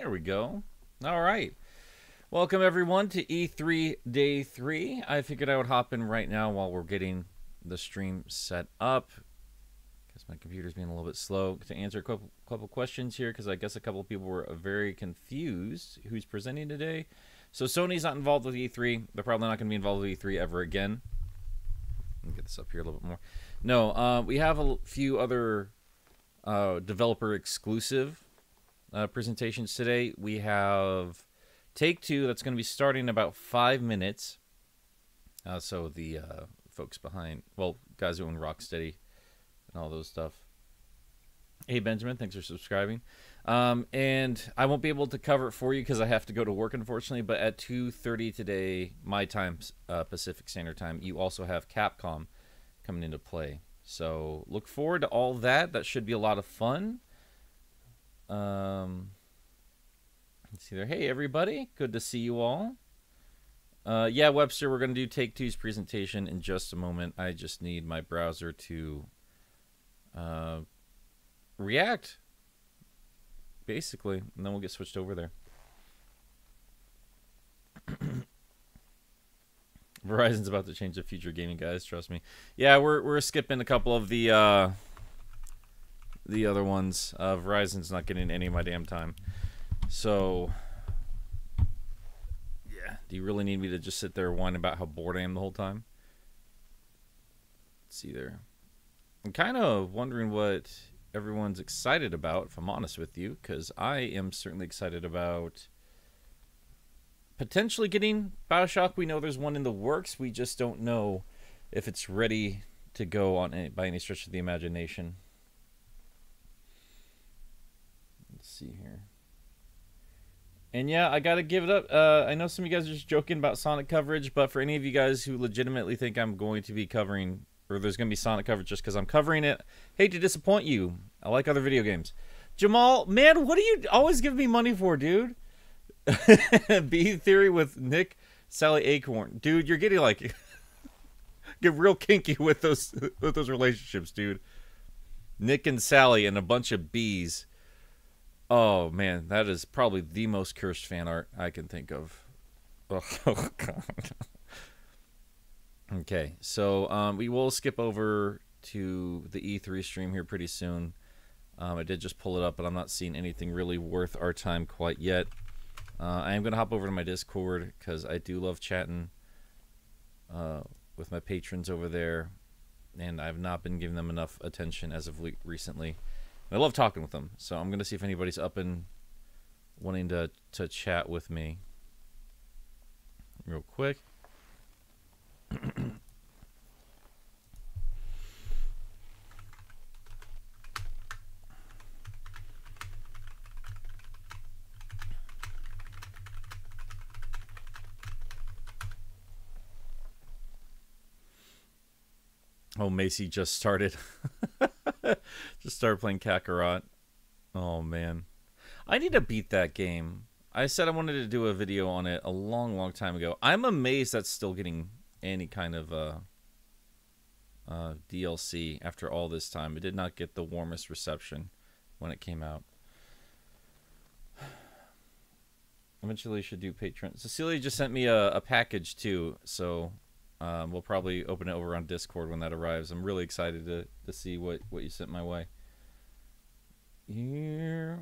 There we go. All right. Welcome, everyone, to E3 Day 3. I figured I would hop in right now while we're getting the stream set up, because my computer's being a little bit slow, to answer a couple questions here, because I guess a couple of people were very confused who's presenting today. So Sony's not involved with E3. They're probably not going to be involved with E3 ever again. Let me get this up here a little bit more. No, we have a few other developer-exclusive presentations today. We have Take-Two that's going to be starting in about 5 minutes. So the folks behind, well, guys who own Rocksteady and all those stuff. Hey, Benjamin, thanks for subscribing. And I won't be able to cover it for you because I have to go to work, unfortunately. But at 2:30 today, my time, Pacific Standard Time, you also have Capcom coming into play. So look forward to all that. That should be a lot of fun. Let's see there. Hey, everybody. Good to see you all. Yeah, Webster, we're going to do Take-Two's presentation in just a moment. I just need my browser to react, basically, and then we'll get switched over there. Verizon's about to change the future gaming, guys. Trust me. Yeah, we're skipping a couple of the other ones. Verizon's not getting any of my damn time. So, yeah. Do you really need me to just sit there and whine about how bored I am the whole time? Let's see there. I'm kind of wondering what everyone's excited about, if I'm honest with you, because I am certainly excited about potentially getting BioShock. We know there's one in the works. We just don't know if it's ready to go on by any stretch of the imagination. Let's see here. And yeah, I gotta give it up. I know some of you guys are just joking about Sonic coverage, but for any of you guys who legitimately think I'm going to be covering, or there's going to be Sonic coverage just because I'm covering it, hate to disappoint you. I like other video games. Jamal, man, what do you always give me money for, dude? B Theory with Nick, Sally Acorn. Dude, you're getting like get real kinky with those relationships, dude. Nick and Sally and a bunch of bees. Oh man, that is probably the most cursed fan art I can think of. Oh god. Okay, so we will skip over to the E3 stream here pretty soon. I did just pull it up, but I'm not seeing anything really worth our time quite yet. I am going to hop over to my Discord because I do love chatting with my patrons over there, and I've not been giving them enough attention as of recently. I love talking with them, so I'm going to see if anybody's up and wanting to chat with me real quick. Oh, Macy just started. Just started playing Kakarot. Oh, man. I need to beat that game. I said I wanted to do a video on it a long, long time ago. I'm amazed that's still getting any kind of DLC after all this time. It did not get the warmest reception when it came out. Eventually should do Patreon. Cecilia just sent me a package too, so we'll probably open it over on Discord when that arrives. I'm really excited to see what you sent my way. Here,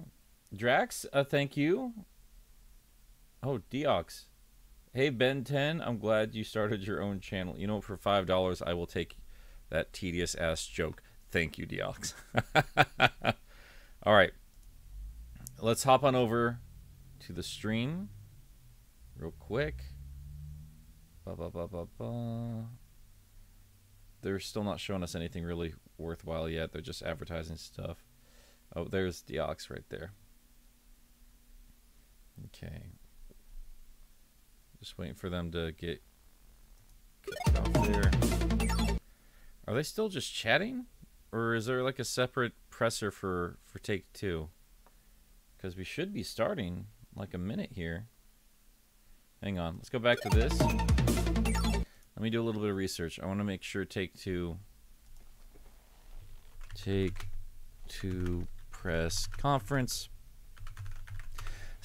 Drax, thank you. Oh, Deox. Hey, Ben 10, I'm glad you started your own channel. You know, for $5, I will take that tedious-ass joke. Thank you, Deox. All right. Let's hop on over to the stream real quick. They're still not showing us anything really worthwhile yet. They're just advertising stuff. Oh, there's Deox right there. Okay. Just waiting for them to get kicked off there. Are they still just chatting? Or is there like a separate presser for Take-Two? Because we should be starting like a minute here. Hang on. Let's go back to this. Let me do a little bit of research. I want to make sure Take-Two press conference.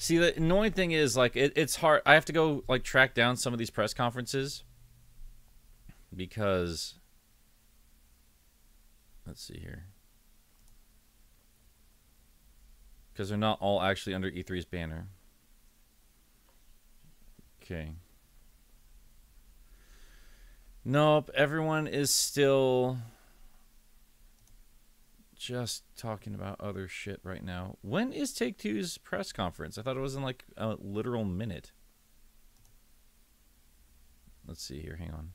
See, the annoying thing is, like, it's hard. I have to go, like, track down some of these press conferences because, let's see here, because they're not all actually under E3's banner. Okay. Nope, everyone is still just talking about other shit right now. When is Take-Two's press conference? I thought it was in like a literal minute. Let's see here, hang on.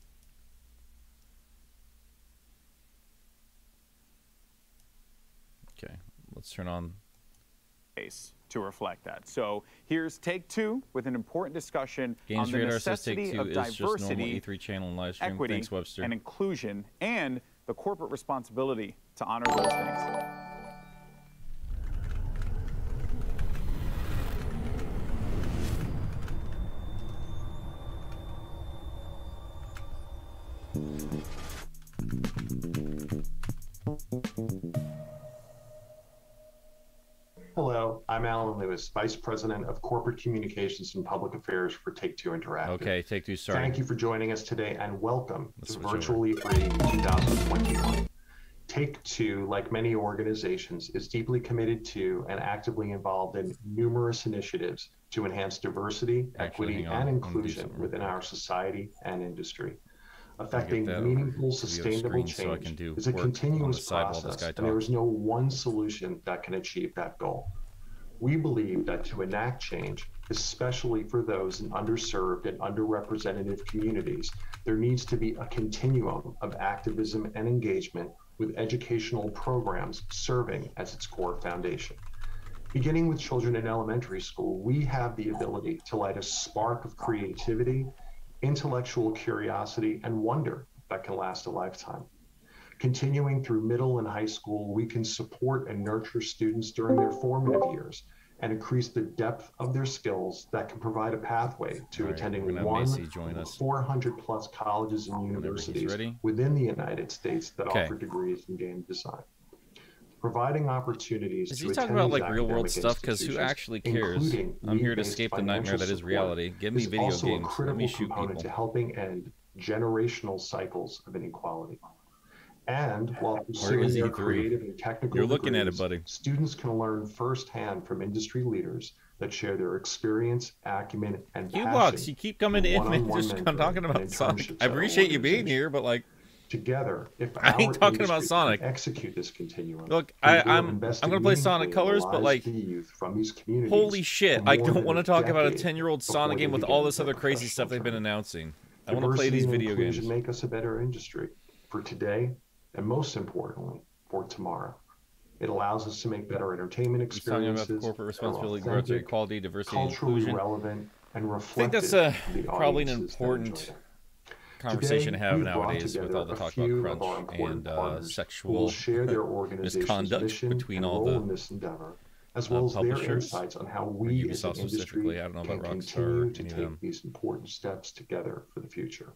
Okay, let's turn on to reflect that. So here's Take-Two with an important discussion Games on the Radar says necessity Take-Two of is just normal diversity, E3 channel and live stream. equity, Thanks, Webster. and inclusion, and the corporate responsibility to honor those things. Hello, I'm Alan Lewis, Vice President of Corporate Communications and Public Affairs for Take-Two Interactive. Okay, Take-Two starting. Thank you for joining us today and welcome Let's to switch Virtual over. E3 2021. Take-Two, like many organizations, is deeply committed to and actively involved in numerous initiatives to enhance diversity, equity, hang on. and I'm gonna do inclusion something within real quick. our society and industry. I'll Affecting get that over meaningful, to the other sustainable screen so I change can do is a work on the continuous side while this process, guy and there talks. is no one solution that can achieve that goal. We believe that to enact change, especially for those in underserved and underrepresented communities, there needs to be a continuum of activism and engagement with educational programs serving as its core foundation. Beginning with children in elementary school, we have the ability to light a spark of creativity, intellectual curiosity, and wonder that can last a lifetime. Continuing through middle and high school, we can support and nurture students during their formative years and increase the depth of their skills that can provide a pathway to attending one of 400 plus colleges and universities within the United States that offer degrees in game design. Providing opportunities is to he talking attend about these like real world academic stuff? Because who actually cares? including I'm here to need-based escape the nightmare that is financial reality. Give me is video also games. a Let critical me shoot component people. to helping end generational cycles of inequality. And while pursuing their creative and technical You're looking at it, degrees, buddy. students can learn firsthand from industry leaders that share their experience, acumen, and passion. You keep coming in and just talking about Sonic. I appreciate you being here, but like, together, if I ain't talking about industry Sonic. can execute this continuum. Look, we will I'm invest gonna play Sonic meaningfully in the Colors, but lives like, of the youth from these communities holy shit! for I more don't than want to talk about a decade 10-year-old Sonic before game they with all begin this their other crazy professional stuff they've been journey. announcing. I want to play Diversity these and video inclusion games. make us a better industry for today, and most importantly, for tomorrow. It allows us to make better entertainment He's talking about experiences, the corporate responsibility, that are growth, authentic, equality, diversity, and culturally inclusion. relevant, and I think reflective that's of the probably an audiences that important enjoy them. conversation to have Today, we've brought nowadays with all the together talk a few about of our crunch important and partners who will sexual share their organization's misconduct mission between and all role the in this endeavor, as well as their publishers, insights on how or we as an Ubisoft industry specifically. I don't know can about Rockstar continue or to any of them. take these important steps together for the future.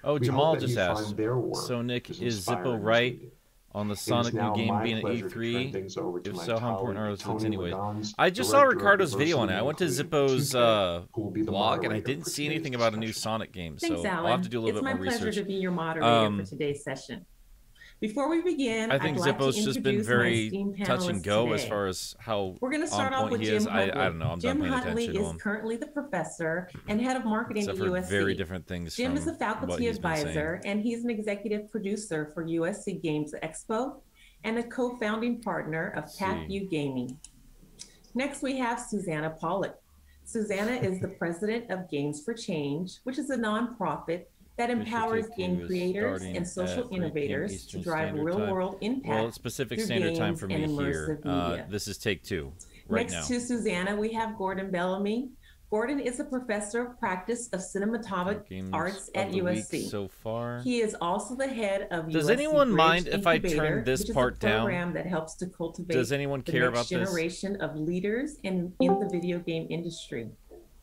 Oh, We Jamal hope that just you asked. find their work So, Nick, as is inspiring Zippo as right we do. on the It is Sonic new now game my being at pleasure to turn E3? things over to If my so, how important colleague, are those Tony things anyways? Wadons, I just saw Director of Ricardo's video on it. Diversity I went to and Zippo's Inclusion, who will be the blog, and I moderator didn't for see today's anything about a new discussion. Sonic game. Thanks, So Alan. I'll have to do a little bit more It's my pleasure research. to be your moderator for today's session. Before we begin, I think I'd like Zippo's to just been introduce my very esteemed touch and panelists go as today. far as how We're going to start on off point with he is. Jim Huntley. I don't know. I'm Jim done paying Huntley attention to is him. currently the professor and head of marketing Except at for USC. very different things Jim from is a what faculty he's been saying. advisor, and he's an executive producer for USC Games Expo and a co-founding partner of CapU Gaming. Next, we have Susanna Pollock. Susanna is the president of Games for Change, which is a nonprofit that empowers game creators and social innovators to drive real-world impact. Well, it's Pacific through Standard Time games for and me here. immersive media. This is take two right now. Next to Susanna, we have Gordon Bellamy. Gordon is a professor of practice of cinematographic arts at USC. So far, he is also the head of Does USC anyone Bridge mind if I Incubator, turn this which is part a down? program that helps to cultivate Does anyone care the about next this? generation of leaders in the video game industry.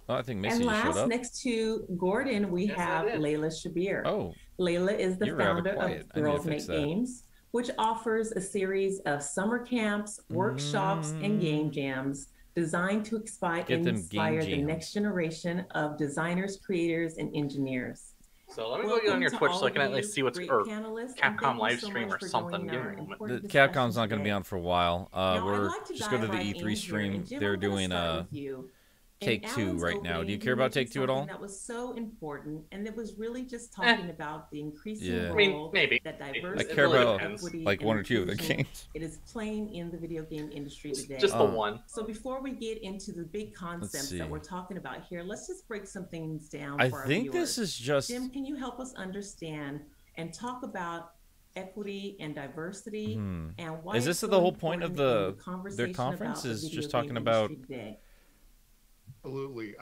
Oh, I think Missy And just showed last, up. next to Gordon, we have Layla Shabir. Oh, Layla is the you're rather founder quiet. of I need to Girls fix Make that. Games, which offers a series of summer camps, workshops, and game jams designed to Get them inspire the game next generation of designers, creators, and engineers. So let me go get on your Twitch so I can at least see what's or Capcom live stream or something. The Capcom's not going to be on for a while. We're like just go to the E3 stream. They're doing Take-Two right now. Do you care about Take-Two at all? That was so important, and it was really just talking about the increasing role I mean, maybe that diversity, I care about equity, like one or two of the inclusion games. It is playing in the video game industry today. Just the one. So before we get into the big concepts that we're talking about here, let's just break some things down. I for think our viewers. this is just. Jim, can you help us understand and talk about equity and diversity and why is this the whole point of their conference? Is just talking about absolutely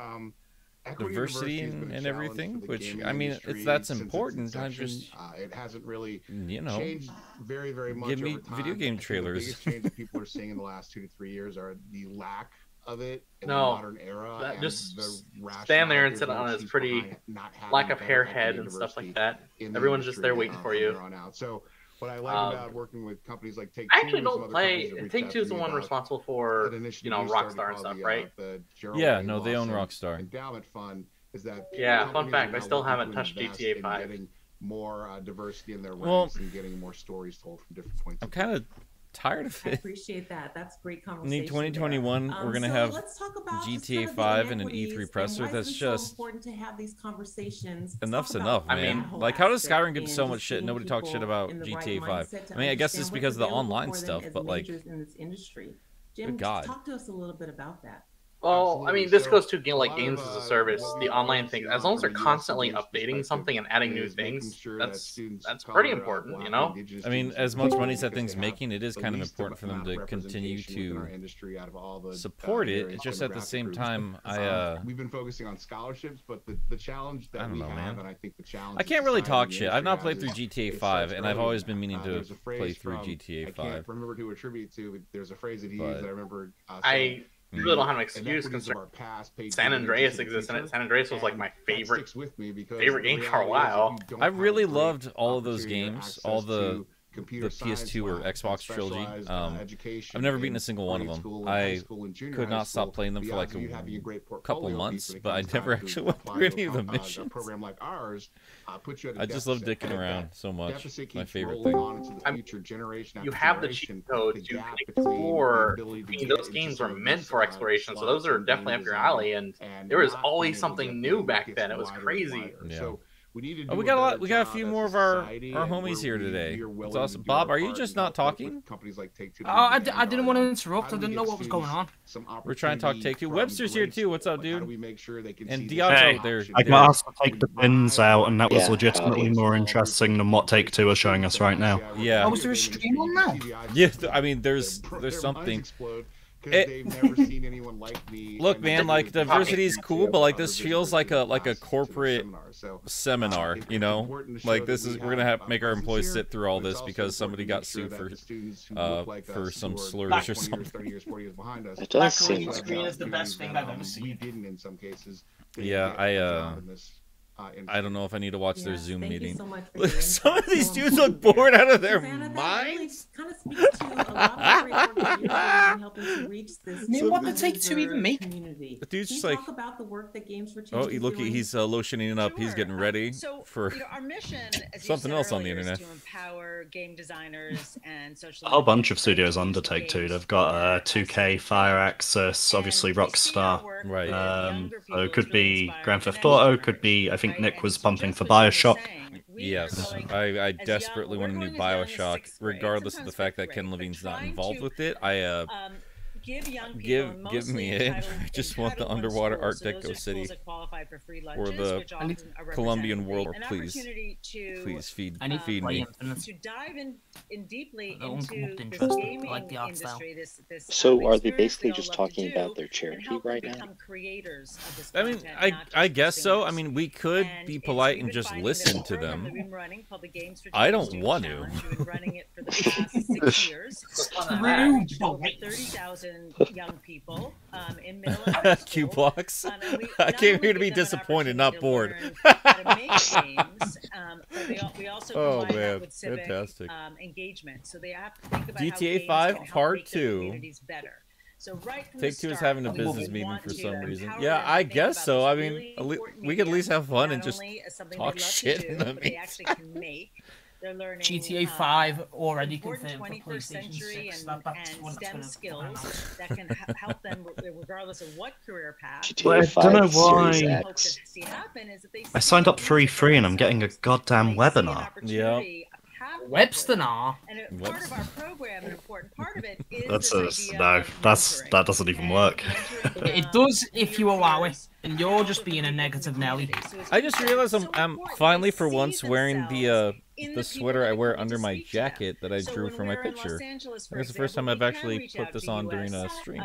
diversity and everything, which I mean, that's important. I'm just it hasn't really changed very much. Give me over time. video game trailers. The biggest change that people are seeing in the last 2 to 3 years are the lack of it in the modern era. That and just the stand there and sit on his pretty lack of hair head and stuff like that. Everyone's just there waiting for you. So what I like about working with companies like Take-Two, I actually don't play. Take-Two is the one responsible for Rockstar and stuff, right? Yeah, no, they own Rockstar. Endowment fund is that fun fact, I still haven't touched GTA 5. Getting more diversity in their ranks and getting more stories told from different points. I'm kind of tired of it. I appreciate that. That's great conversation. In 2021, we're gonna have GTA 5 and an E3 presser. That's just important to have these conversations. Enough's enough, man. Like, how does Skyrim get so much shit? Nobody talks shit about GTA 5. I mean, I guess it's because of the online stuff, but like, Jim, good God. Talk to us a little bit about that. Well, I mean, this goes to like games as a service, the online thing. As long as they're constantly updating something and adding new things, that's pretty important, you know. I mean, as much money as that thing's making, it is kind of important for them to continue to support it. It's just at the same time, we've been focusing on scholarships, but the challenge that we have, and I think the challenge. I can't really talk shit. I've not played through GTA 5, and I've always been meaning to play through GTA 5. I can't remember who to attribute to. There's a phrase that he used that I remember. You really don't have an excuse considering San Andreas exists in it. San Andreas was like my favorite game for a while. I really loved all of those games, all the PS2 or Xbox trilogy. I've never beaten a single one of them. I could not stop playing them for like a couple months, but I never actually went through any of the missions. I just love dicking around so much. My favorite thing. You have the cheat code to explore. I mean, those games were meant for exploration, so those are definitely up your alley. And there was always something new back then. It was crazy. Yeah. We got a lot. We got a few more of our homies here today. It's awesome. Bob, are you just not talking? I didn't want to interrupt. I didn't know what was going on. We're trying to talk Take-Two. Webster's here too. What's up, dude? And Diablo's out there. I got asked to take the pins out, and that was legitimately more interesting than what Take-Two are showing us right now. Yeah. Was there a stream on now? Yeah, I mean, there's something. Look, man, like diversity is cool, but like this feels like a corporate seminar, you know? Like this is we're gonna make our employees sit through all this because somebody got sued for some slurs or something. It does seem screen is the best thing I've ever seen. Yeah, I don't know if I need to watch their Zoom meeting. Some of these dudes look bored out of their minds. Kind of speaks to a lot of great work that you're doing helping to reach this. I mean, what did Take-Two even make? The dude's just like, talk about the work that Games for Change oh, look, he's lotioning up. He's getting ready for our mission, as something else on the internet. To empower game designers and social. A whole bunch of studios under Take-Two. They've got 2K, Fire Access, obviously Rockstar. Right. So it could be Grand Theft Auto. Could be, I think Nick was pumping for BioShock. Yes, I desperately want a new BioShock, regardless of the fact that Ken Levine's not involved with it. Give me it. I just want the underwater Art Deco city or the Colombian world. Please feed me. To dive in deeply into the gaming industry. So are they basically just talking about their charity right now? I mean, I guess so. I mean, we could be polite and just listen to them. I don't want to. 30,000 young people in middle and high school. Q blocks. I came here to be disappointed, not bored. We also combine that with civic fantastic. Engagement. So they have to think about GTA how 5 games can help Part make their 2. communities better. So right from Take the Two is start, having a we business meeting want for to some reason. empower Yeah, them to I think guess about so. this I mean, really important we could at least medium, have fun not and just only as something talk they love shit to do, in the but they meantime. actually can make. They're learning GTA 5 already important confirmed for 21st PlayStation century 6. and That's what it's STEM gonna skills that can help them regardless of what career path. Well, I don't know Series why. X. See happen is that they I signed up for E3 and I'm getting a goddamn webinar. Yeah. Webster now. And part of our program, an important part of it is That's this idea no. of That doesn't even work. It does if you allow it, and you're just being a negative Nelly. I just realized I'm finally for once wearing the sweater I wear under my jacket that I drew for my picture. I think it's the first time I've actually put this on during a stream.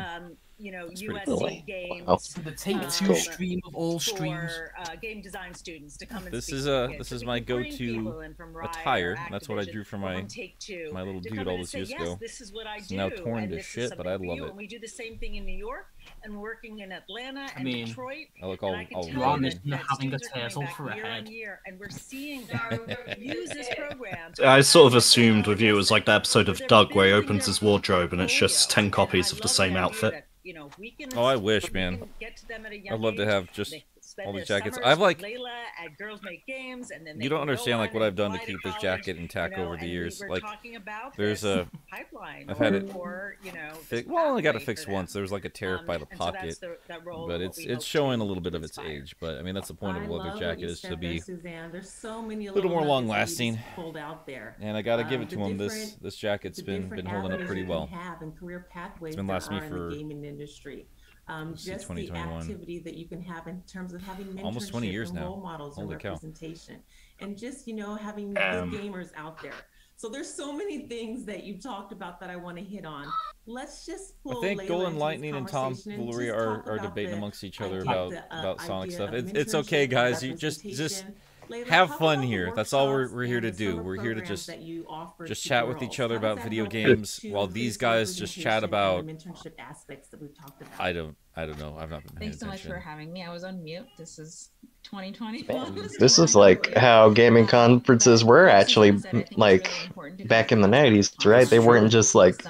You know, It's pretty USC cool. games. The Take-Two stream of all streams. For game design students to come and This speak is to kids. this So is we my can bring go-to people in from Riot attire. or That's what I Activision drew for or my from Take-Two my little to dude come all in and those say, years yes, ago. this is what I It's do, now torn and to this is shit, but I something for love you. it. And we do the same thing in New York and working in Atlanta and Detroit. I look and all I can all tell You're you honest, that you're having a students are coming tassel back for a year head. on year, and we're seeing them use this program to I sort of assumed with you it was like the episode of Doug where he opens his wardrobe and it's just 10 copies of the same outfit. Oh, I wish, man. I'd love to have just all these jackets. I've like. at Girls Make Games, and then You don't understand like what I've done to keep this jacket intact over the years. Like, there's a. I've had it. Well, I only got it fixed once. There was like a tear by the pocket, but it's showing a little bit of its age. But I mean, that's the point of a leather jacket is to be There's so many a little more long nuggets that you lasting. just pulled out there. And I got to give it The to him. different- This jacket's the been different holding up avenues pretty you well. can have and career pathways It's been that lasting are me in the for gaming industry. see, Just the 2021. activity that you can have in terms of having mentorship Almost 20 years and now. role models and Holy cow. representation, and just having good gamers out there. So there's so many things that you talked about that I want to hit on. Let's just pull I think Layla Golden into this Lightning and Tom conversation and Valeria just talk are about debating the amongst each other idea about Sonic idea stuff. of It's okay, mentorship, guys. You just representation. Layla, have talk fun about the here. That's all we're workshops here and to the do. summer We're here to programs that you offer just to chat with girls. each other How does about that video help games to while these increase guys just chat representation about. and the mentorship aspects that we've talked about. I don't know. I've not been paying Thanks so much attention. for having me. I was on mute. This is 2021. This is like how gaming conferences were actually like back in the 90s, right? They weren't just like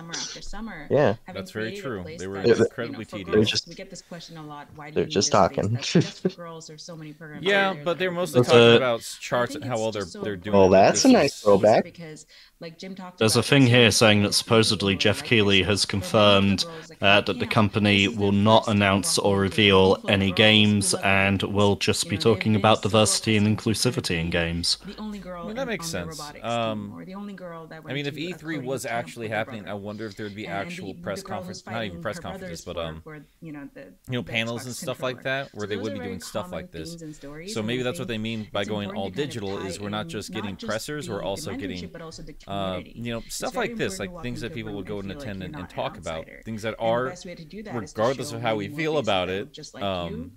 yeah. That's very true. They were Yeah, incredibly they're tedious. just We get this question a lot. Why do they're you just need a space talking. that's just for girls? There's so many programs. Yeah, out there but that they're are mostly There's talking a- about charts and how well they're doing. Well, that's a nice throwback. Because, like Jim talked There's a about, thing so here many saying people that supposedly Jeff Keighley has confirmed that the company will not announce or reveal any games and will just be talking about diversity and inclusivity in games. the only girl I mean, that makes on the sense. robotics team, or the only girl that went I mean, if to a E3 coding was camp actually with her happening, brother. I wonder if there'd be And actual the press girl who's conference, not even fighting press her conferences, but brother for, the panels Xbox and stuff like controller. that, where So they those would are be very doing stuff common like this. themes and stories, So and maybe I that's what they think mean by it's going important all to kind of digital. tie Is we're not in just not getting just pressers, we're the also mentorship, getting, but also the community. stuff very like this, important to like walk things into that a people room would go and and feel like attend you're and not an talk about. outsider. Things that And the are, best way to do that is to regardless show of how we many more feel faces about that it, look just like you.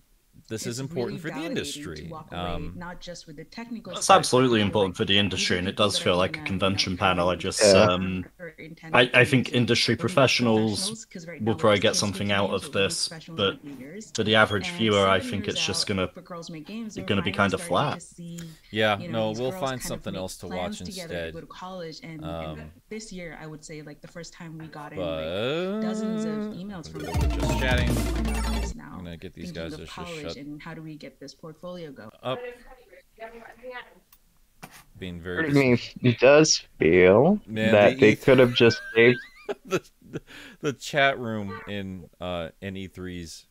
this is It's important really for the validating industry. to walk away, not just with the technical It's stuff, absolutely but important for the these industry, are and it people does that feel are like a gonna, convention panel. I just, Yeah. I think industry bring professionals 'cause right will now we're probably just get kids something making out games, of but we need this, professionals but making years. for the average And viewer, I 7 think years it's just out gonna for Girls Make Games, we're be finally kind of starting flat. to see, Yeah, you no, know, these we'll girls find kind of something make else to plans watch together instead. to go to college, and this year, I would say, like, the first time we got in, But like, dozens of emails from just chatting. now, I'm gonna get these thinking guys of to just college shut and how do we get this portfolio going. up. Being I very. mean, it does feel Man, that the they E3 could have just saved. the chat room in E3's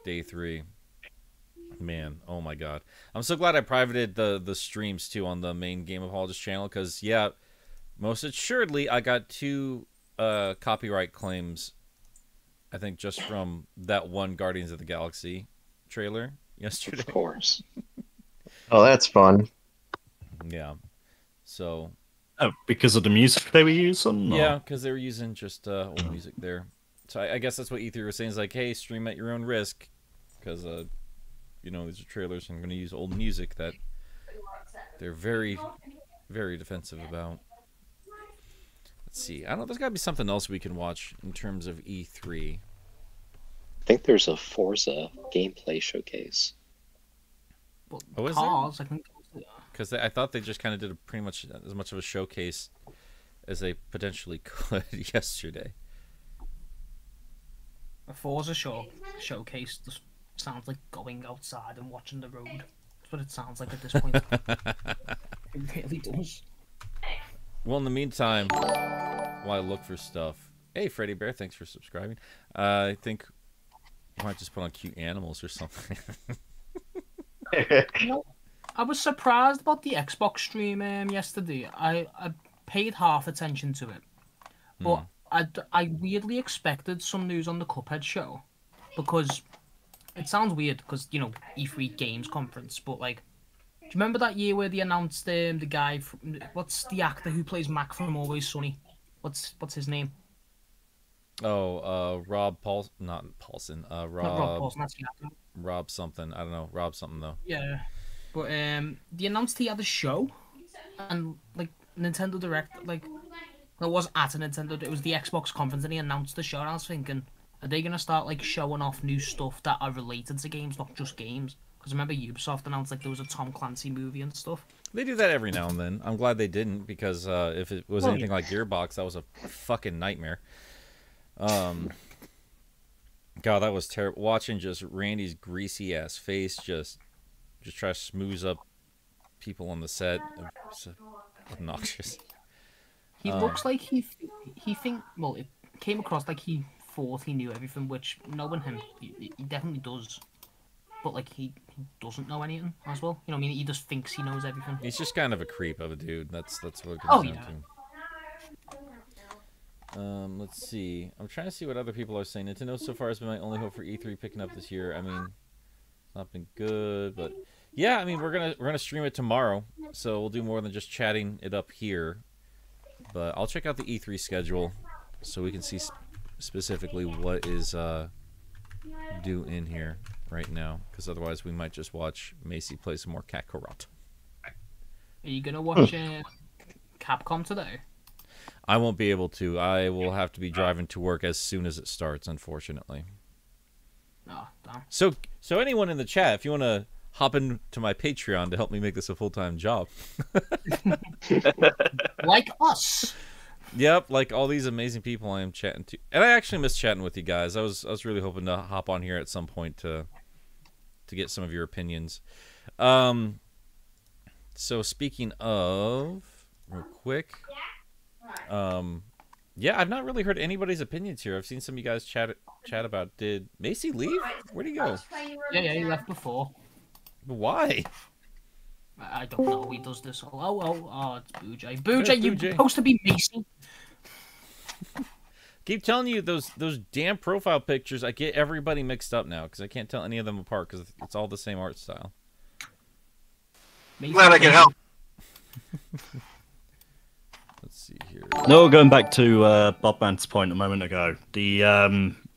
day 3. Man, oh my god. I'm so glad I privated the streams too on the main Game Apologist channel, because yeah, most assuredly I got 2 copyright claims, I think, just from that one Guardians of the Galaxy trailer yesterday. Of course. Oh, that's fun. Yeah. So Oh, because of the music they were using? Or? yeah, because they were using just old music there. So I guess that's what E3 was saying, is like, hey, stream at your own risk, because you know, these are trailers, and I'm going to use old music that they're very, very defensive about. Let's see. I don't know. There's got to be something else we can watch in terms of E3. I think there's a Forza gameplay showcase. Oh, is Cars, there? I think. Because I thought they just kind of did pretty much as much of a showcase as they potentially could yesterday. A Forza showcase just sounds like going outside and watching the road. That's what it sounds like at this point. It really does. Well, in the meantime, while I look for stuff, hey, Freddy Bear, thanks for subscribing. I think I might just put on cute animals or something. You know, I was surprised about the Xbox stream yesterday. I paid half attention to it, but I weirdly expected some news on the Cuphead show, because it sounds weird because, you know, E3 Games Conference, but like, do you remember that year where they announced the guy from, what's the actor who plays Mac from Always Sunny? What's his name? Oh, Rob Paulson, not Paulson. Not Rob Paulson, that's the actor. Rob something. I don't know. Rob something though. Yeah, but they announced he had a show, and like Nintendo Direct, like, it was at a Nintendo. It was the Xbox conference, and he announced the show. And I was thinking, are they gonna start like showing off new stuff that are related to games, not just games? Because remember Ubisoft announced like there was a Tom Clancy movie and stuff. They do that every now and then. I'm glad they didn't, because if it was anything like Gearbox, that was a fucking nightmare. God, that was terrible. Watching just Randy's greasy ass face just try to smooth up people on the set. It's obnoxious. He looks like he well, it came across like he thought he knew everything, which knowing him, he definitely does. But like he doesn't know anything as well. You know what I mean? He just thinks he knows everything. He's just kind of a creep of a dude. That's what it Oh, comes down to. Let's see. I'm trying to see what other people are saying. Nintendo so far has been my only hope for E3 picking up this year. I mean, it's not been good, but yeah, I mean, we're gonna stream it tomorrow, so we'll do more than just chatting it up here. But I'll check out the E3 schedule so we can see specifically what is due in here right now, because otherwise we might just watch Macy play some more Kakarot. Are you gonna watch Capcom today? I won't be able to. I will have to be driving to work as soon as it starts, unfortunately. Oh, damn. So anyone in the chat, if you want to hop into my Patreon to help me make this a full-time job. Like us. Yep, like all these amazing people I am chatting to. And I actually miss chatting with you guys. I was really hoping to hop on here at some point to get some of your opinions. So speaking of, real quick, yeah, I've not really heard anybody's opinions here. I've seen some of you guys chat about. Did Macy leave? Where'd he go? Yeah, he left before. Why? I don't know. He does this. Oh, it's Boojay. Boojay, you're supposed to be Macy. Keep telling you those damn profile pictures. I get everybody mixed up now because I can't tell any of them apart because it's all the same art style. Glad I can help. Let's see here. No, going back to Bob Mant's point a moment ago, the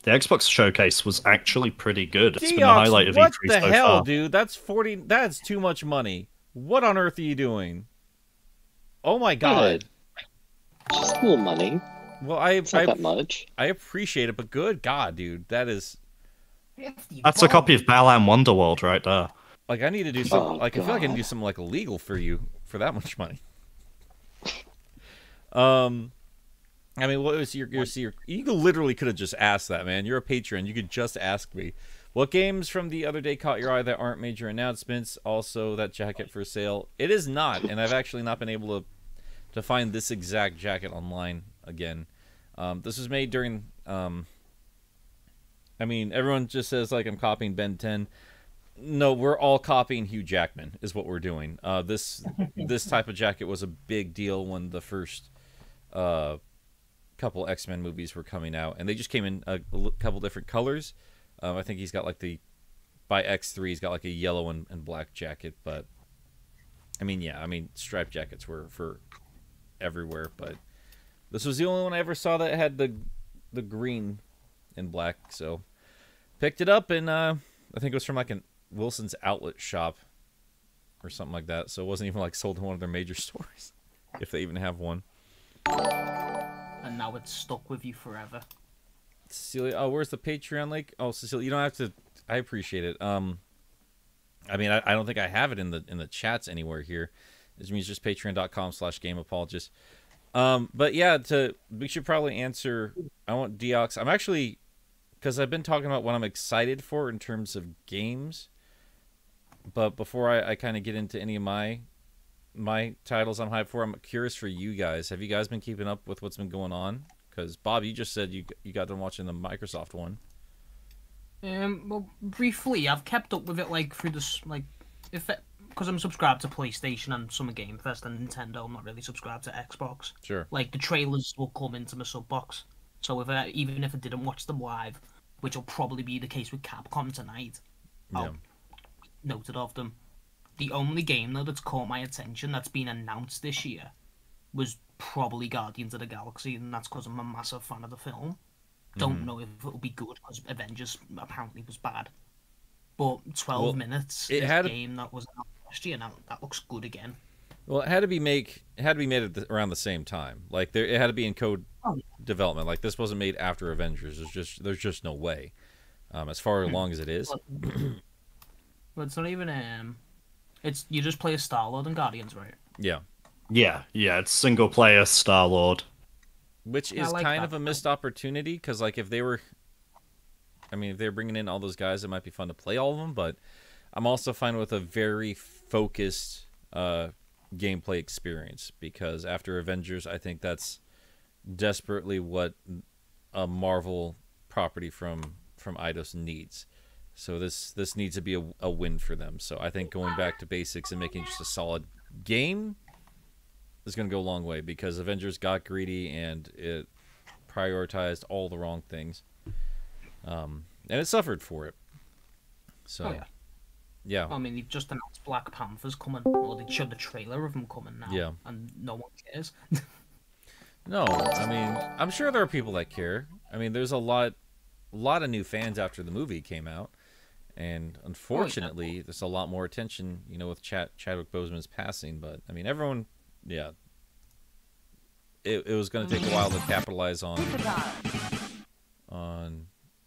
Xbox showcase was actually pretty good. It's been the highlight of E3 so far. What the hell, dude? That's 40. That's too much money. What on earth are you doing? Oh my god! Just a little money. Well, it's not that much. I appreciate it, but good god, dude, that is. That's a copy of Balan Wonderworld right there. Like I need to do something. I feel like I can do something like illegal for you for that much money. I mean, what was you literally could have just asked that, man. You're a patron. You could just ask me. What games from the other day caught your eye that aren't major announcements? Also, that jacket for sale. It is not, and I've actually not been able to find this exact jacket online again. This was made during. I mean, everyone just says like I'm copying Ben 10. No, we're all copying Hugh Jackman. Is what we're doing. This type of jacket was a big deal when the first couple X-Men movies were coming out, and they just came in a couple different colors. I think he's got like by X3 he's got like a yellow and black jacket, but I mean, yeah, I mean striped jackets were for everywhere, but this was the only one I ever saw that had the green and black, so picked it up, and I think it was from like an Wilson's outlet shop or something like that, so it wasn't even like sold in one of their major stores, if they even have one. And now it's stuck with you forever. Cecilia, oh, where's the Patreon link? Oh, Cecilia, you don't have to. I appreciate it. I mean, I don't think I have it in the chats anywhere here. This means just patreon.com/gameapologist. But yeah, we should probably answer. I want Deox. I'm actually because I've been talking about what I'm excited for in terms of games, but before I kind of get into any of my titles I'm hyped for, I'm curious for you guys. Have you guys been keeping up with what's been going on? Because Bob, you just said you got done watching the Microsoft one. Well, briefly, I've kept up with it like through this because I'm subscribed to PlayStation and Summer Game Fest and Nintendo. I'm not really subscribed to Xbox. Sure. Like the trailers will come into my sub box, so even if I didn't watch them live, which will probably be the case with Capcom tonight, I'll noted of them. The only game though that's caught my attention that's been announced this year was probably Guardians of the Galaxy, and that's because I'm a massive fan of the film. Don't know if it'll be good because Avengers apparently was bad. But 12 minutes is a game that was announced last year, now that looks good again. Well, it had to be made around the same time. Like it had to be in development. Like this wasn't made after Avengers. There's just no way. As far along as it is. But it's not even it's you just play as Star-Lord and Guardians, right? Yeah. Yeah, it's single player Star-Lord. Which is kind of a missed opportunity, because like if they're bringing in all those guys, it might be fun to play all of them, but I'm also fine with a very focused gameplay experience, because after Avengers, I think that's desperately what a Marvel property from Eidos needs. So this needs to be a win for them. So I think going back to basics and making just a solid game is going to go a long way, because Avengers got greedy and it prioritized all the wrong things. And it suffered for it. So, yeah. I mean, they've just announced Black Panther's coming, or they showed the trailer of them coming now. Yeah. And no one cares. No, I mean, I'm sure there are people that care. I mean, there's a lot of new fans after the movie came out. And unfortunately, there's a lot more attention, with Chadwick Boseman's passing. But, I mean, everyone, yeah. It was going to take a while to capitalize on.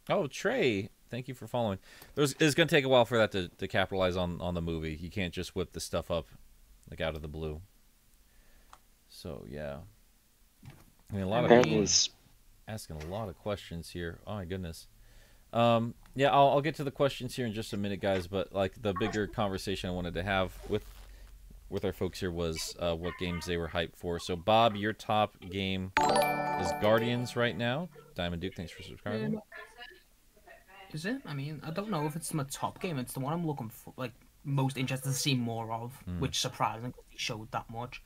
Oh, Trey, thank you for following. It's going to take a while for that to capitalize on the movie. You can't just whip the stuff up, like, out of the blue. So, yeah. I mean, a lot of people asking a lot of questions here. Oh, my goodness. Yeah, I'll get to the questions here in just a minute, guys. But like the bigger conversation I wanted to have with our folks here was what games they were hyped for. So, Bob, your top game is Guardians right now. Diamond Duke, thanks for subscribing. Is it? I mean, I don't know if it's my top game. It's the one I'm looking for, like, most interested to see more of, which surprisingly because they showed that much.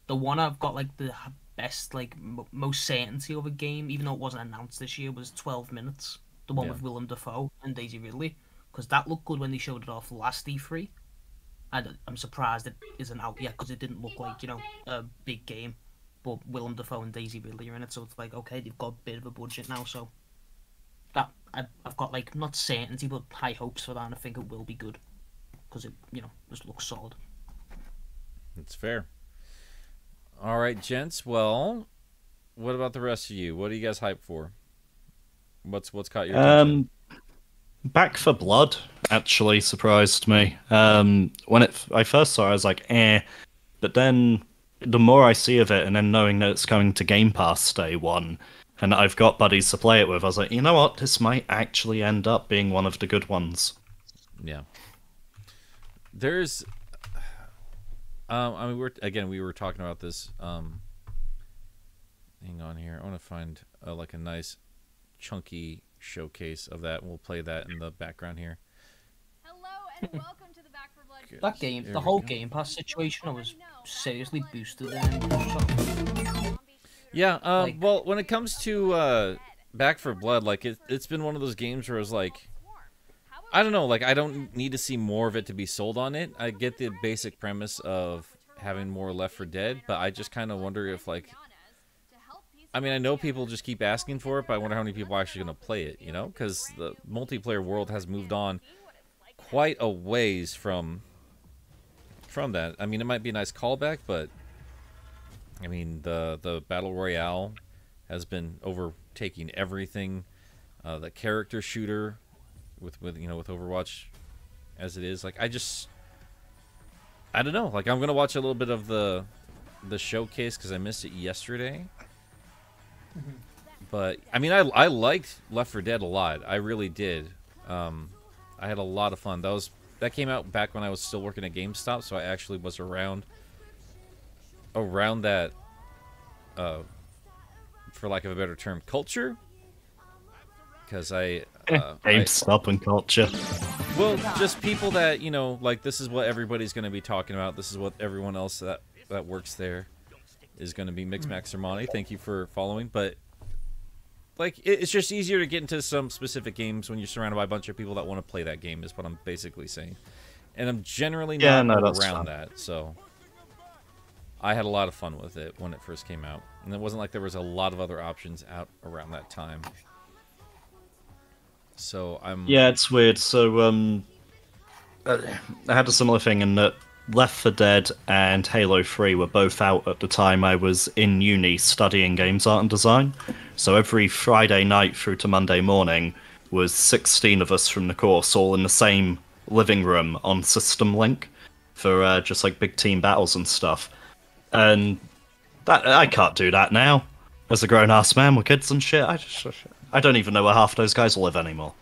The one I've got like the best, like most certainty of a game, even though it wasn't announced this year, was 12 Minutes. The one with Willem Dafoe and Daisy Ridley, because that looked good when they showed it off last E3. And I'm surprised it isn't out yet, because it didn't look like, a big game. But Willem Dafoe and Daisy Ridley are in it, so it's like, okay, they've got a bit of a budget now, so that I've got like not certainty but high hopes for that, and I think it will be good, because it just looks solid. That's fair. All right, gents. Well, what about the rest of you? What are you guys hyped for? What's caught your attention? Back 4 Blood actually surprised me. When I first saw it, I was like, eh. But then the more I see of it, and then knowing that it's coming to Game Pass day 1, and I've got buddies to play it with, I was like, you know what? This might actually end up being one of the good ones. Yeah. There's... I mean, we were talking about this. Hang on here. I want to find like a nice chunky showcase of that. We'll play that in the background here. Hello and welcome to the Back 4 Blood. That game, the whole Game Pass situation, was seriously boosted. Yeah. Well, when it comes to Back 4 Blood, like it's been one of those games where I was like, I don't know, like I don't need to see more of it to be sold on it. I get the basic premise of having more Left 4 Dead, but I just kind of wonder if like, I mean, I know people just keep asking for it, but I wonder how many people are actually going to play it, because the multiplayer world has moved on quite a ways from that. I mean, it might be a nice callback, but I mean, the Battle Royale has been overtaking everything. The character shooter with Overwatch as it is, like I don't know, like I'm gonna watch a little bit of the showcase because I missed it yesterday. But I mean, I liked Left 4 Dead a lot. I really did. I had a lot of fun. That came out back when I was still working at GameStop, so I actually was around that, for lack of a better term, culture. Because GameStop and culture. Well, just people that, you know, like, this is what everybody's going to be talking about. This is what everyone else that works there is going to be. Mixmax Armani, thank you for following. But, like, it's just easier to get into some specific games when you're surrounded by a bunch of people that want to play that game, is what I'm basically saying. And I'm generally not around that, so I had a lot of fun with it when it first came out. And it wasn't like there was a lot of other options out around that time. So Yeah, it's weird. So I had a similar thing in that Left 4 Dead and Halo 3 were both out at the time I was in uni studying games art and design. So every Friday night through to Monday morning was 16 of us from the course all in the same living room on System Link for just like big team battles and stuff. And that I can't do that now. As a grown-ass man with kids and shit, I don't even know where half those guys live anymore.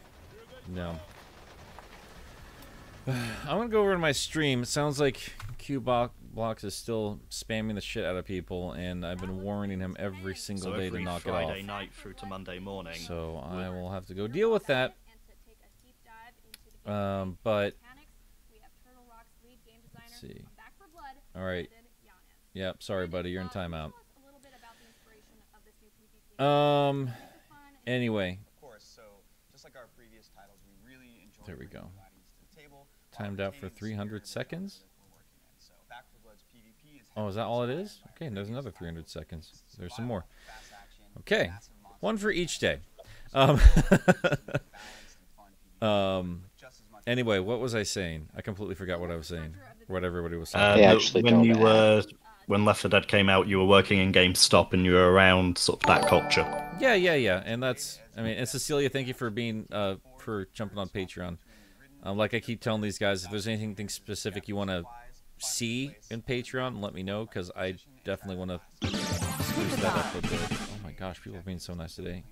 No. I'm gonna go over to my stream. It sounds like Q-Blocks is still spamming the shit out of people, and I've been warning him every single day to knock it off. Friday night through to Monday morning. So I will have to go deal with that. But let's see. All right. Yep. Sorry, buddy. You're in timeout. Anyway. There we go. Timed out for 300 seconds. Oh, is that all it is? Okay, and there's another 300 seconds. There's some more. Okay, one for each day. Anyway, what was I saying? I completely forgot what I was saying. What everybody was saying. When Left 4 Dead came out, you were working in GameStop and you were around sort of that culture. Yeah. And that's, I mean, and Cecilia, thank you for being, for jumping on Patreon. Like I keep telling these guys, if there's anything specific you want to see in Patreon, let me know, because I definitely want to spruce that up a bit. Oh my gosh, people are being so nice today.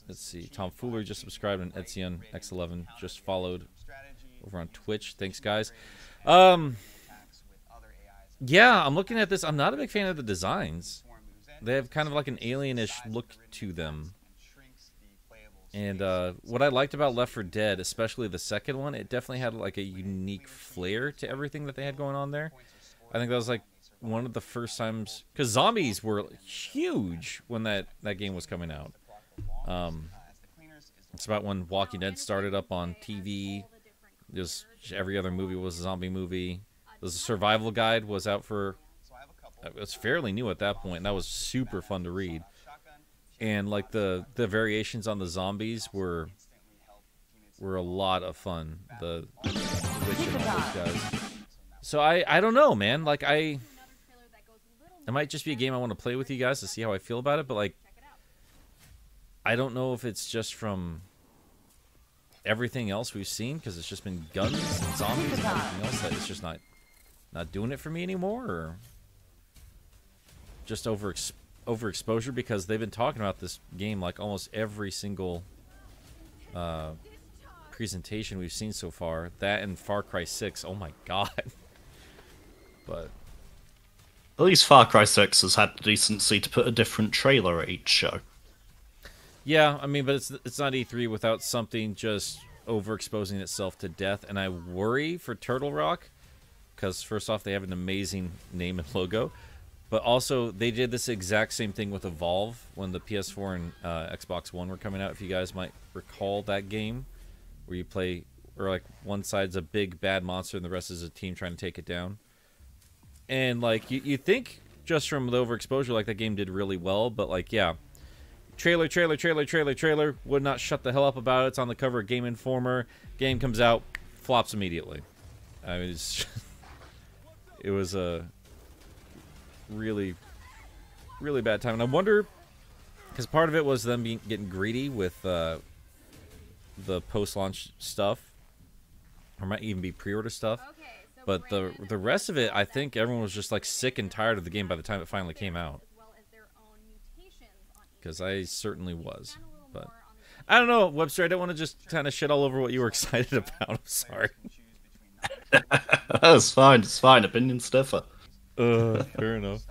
Let's see. Tom Fuller just subscribed, and Etzion X11 just followed over on Twitch. Thanks, guys. Yeah, I'm looking at this. I'm not a big fan of the designs. They have kind of like an alienish look to them. And what I liked about Left 4 Dead, especially the second one, it definitely had like a unique flair to everything that they had going on there. I think that was like one of the first times, because zombies were huge when that game was coming out. It's about when Walking Dead started up on TV. Just every other movie was a zombie movie. The Survival Guide was out for, it was fairly new at that point, and that was super fun to read. And like the variations on the zombies were a lot of fun. The Witch and all those guys. So I don't know, man. Like it might just be a game I want to play with you guys to see how I feel about it, but like I don't know if it's just from everything else we've seen, because it's just been guns and zombies and everything else, that it's just not doing it for me anymore, or just overexposure, because they've been talking about this game like almost every single presentation we've seen so far. That and Far Cry 6. Oh my god. But at least Far Cry 6 has had the decency to put a different trailer at each show. Yeah, I mean, but it's not E3 without something just overexposing itself to death. And I worry for Turtle Rock, because first off, they have an amazing name and logo. But also, they did this exact same thing with Evolve when the PS4 and Xbox One were coming out. If you guys might recall that game, where you play, or like one side's a big bad monster and the rest is a team trying to take it down. And like you think just from the overexposure, like that game did really well, but like yeah, trailer would not shut the hell up about it. It's on the cover of Game Informer. Game comes out, flops immediately. I mean, it was a really bad time, and I wonder, because part of it was them getting greedy with the post-launch stuff, or might even be pre-order stuff. But the rest of it, I think everyone was just like sick and tired of the game by the time it finally came out. because I certainly was. But I don't know, Webster. I don't want to just kind of shit all over what you were excited about. I'm sorry. That's fine. It's fine. Opinions differ. Fair enough.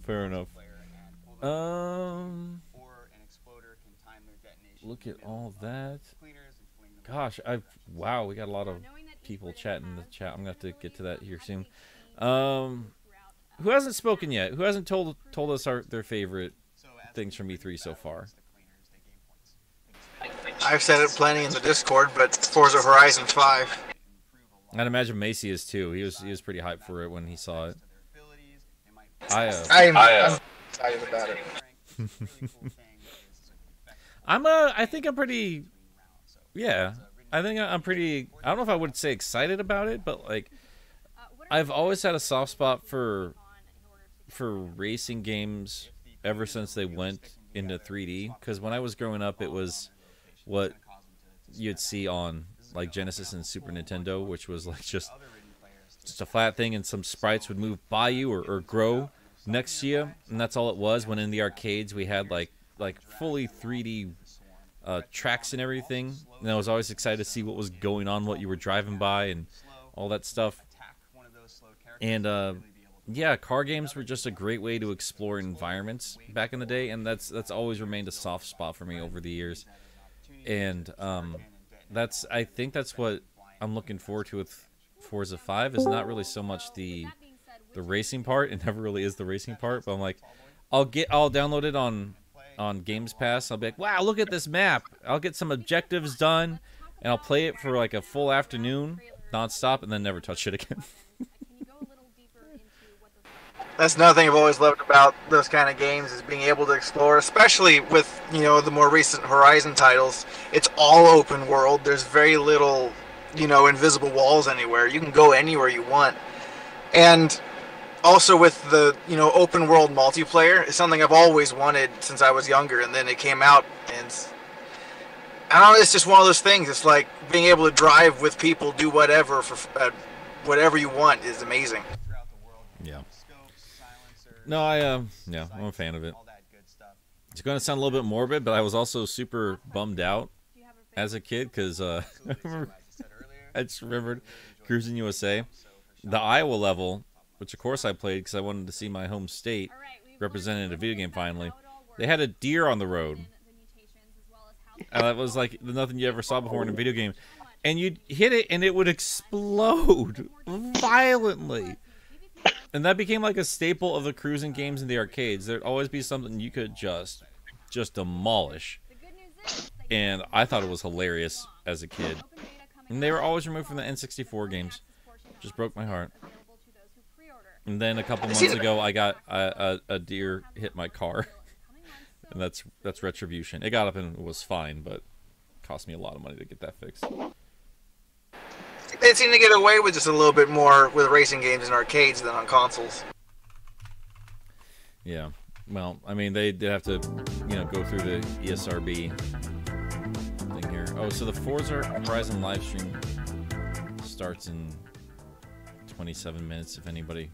Fair enough. Look at all that. Gosh, wow, we got a lot of people chatting in the chat. I'm gonna have to get to that here soon. Who hasn't spoken yet? Who hasn't told us their favorite things from E3 so far? I've said it plenty in the Discord, but Forza Horizon 5. I'd imagine Macy is too. He was pretty hyped for it when he saw it. I'm excited about it. I think I'm pretty. Yeah, I think I'm pretty. I don't know if I would say excited about it, but like, I've always had a soft spot for racing games ever since they went into 3D. Because when I was growing up, it was what you'd see on like Genesis and Super Nintendo, which was like just a flat thing, and some sprites would move by you or grow next to you, and that's all it was. When in the arcades we had like fully 3D tracks and everything, and I was always excited to see what was going on, what you were driving by, and all that stuff. And yeah, car games were just a great way to explore environments back in the day, and that's always remained a soft spot for me over the years. And I think that's what I'm looking forward to with Forza 5. Is not really so much the racing part. It never really is the racing part, but I'm like, I'll download it on Games Pass. I'll be like, wow, look at this map. I'll get some objectives done, and I'll play it for like a full afternoon nonstop, and then never touch it again. That's another thing I've always loved about those kind of games, is being able to explore, especially with, the more recent Horizon titles. It's all open world. There's very little, invisible walls anywhere. You can go anywhere you want. And also with the, open world multiplayer, it's something I've always wanted since I was younger, and then it came out, and I don't know, it's just one of those things. It's like being able to drive with people, do whatever for whatever you want is amazing. Yeah. No, I'm a fan of it. It's going to sound a little bit morbid, but I was also super bummed out as a kid because I just remembered Cruising USA, the Iowa level, which of course I played because I wanted to see my home state represented in a video game finally. They had a deer on the road. That was like nothing you ever saw before in a video game. And you'd hit it and it would explode violently. And that became like a staple of the cruising games in the arcades. There'd always be something you could just demolish. And I thought it was hilarious as a kid. And they were always removed from the N64 games. Just broke my heart. And then a couple months ago, I got a deer hit my car. And that's retribution. It got up and it was fine, but it cost me a lot of money to get that fixed. They seem to get away with just a little bit more with racing games in arcades than on consoles. Yeah. Well, I mean, they did have to, go through the ESRB thing here. Oh, so the Forza Horizon live stream starts in 27 minutes, if anybody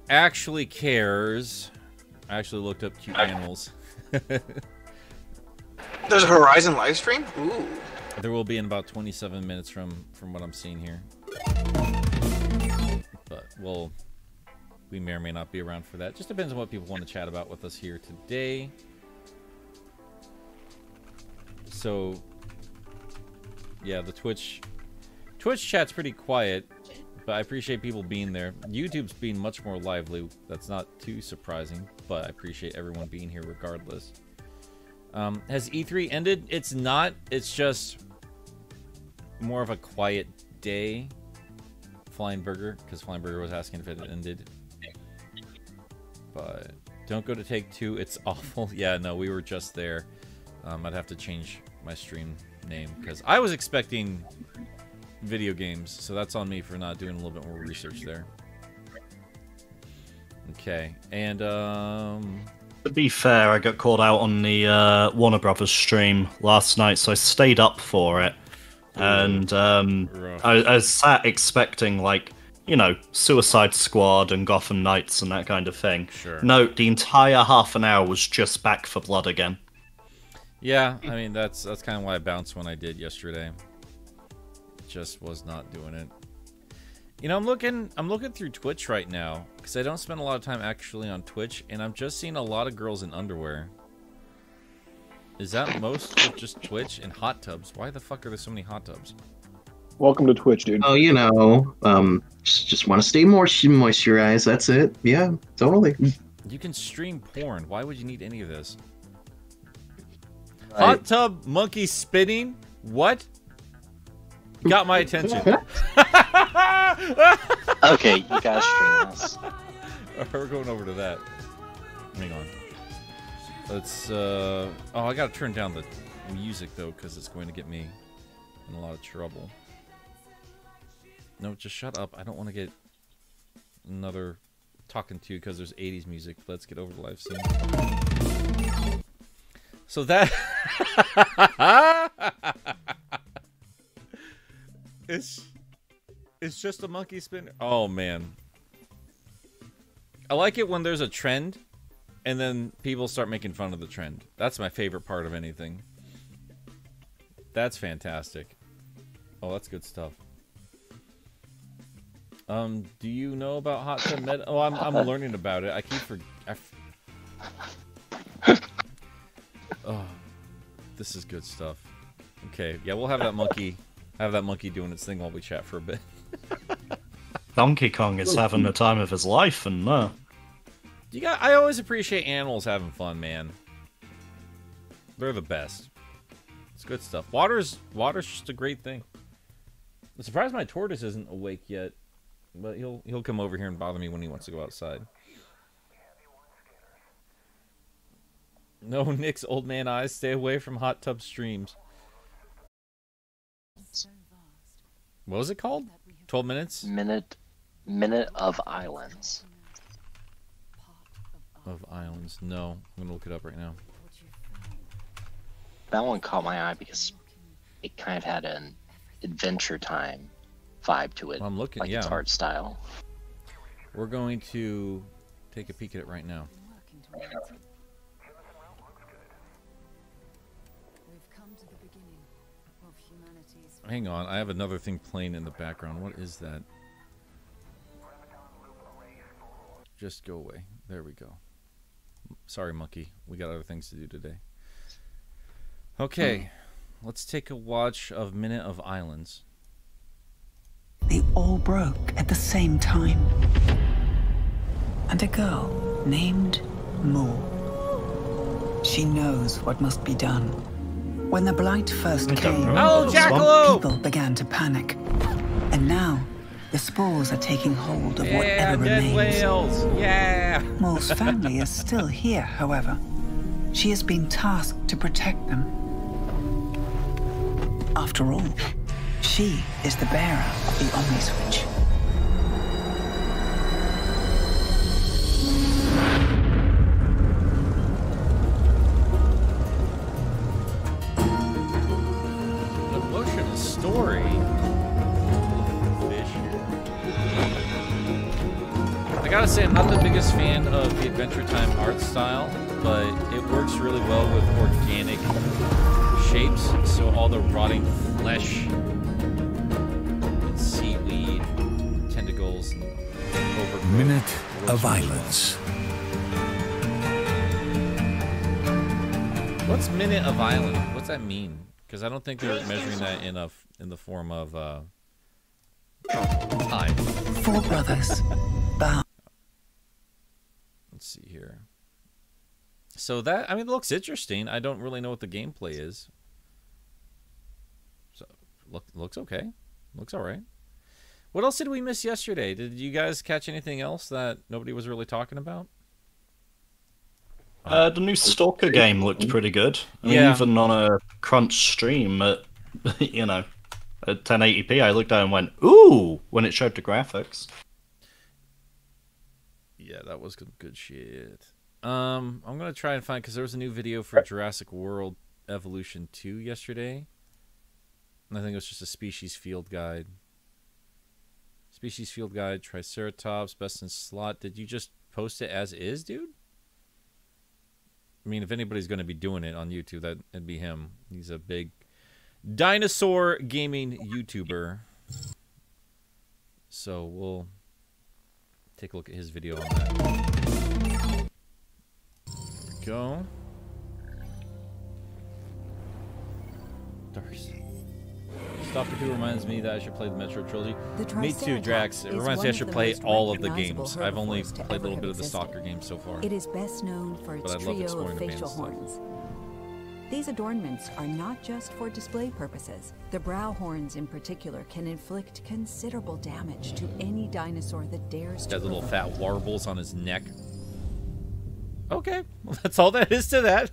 actually cares. I actually looked up cute animals. There's a Horizon live stream? Ooh. There will be in about 27 minutes from what I'm seeing here. But, well, we may or may not be around for that. Just depends on what people want to chat about with us here today. So, yeah, the Twitch chat's pretty quiet, but I appreciate people being there. YouTube's being much more lively. That's not too surprising, but I appreciate everyone being here regardless. Has E3 ended? It's not. It's just more of a quiet day. Flying Burger, because Flying Burger was asking if it had ended. But don't go to Take-Two. It's awful. Yeah, no, we were just there. I'd have to change my stream name because I was expecting video games, so that's on me for not doing a little bit more research there. Okay, and to be fair, I got called out on the Warner Brothers stream last night, so I stayed up for it. And I sat expecting, like, Suicide Squad and Gotham Knights and that kind of thing. Sure. No, the entire half an hour was just Back for Blood again. Yeah, I mean that's kind of why I bounced when I did yesterday. Just was not doing it. I'm looking through Twitch right now because I don't spend a lot of time actually on Twitch, and I'm just seeing a lot of girls in underwear. Is that most of just Twitch and hot tubs? Why the fuck are there so many hot tubs? Welcome to Twitch, dude. Oh, just want to stay more moisturized. That's it. Yeah, totally. You can stream porn. Why would you need any of this? Right. Hot tub monkey spinning? What? Got my attention. Okay, you gotta stream this. We're going over to that. Hang on. Let's, oh, I gotta turn down the music, though, because it's going to get me in a lot of trouble. No, just shut up. I don't want to get another talking to you because there's 80s music. Let's get over the live scene. So that... It's just a monkey spinner. Oh, man. I like it when there's a trend, and then people start making fun of the trend. That's my favorite part of anything. That's fantastic. Oh, that's good stuff. Do you know about hot tub med? Oh, I'm learning about it. I keep Oh, this is good stuff. Okay, yeah, we'll have that monkey. Have that monkey doing its thing while we chat for a bit. Donkey Kong is having the time of his life, and I always appreciate animals having fun, man. They're the best. It's good stuff. Water's just a great thing. I'm surprised my tortoise isn't awake yet, but he'll come over here and bother me when he wants to go outside. No, Nick's old man eyes. Stay away from hot tub streams. What was it called? 12 minutes? Minute of Islands. Of Islands. No. I'm going to look it up right now. That one caught my eye because it kind of had an Adventure Time vibe to it. I'm looking, like yeah. Its art style. We're going to take a peek at it right now. Hang on, I have another thing playing in the background. What is that? Just go away. There we go. Sorry, monkey. We got other things to do today. Okay, let's take a watch of Minute of Islands. They all broke at the same time. And a girl named Moo. She knows what must be done. When the blight first came, people began to panic. And now, the spores are taking hold of whatever remains. Whales. Yeah! Moore's family is still here, however. She has been tasked to protect them. After all, she is the bearer of the Omni Switch. Story. Fish here. I gotta say, I'm not the biggest fan of the Adventure Time art style, but it works really well with organic shapes. So all the rotting flesh and seaweed, tentacles, and overgrowth. Minute of Islands. What's Minute of Island? What's that mean? Because I don't think they're measuring that in the form of time. 4 brothers. Let's see here. So that, I mean, it looks interesting. I don't really know what the gameplay is. So looks okay. Looks all right. What else did we miss yesterday? Did you guys catch anything else that nobody was really talking about? The new Stalker game looked pretty good. I mean, even on a crunch stream at, at 1080p, I looked down and went, ooh, when it showed the graphics. Yeah, that was good shit. I'm going to try and find, because there was a new video for Jurassic World Evolution 2 yesterday. And I think it was just a species field guide. Species field guide, Triceratops, best in slot. Did you just post it as is, dude? I mean, if anybody's going to be doing it on YouTube, that'd be him. He's a big dinosaur gaming YouTuber. So we'll take a look at his video on that. There we go. Darcy. Stalker 2 reminds me that I should play the Metro trilogy. Me too, Drax. It reminds me I should play all of the games. I've only played a little bit of the Stalker games so far. It is best known for its trio of facial horns. These adornments are not just for display purposes. The brow horns in particular can inflict considerable damage to any dinosaur that dares to Got little fat warbles on his neck. Okay, well, that's all that is to that.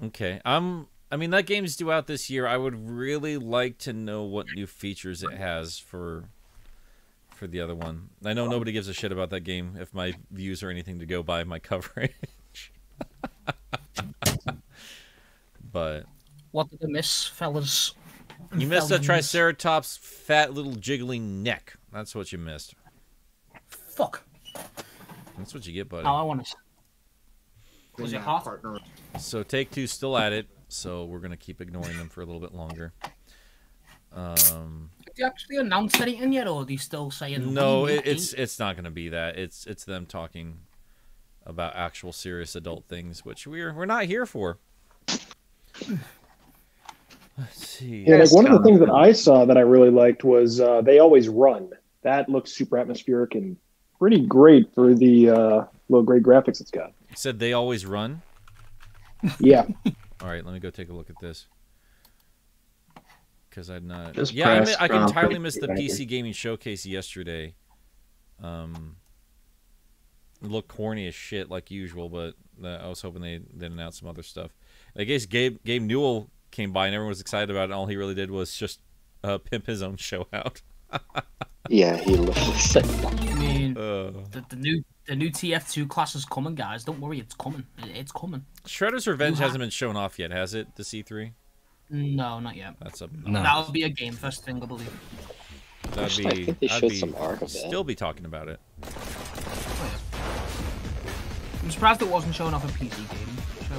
Okay, I mean, that game's due out this year. I would really like to know what new features it has for the other one. I know nobody gives a shit about that game if my views are anything to go by my coverage. But what did I miss, fellas? You missed a Triceratops' fat little jiggling neck. That's what you missed. Fuck. That's what you get, buddy. Oh, I want to. Was it hot? So Take-Two's still at it. So we're gonna keep ignoring them for a little bit longer. Have you actually announced anything yet, or are they still saying? No, it's not gonna be that. It's them talking about actual serious adult things, which we're not here for. Let's see. Yeah, like one of the things that I saw that I really liked was They Always Run. That looks super atmospheric and pretty great for the low grade graphics it's got. You said They Always Run? Yeah. All right, let me go take a look at this. Because I'd not. Just Yeah, I press entirely missed the right PC here. Gaming Showcase yesterday. It looked corny as shit like usual, but I was hoping they'd announce some other stuff. I guess Gabe Newell came by and everyone was excited about it. And all he really did was just pimp his own show out. Yeah, he literally said I mean, the new TF2 class is coming, guys. Don't worry, it's coming. It's coming. Shredder's Revenge hasn't been shown off yet, has it? The C3? No, not yet. That's a no. That'll be a Game Fest thing, I believe. That'd be. I think they I'd showed be some art of it. still be talking about it. Oh, yeah. I'm surprised it wasn't shown off a PC game. So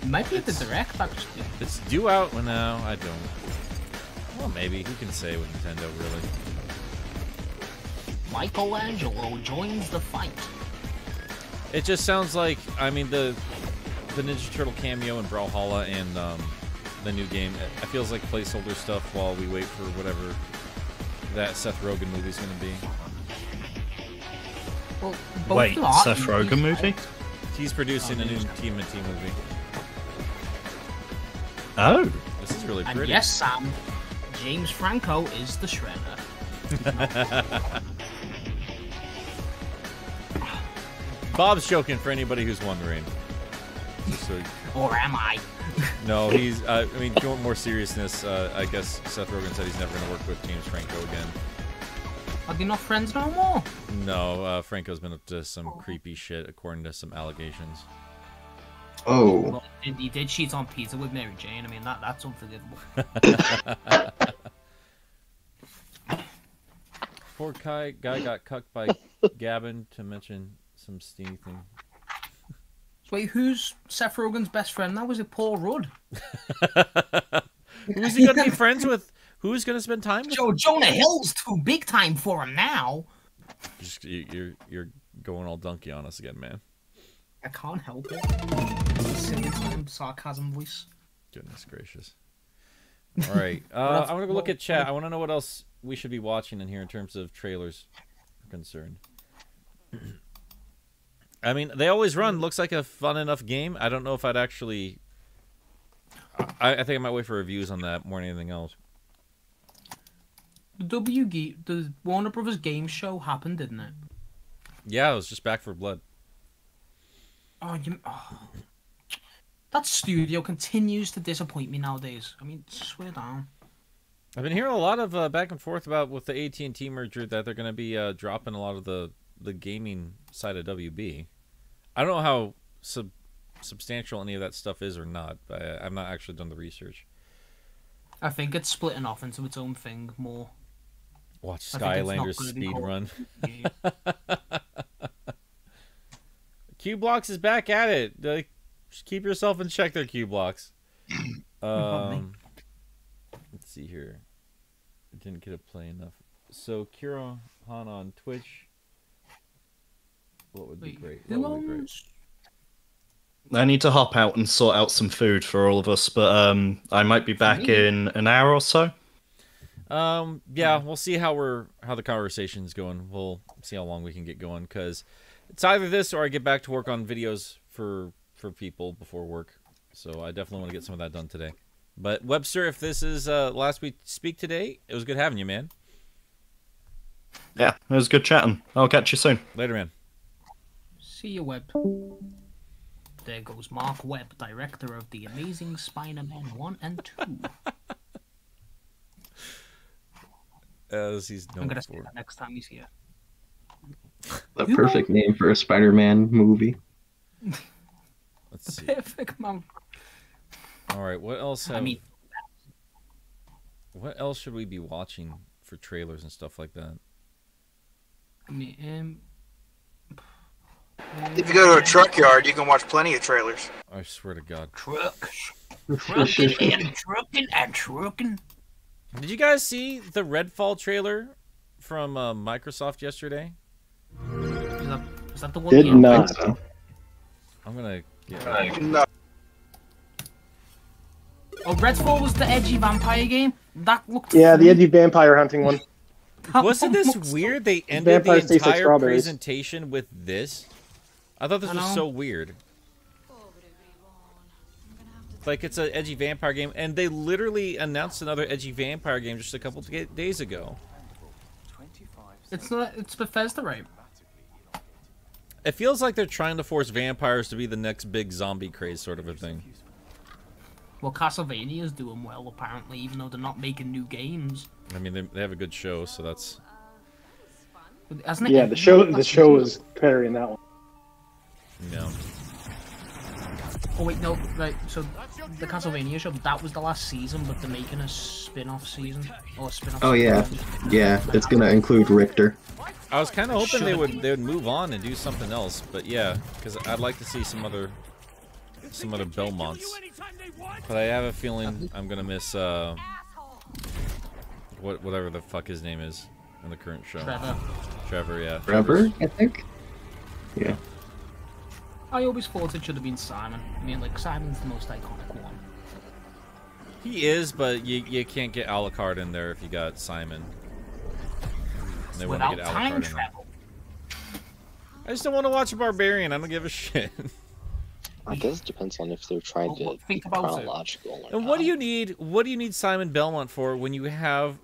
it might be at the Direct, actually. It's due out. Well, no, I don't. Well, maybe. Who can say with Nintendo, really? Michelangelo joins the fight. It just sounds like, I mean, the Ninja Turtle cameo in Brawlhalla and the new game, it feels like placeholder stuff while we wait for whatever that Seth Rogen movie's going to be. Well, wait, Seth Rogen movie? He's producing a new TMNT movie. Oh. This is really And pretty. yes, Sam, James Franco is the Shredder. Bob's joking for anybody who's wondering. So, or am I? No, he's. I mean, if you want more seriousness, I guess Seth Rogen said he's never going to work with James Franco again. Are they not friends no more? No, Franco's been up to some creepy shit, according to some allegations. Oh. Well, he did cheat on Peter with Mary Jane. I mean, that's unforgivable. Poor guy got cucked by Gavin, to mention some steamy thing. So wait, who's Seth Rogen's best friend now? Was it Paul Rudd? Who's he going to be friends with? Who's going to spend time with? Jonah Hill's too big time for him now. Just, you're going all donkey on us again, man. I can't help it. It's a silly time sarcasm voice. Goodness gracious. All right. I'm going to go look at chat. I want to know what else we should be watching in here in terms of trailers are concerned. I mean, They Always Run looks like a fun enough game. I don't know if I'd actually... I think I might wait for reviews on that more than anything else. The Warner Brothers game show happened, didn't it? Yeah, it was just Back for Blood. That studio continues to disappoint me nowadays. I mean, swear down. I've been hearing a lot of back and forth about with the AT&T merger that they're going to be dropping a lot of the gaming side of WB. I don't know how substantial any of that stuff is or not, but I've not actually done the research. I think it's splitting off into its own thing more. Watch Skylanders speedrun. Q-Blocks is back at it. Just keep yourself in check there, Q-Blocks. Let's see here. Didn't get to play enough. So, Kira Han on Twitch. What would be great? What would be great? I need to hop out and sort out some food for all of us, but I might be back in an hour or so. Yeah, we'll see how the conversation's going. We'll see how long we can get going, because it's either this or I get back to work on videos for people before work. So I definitely want to get some of that done today. But Webster, if this is last we speak today, it was good having you, man. Yeah, it was good chatting. I'll catch you soon. Later, man. See you, Webb. There goes Mark Webb, director of The Amazing Spider-Man 1 and 2. As he's known I'm gonna for. say that next time he's here. The perfect name for a Spider-Man movie. Let's see. Perfect man. All right, what else? What else should we be watching for trailers and stuff like that? I mean, If you go to a truck yard, you can watch plenty of trailers. I swear to God. Trucking and trucking and trucking. Did you guys see the Redfall trailer from Microsoft yesterday? Is that the one? Did not. I'm gonna get No. Oh, Redfall was the edgy vampire game? That looked Yeah, fun. the edgy vampire hunting one. Wasn't this weird? They ended the Vampires taste like entire strawberries. presentation with this. I thought this was so weird. Like, it's an edgy vampire game, and they literally announced another edgy vampire game just a couple days ago. It's not. It's Bethesda, right? It feels like they're trying to force vampires to be the next big zombie craze sort of a thing. Well, Castlevania's doing well, apparently, even though they're not making new games. I mean, they have a good show, so that's... Hasn't it? Yeah, the show is carrying that one. No. Oh wait, no, right. So the Castlevania show, that was the last season, but they're making a spin-off season or a spin-off. Oh yeah, yeah. It's gonna include Richter. I was kind of hoping they would move on and do something else, but yeah, because I'd like to see some other Belmonts. But I have a feeling I'm gonna miss whatever the fuck his name is in the current show. Trevor, yeah. Trevor, I think. Yeah. I always thought it should have been Simon. I mean, like, Simon's the most iconic one. He is, but you can't get Alucard in there if you got Simon. And they want to get Alucard in there. I just don't want to watch a Barbarian. I don't give a shit. I guess it depends on if they're trying to be chronological. And what do you need? What do you need Simon Belmont for when you have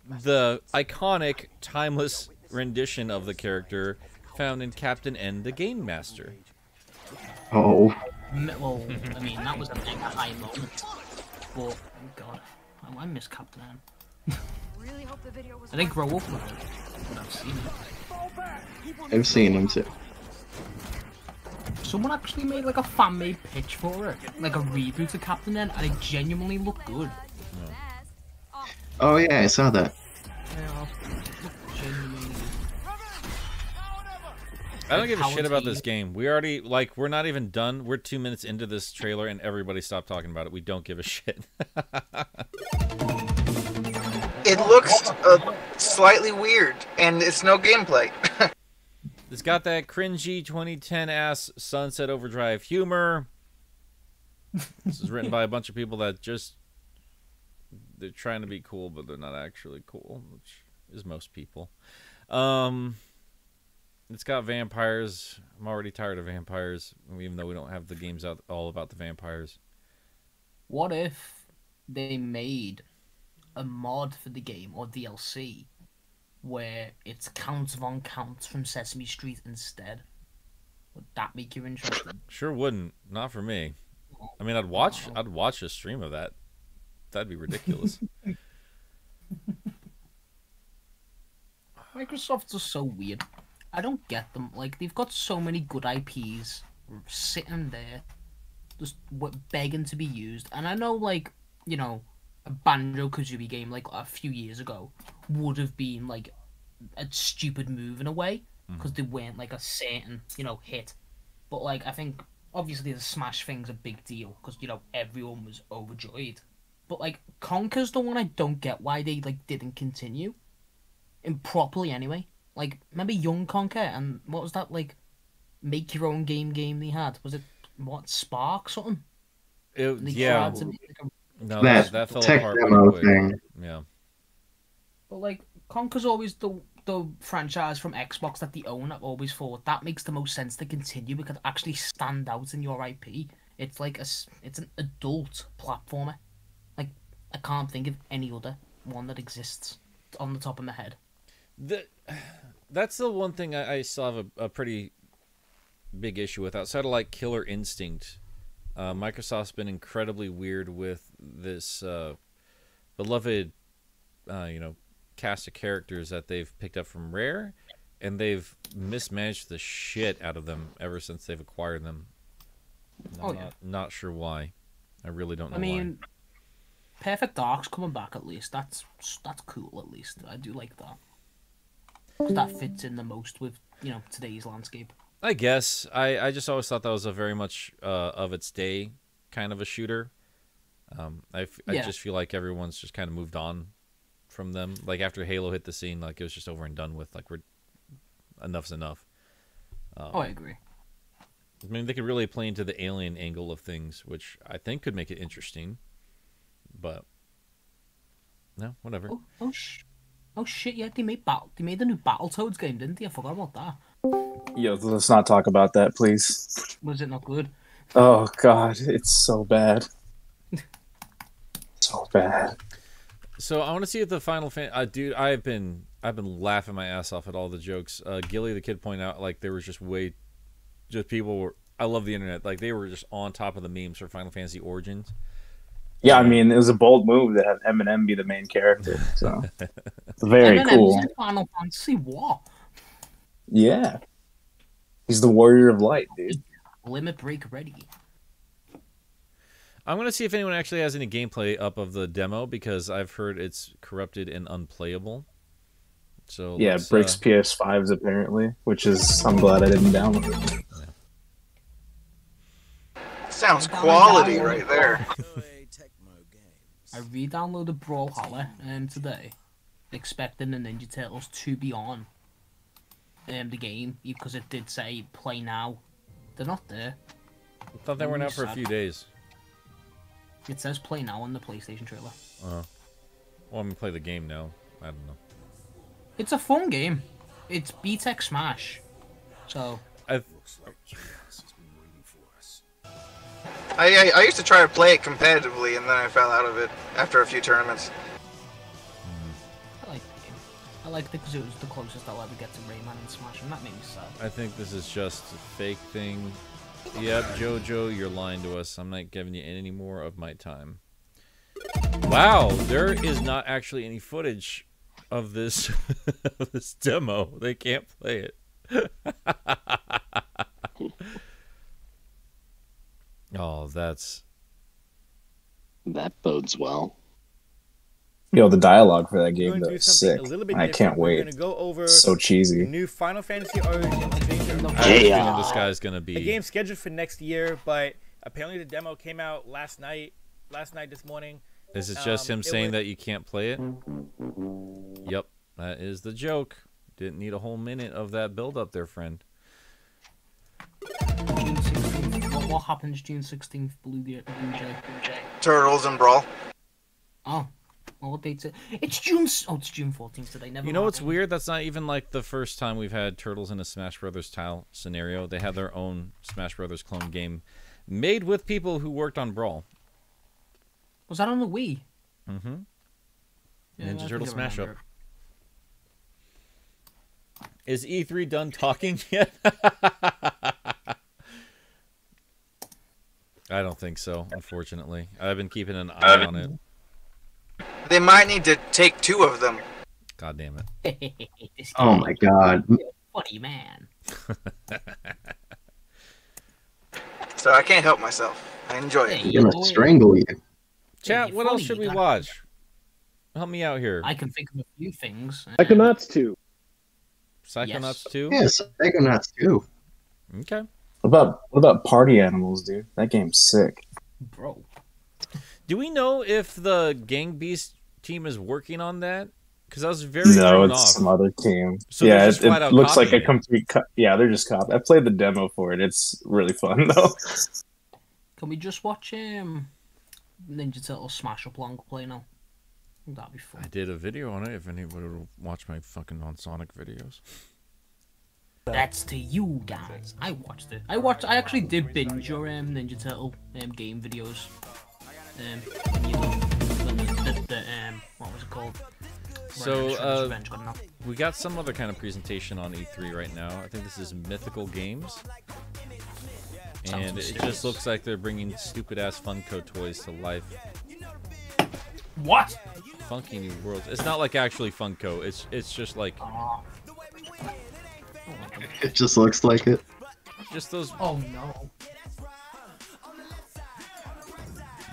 the iconic, timeless rendition of the character found in Captain N, the Game Master? Oh. Well, I mean, that was a mega high moment. But, oh god, I miss Captain N. I didn't grow up with him, but I've seen him. I've seen him too. Someone actually made like a fan-made pitch for it, like a reboot of Captain N, and it genuinely looked good. Oh yeah, I saw that. Yeah, genuinely. I don't give a shit about this game. We already, like, we're not even done. We're 2 minutes into this trailer, and everybody stopped talking about it. We don't give a shit. It looks slightly weird, and it's no gameplay. It's got that cringy 2010-ass Sunset Overdrive humor. This is written by a bunch of people that just... They're trying to be cool, but they're not actually cool, which is most people. It's got vampires. I'm already tired of vampires, even though we don't have the games out all about the vampires. What if they made a mod for the game, or DLC, where it's Counts Von Counts from Sesame Street instead? Would that make you interested? Sure wouldn't. Not for me. I mean, I'd watch a stream of that. That'd be ridiculous. Microsoft's just so weird. I don't get them. Like, they've got so many good IPs sitting there, just begging to be used. And I know, like, you know, a Banjo-Kazooie game like a few years ago would have been like a stupid move in a way because they weren't like a certain hit. But like I think obviously the Smash thing's a big deal because everyone was overjoyed. But like Conker's the one I don't get why they like didn't continue, improperly anyway. Like remember Young Conker and what was that like make your own game they had? Was it what Spark something? Yeah. No, that fell tech apart demo pretty quick. thing. Yeah. But like Conker's always the franchise from Xbox that they own. I've always thought that makes the most sense to continue because it actually stand out in your IP. It's like it's an adult platformer. Like I can't think of any other one that exists on the top of my head. That's the one thing I still have a pretty big issue with outside of like Killer Instinct. Microsoft's been incredibly weird with this beloved, cast of characters that they've picked up from Rare, and they've mismanaged the shit out of them ever since they've acquired them. Not sure why. I really don't know. I mean, Perfect Dark's coming back at least. That's cool. At least I do like that. 'Cause that fits in the most with today's landscape. I guess I just always thought that was a very much of its day kind of a shooter. I just feel like everyone's just kind of moved on from them. Like after Halo hit the scene, like it was just over and done with. Like enough's enough. I agree. I mean, they could really play into the alien angle of things, which I think could make it interesting. But no, whatever. Oh shit! Yeah, they made the new Battletoads game, didn't they? I forgot about that. Yo, let's not talk about that, please. Was it not good? Oh god, it's so bad. So bad. So I want to see if the Final Fantasy, dude. I've been laughing my ass off at all the jokes. Gilly the kid pointed out like there was just people were. I love the internet. Like they were just on top of the memes for Final Fantasy Origins. Yeah, I mean it was a bold move to have Eminem be the main character. So very cool. Final Fantasy what? Yeah, he's the warrior of light, dude. Limit break ready. I'm going to see if anyone actually has any gameplay up of the demo because I've heard it's corrupted and unplayable. So yeah, it breaks PS5s apparently, which is I'm glad I didn't download it. Sounds quality right there. I re-downloaded Brawlhalla today, expecting the Ninja Turtles to be on the game because it did say play now. They're not there. I thought they weren't out for a few days. It says play now on the PlayStation trailer. Well, I'm gonna play the game now. I don't know. It's a fun game. It's BTEC Smash. So I used to try to play it competitively, and then I fell out of it after a few tournaments. I like the game. I liked it because it was the closest I'll ever get to Rayman and Smash, and that made me sad. I think this is just a fake thing. Yep, Jojo, you're lying to us. I'm not giving you any more of my time. Wow, there is not actually any footage of this of this demo. They can't play it. Oh, that bodes well. Yo, the dialogue for that game though is sick. I can't wait. We're gonna go over so cheesy. The new Final Fantasy Origins game. Yeah. This guy's gonna be. The game's scheduled for next year, but apparently the demo came out last night, this morning. Is it just him saying that you can't play it? Yep, that is the joke. Didn't need a whole minute of that build up there, friend. June 16th. What happens June 16th, Blue Jay? Turtles and Brawl. Oh. What date's it? It's June 14th today. Never. You know what's weird? That's not even like the first time we've had Turtles in a Smash Brothers style scenario. They had their own Smash Brothers clone game, made with people who worked on Brawl. Was that on the Wii? Mm-hmm. Yeah, Ninja Turtle Smash Up. Is E3 done talking yet? I don't think so. Unfortunately, I've been keeping an eye on it. They might need to take 2 of them. God damn it. Oh my god. Funny man. So I can't help myself. I enjoy it. I'm gonna strangle you. Chat, what else should we watch? Help me out here. I can think of a few things. Psychonauts 2. Psychonauts 2? Yes, Psychonauts 2. Okay. What about Party Animals, dude? That game's sick. Bro. Do we know if the Gang Beast team is working on that? Because I was very No, thrown it's off. some other team. So yeah, they're just flat it out looks like a copying it. complete. Yeah, they're just copy. I played the demo for it. It's really fun though. Can we just watch Ninja Turtle smash up long play now? That'd be fun. I did a video on it if anybody would watch my fucking non-Sonic videos. That's to you guys. I watched it. I actually did binge your Ninja Turtle game videos. When you what was it called? So we got some other kind of presentation on E3 right now. I think this is Mythical Games, and it just looks like they're bringing stupid ass Funko toys to life. What? Funky New Worlds. It's not like actually Funko. It's just like. It just looks like it. Just those. Oh no.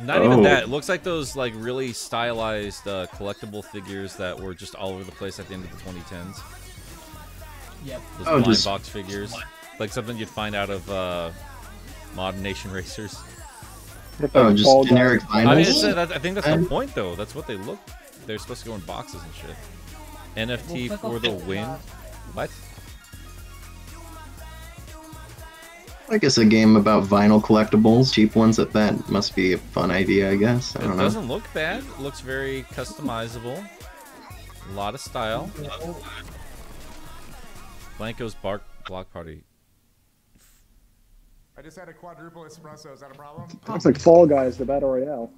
Not even that. It looks like those like really stylized collectible figures that were just all over the place at the end of the 2010s. Yep. Those Oh, blind just- box figures, like something you'd find out of Modern Nation Racers. Oh, just generic I mean, vinyls? I think that's the point, though. That's what they look. They're supposed to go in boxes and shit. NFT for the win. What? I guess a game about vinyl collectibles, cheap ones at that. Must be a fun idea, I guess. I It don't know. doesn't look bad. It looks very customizable. A lot of style. Blanco's Block Party. I just had a quadruple espresso. Is that a problem? Looks like Fall Guys, the Battle Royale.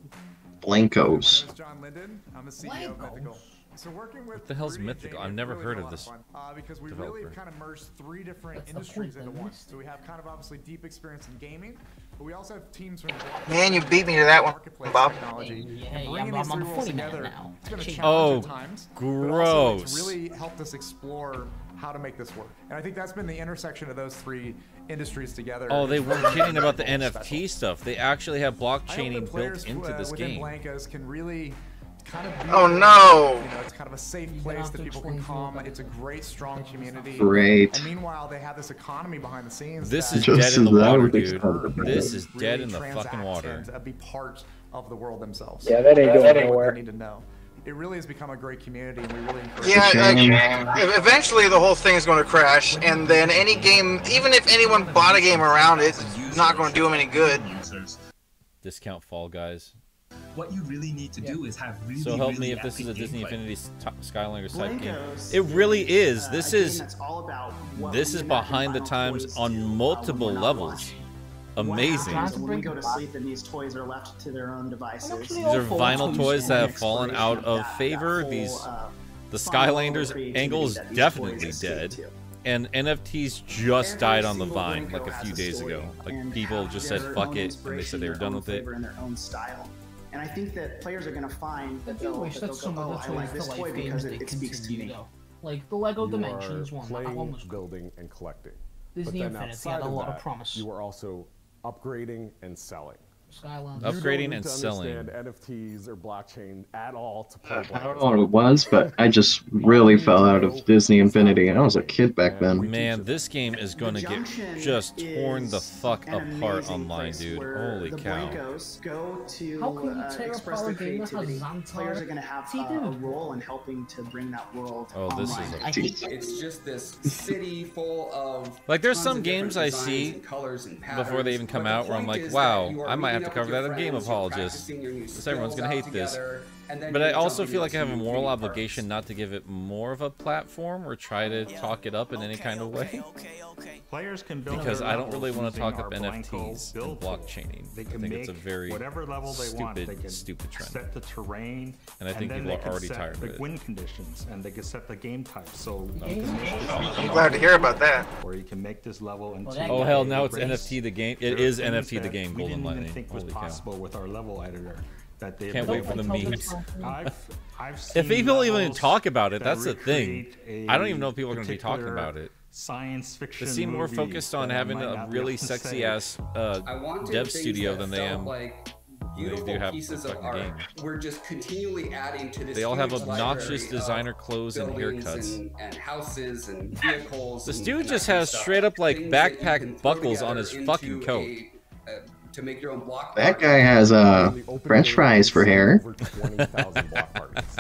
Blancos. John Linden. I'm the CEO of Mythical. So working with What the hell's Mythical? I've never heard of this because we developer. really kind of merged three different industries into one. So we have kind of obviously deep experience in gaming, but we also have teams from Man, you beat me to that one, Bob. technology. Hey, Bringing I'm these on three the worlds funny man together, now. it's going to Jeez. challenge at times. But also it's gross. really helped us explore how to make this work. And I think that's been the intersection of those three industries together. Oh, they It's weren't really kidding about the special. NFT stuff. They actually have I hope blockchaining that players, built into this within game. Blancos can really kind of be Oh, there. no. You know, it's kind of a safe place that people can come. It's a great, strong community. Great. And meanwhile, they have this economy behind the scenes. This that is Just dead in the as that water, would be dude. expensive. This is dead really in the fucking transact water. and be part of the world themselves. Yeah, that ain't going That's what nowhere. They need to know. It really has become a great community, and we really encourage. Yeah, like, eventually the whole thing is going to crash, and then any game, even if anyone bought a game around it, it's not going to do them any good. Discount Fall Guys. What you really need to do is have really, So help really me if this is a epic Disney gameplay. Infinity Skylanders type game. Blancos It really is. a This game is that's all about what this we is imagine behind the vinyl times toys on do, multiple when we're not levels. watching. Amazing. What happens when we go to sleep and these toys are left to their own devices? These are vinyl toys that have fallen out of favor. These the Skylanders angle is definitely dead. And NFTs just died on the vine like a few days ago. Like people just said fuck it and they said they were done with it. In their own style. And I think that players are going to find that they'll, wish that that they'll some go, of oh, the I toys like this for toy life because games it speaks to continue me. though. Like the Lego You Dimensions are one, that playing, one was building, and collecting. Disney but then Infinity outside had a of lot of that, promise. You are also upgrading and selling. Skylanders. Upgrading and selling. You don't need to understand NFTs or blockchain at all to play I don't Blancos. know what it was, but I just really fell out of Disney Infinity. I was a kid back then. Man, this game is going to get just torn the fuck apart online, dude. Holy the cow. Blancos go to How can you tear express apart their a game that has creativity. Xantar? Players are going to have a role in helping to bring that world Oh, this is online. It's just this city full of Like there's tons some of games I different designs see and colors and patterns, before they even come but the out where I'm point like, is wow, that you are I might have to meeting up cover with that your on Game friends, you're Apologist. practicing your new Because everyone's skills gonna out hate this. together, and then But you're I also jumping feel like I have a into moral theme parks. obligation not to give it more of a platform or try to talk it up in any kind of way. Players can build Because their I don't really levels want to using talk up our Blanco NFTs and build tool. blockchaining. They I can think it's a make very whatever level they want. They can stupid trend. set the terrain, And I think then people they are can already set tired of the it. win conditions, and they can set the game type. So Okay. you can make this I'm glad to hear about that. Or you can make this level into. Oh hell, now it's a race. NFT the game. It There is are things NFT the that game, we Golden didn't even Lightning. think was Holy cow. possible with our level editor. That they Can't wait for the memes. I've If seen people even levels talk about it, that that's the thing. recreate I don't even know if people are going to be talking particular about it. Science fiction. They seem more movie focused on that I having might a not be really able to sexy say. ass I wanted dev things studio that than they felt am like beautiful have pieces the of fucking art. game. We're just continually adding to this. They all have huge obnoxious library designer of clothes and buildings haircuts. and houses and vehicles. This and dude that just kind of has stuff. straight up like Things that you can backpack throw buckles on his together fucking into coat. to make your own block That party. guy has French fries for hair. Over 20,000 block parties.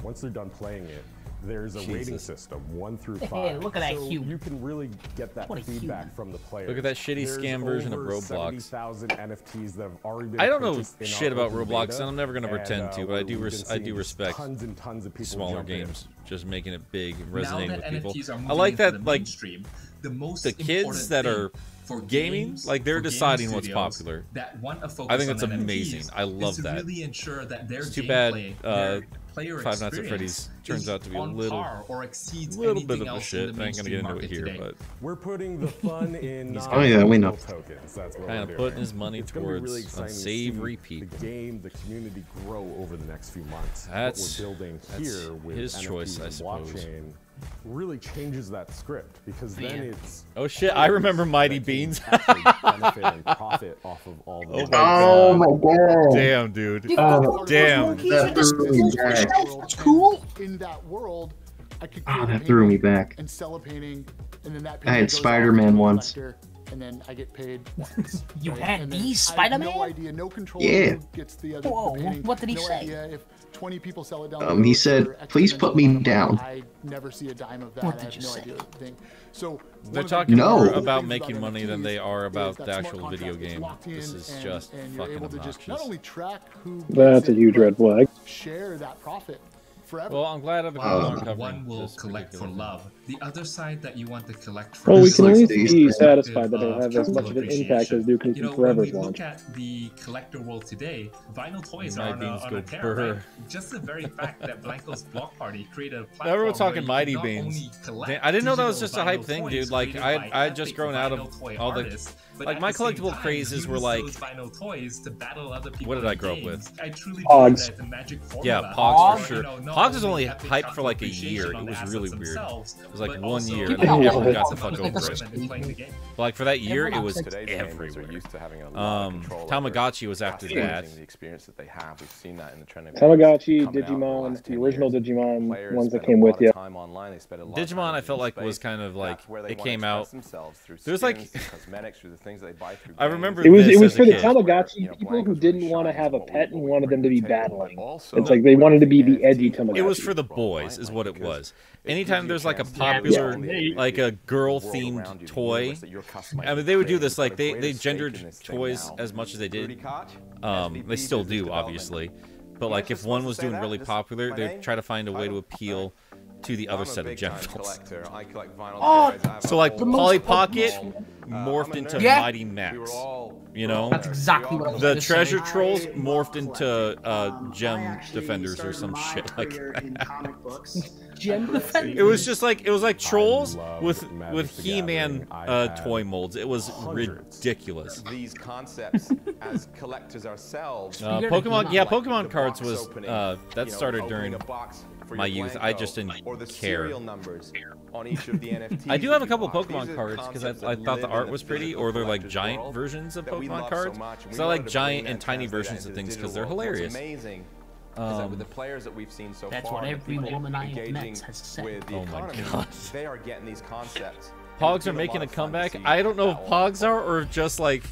Once they're done playing it, there's a rating system, 1 through 5. Hey, look at that so hue. you can really get that What a feedback hue. from the players. Look at that shitty There's scam version of over Roblox. 70,000 NFTs that have already been I don't know purchased in shit our about open Roblox, beta, and I'm never gonna pretend to, but I we've been I seeing do just respect tons and tons of people smaller jump in. games, just making it big and Now resonating that with people. NFTs are I moving like into that, the like mainstream, the most the kids important that thing are for gaming, games, like they're for gaming deciding what's studios popular. that want to focus I think on that's NFTs amazing. I love is to that. really ensure that their It's too gameplay, bad their player Five Nights at experience Freddy's turns is out to be a on little, par or exceeds bit anything of a else shit. in the I ain't gonna get mainstream into it market here, today. but We're putting the fun in Oh, yeah, we know. tokens. That's what kind we're of doing. putting his money It's gonna be towards really exciting to see unsavory people. The game, the community grow over the next few months. That's- what we're building that's here with his NFTs choice, I and suppose. blockchain really changes that script because then it's oh shit, I remember Mighty Beans. benefit and profit off of all the Oh my god. Damn, dude. Oh, Damn. that threw me back. It's cool. In that world, I could Oh, create a that threw me painting back. and sell a painting, and then that I painting had goes off Spider-Man to a once. collector, and then I get paid once. You right? had And then these I have Spider-Man? No idea, no control. Yeah. Who gets the other Whoa, the painting. what did he no say? Idea if 20 people sell it down. the He road said, for X "Please amount put of me money, down." I never see a dime of that. What I did have you no say? idea the thing. So They're one of the talking No. more cool about things making money than they NFTs are is about that the smart actual contract video gets game. locked This in, is and just and you're fucking able to just not obnoxious. only track who That's gets a it, huge but red flag. share that profit forever. Well, I'm glad other people Oh. aren't covering One will this collect for particular love. The other side that you want to collect for Well, we This can at looks least decent. be satisfied that of it'll have as much of an cultural impact as Duke You Nukem know, when Forever's we launch. look at the collector world today, vinyl toys Mighty are on Beans a go tear, brr. right? Just the very fact that Blanco's Block Party created a platform Everyone's talking where you Mighty can not Beans. only collect Damn, I didn't know that was digital just a hype vinyl thing, toys dude. Like, created by I just epic grown out of vinyl toy all the artists, but like at my the same collectible time, crazes were use like, those vinyl toys to battle other people what did I in grow up games. with? I truly Pogs. believe that the magic Yeah, formula Pogs for for, sure. you know, not Pogs was only only epic hyped for like a appreciation year. on It the was assets really weird. themselves, It was like but 1 also year, the and then everyone element got the of fuck over enjoyment in playing the it. game. But like for that year, it Everyone was else Today's gamers are everywhere. used to having a lot of control over Tamagotchi was after that. the experience that they have. We've seen that in the trend of Tamagotchi, coming out over the Digimon, last the 10 original years. Digimon Players ones that spend a came lot with of you. time online. They spend a lot of Digimon, time I in felt like space. was kind of like That's where they it wanna came express out. themselves through There was like skins, through cosmetics, through the things that they buy through I games. remember It was this as for a the kid. Tamagotchi people who didn't want to have a pet and wanted them to be battling. It's like they wanted to be the edgy Tamagotchi. It was for the boys, is what it was. Anytime there's like a popular, like a girl-themed toy, I mean, they would do this. Like they gendered toys as much as they did. They still do, obviously. But like if one was doing really popular, they'd try to find a way to appeal to the other set of genitals. Oh, So like the most Polly Pocket morphed into Yeah. Mighty Max. You know, That's exactly what I was the gonna say. Treasure Trolls morphed into Gem Defenders or some shit like in comic books. Gem Defenders. It was just like Trolls with He-Man toy molds. It was ridiculous. These concepts as collectors ourselves. Pokemon, yeah, Pokemon cards was that started during my youth. I just didn't care. I do have a couple Pokemon cards because I thought the art was pretty, or they're like giant versions of Pokemon cards. So I like giant and tiny versions of things because they're hilarious. With the players that we've seen so That's far, what the every people woman I have engaging met has said. with the Oh my economy, God. they are getting these concepts. Pogs are making a comeback. I don't know if Pogs are or just like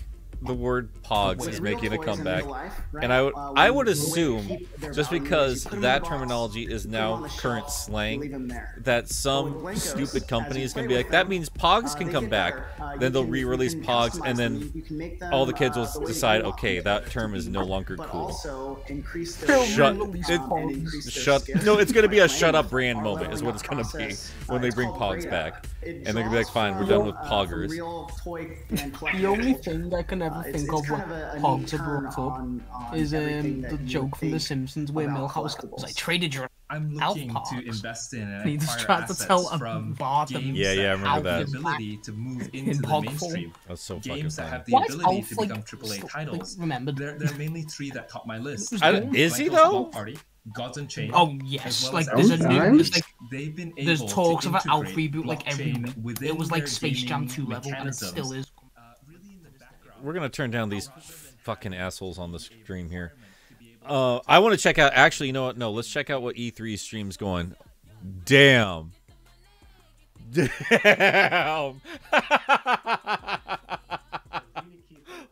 the word Pogs is making a comeback. And I would assume, just because that terminology is now current slang, that some stupid company is going to be like, that means Pogs can come back. Then they'll re-release Pogs, and then all the kids will decide, okay, that term is no longer cool. Shut. No, it's going to be a shut up brand moment, is what it's going to be when they bring Pogs back. And they're going to be like, fine, we're done with Poggers. The only thing I can ever think of when Pogs are brought up is the joke from The Simpsons where Milhouse goes, I traded your I'm looking to invest in and he just acquire tried to assets tell a from bot games Yeah, I remember that have that. the ability to move into In the Pog mainstream. That's so fucking Games that funny. have the Why is ability Alf, to like, become AAA like, titles. remembered? There are mainly 3 that top my list. Is he Blanco's though? Block Party, Gods Unchained. Oh yes, as well like as there's a new, Sometimes? there's like they've been there's able talks to of an Alf integrate reboot like every blockchain week. within It was like their Space Jam gaming 2 level, and it still mechanisms. is. We're gonna turn down these fucking assholes on the stream here. I want to check out. Actually, you know what? No, let's check out what E3 stream's going. Damn. Damn.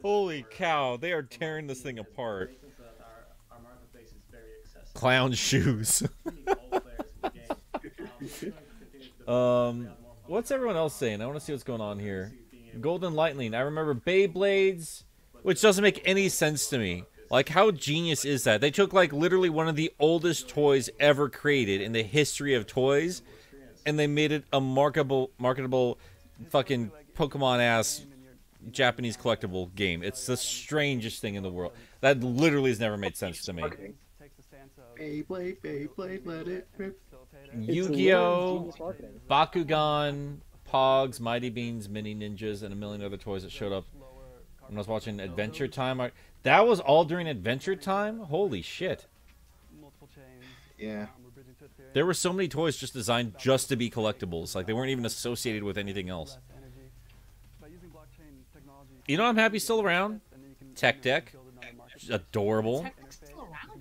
Holy cow! They are tearing this thing apart. Clown shoes. What's everyone else saying? I want to see what's going on here. Golden Lightning. I remember Beyblades, which doesn't make any sense to me. Like, how genius is that? They took, like, literally one of the oldest toys ever created in the history of toys, and they made it a marketable fucking Pokemon-ass Japanese collectible game. It's the strangest thing in the world. That literally has never made sense to me. Beyblade, let it rip. Yu-Gi-Oh!, Bakugan, Pogs, Mighty Beans, Mini Ninjas, and a million other toys that showed up when I was watching Adventure Time. That was all during Adventure Time? Holy shit. Yeah. There were so many toys just designed just to be collectibles. Like, they weren't even associated with anything else. You know I'm happy still around? Tech Deck. Adorable.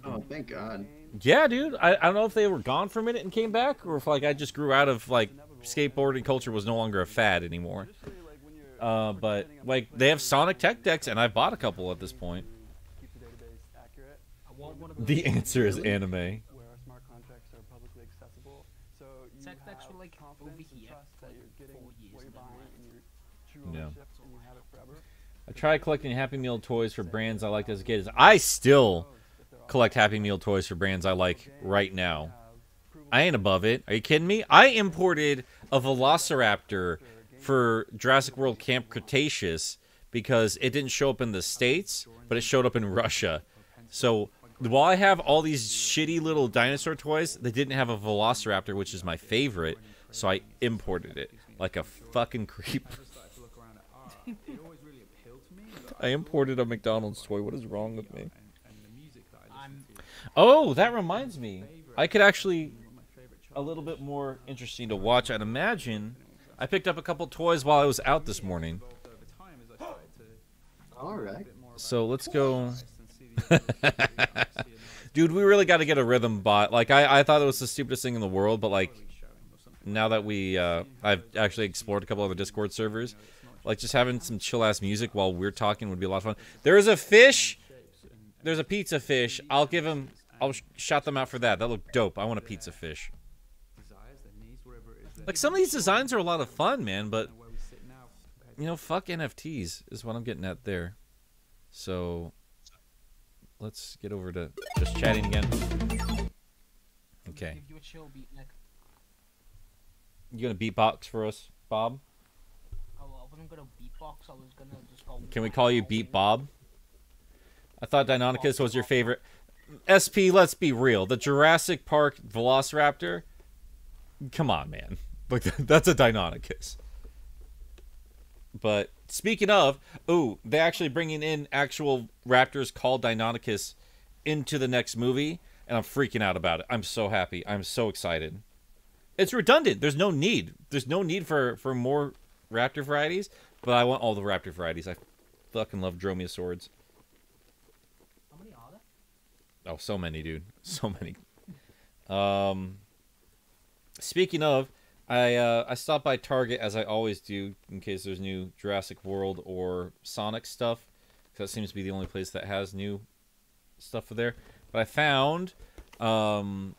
Oh, thank God. Yeah, dude. I don't know if they were gone for a minute and came back, or if, like, I just grew out of, like, skateboarding culture was no longer a fad anymore. But, like, they have Sonic Tech Decks, and I bought a couple at this point. The answer is anime. Tech decks were like over here for like 4 years. Yeah. I tried collecting Happy Meal toys for brands I liked as a kid. I still collect Happy Meal toys for brands I like right now. I ain't above it. Are you kidding me? I imported a Velociraptor for Jurassic World Camp Cretaceous because it didn't show up in the States, but it showed up in Russia. So while I have all these shitty little dinosaur toys, they didn't have a Velociraptor, which is my favorite, so I imported it like a fucking creep. I imported a McDonald's toy. What is wrong with me? Oh, that reminds me. I could actually... a little bit more interesting to watch, I'd imagine. I picked up a couple toys while I was out this morning. Alright. So let's go... Dude, we really got to get a rhythm bot. Like, I thought it was the stupidest thing in the world, but, like, now that I've actually explored a couple other Discord servers, like, just having some chill-ass music while we're talking would be a lot of fun. There is a fish! There's a pizza fish. I'll shout them out for that. That looked dope. I want a pizza fish. Like, some of these designs are a lot of fun, man, but, you know, fuck NFTs is what I'm getting at there. So... let's get over to just chatting again. Okay. You gonna beatbox for us, Bob? Oh, I wasn't gonna beatbox. I was gonna just go. Can we call you Beat Bob? I thought Deinonychus was your favorite. SP, let's be real. The Jurassic Park Velociraptor. Come on, man. Like, that's a Deinonychus. But speaking of, ooh, they're actually bringing in actual raptors called Deinonychus into the next movie, and I'm freaking out about it. I'm so happy. I'm so excited. It's redundant. There's no need. There's no need for more raptor varieties, but I want all the raptor varieties. I fucking love dromaeosaurids. How many are there? Oh, so many, dude. So many. Speaking of, I stopped by Target, as I always do, in case there's new Jurassic World or Sonic stuff. Because that seems to be the only place that has new stuff for there. But I found Dinobot,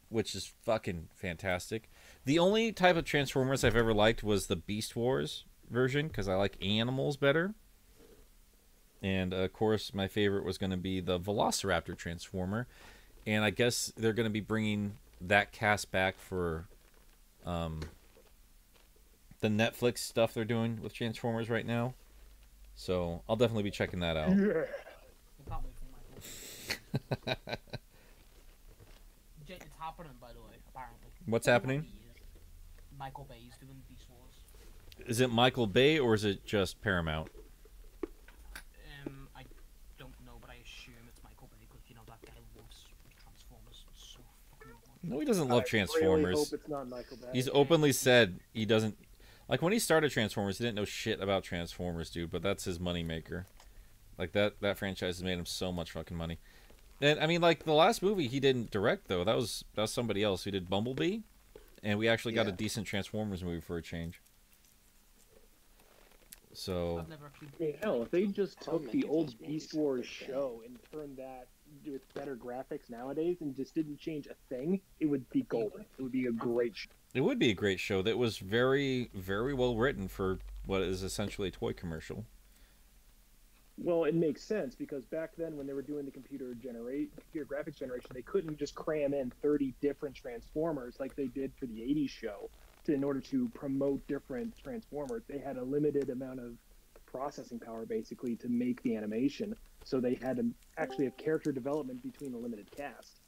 which is fucking fantastic. The only type of Transformers I've ever liked was the Beast Wars version, because I like animals better. And, of course, my favorite was going to be the Velociraptor Transformer. And I guess they're going to be bringing that cast back for the Netflix stuff they're doing with Transformers right now. So I'll definitely be checking that out. It's happening, by the way, apparently. What's happening? Michael Bay is doing Beast Wars. Is it Michael Bay or is it just Paramount? I don't know, but I assume it's Michael Bay because, you know, that guy loves Transformers so fucking much. No, he doesn't love Transformers. Really hope it's not Michael Bay. He's openly said he doesn't... Like, when he started Transformers, he didn't know shit about Transformers, dude, but that's his moneymaker. Like, that franchise has made him so much fucking money. And, I mean, like, the last movie he didn't direct, though. That was somebody else who did Bumblebee. And we actually got a decent Transformers movie for a change. So... I mean, hell, if they just took the old Beast Wars show and turned that with better graphics nowadays and just didn't change a thing, it would be golden. It would be a great show. It would be a great show that was very, very well written for what is essentially a toy commercial. Well, it makes sense because back then when they were doing the computer graphics generation, they couldn't just cram in 30 different Transformers like they did for the 80s show in order to promote different Transformers. They had a limited amount of processing power basically to make the animation, so they had to actually have character development between the limited cast.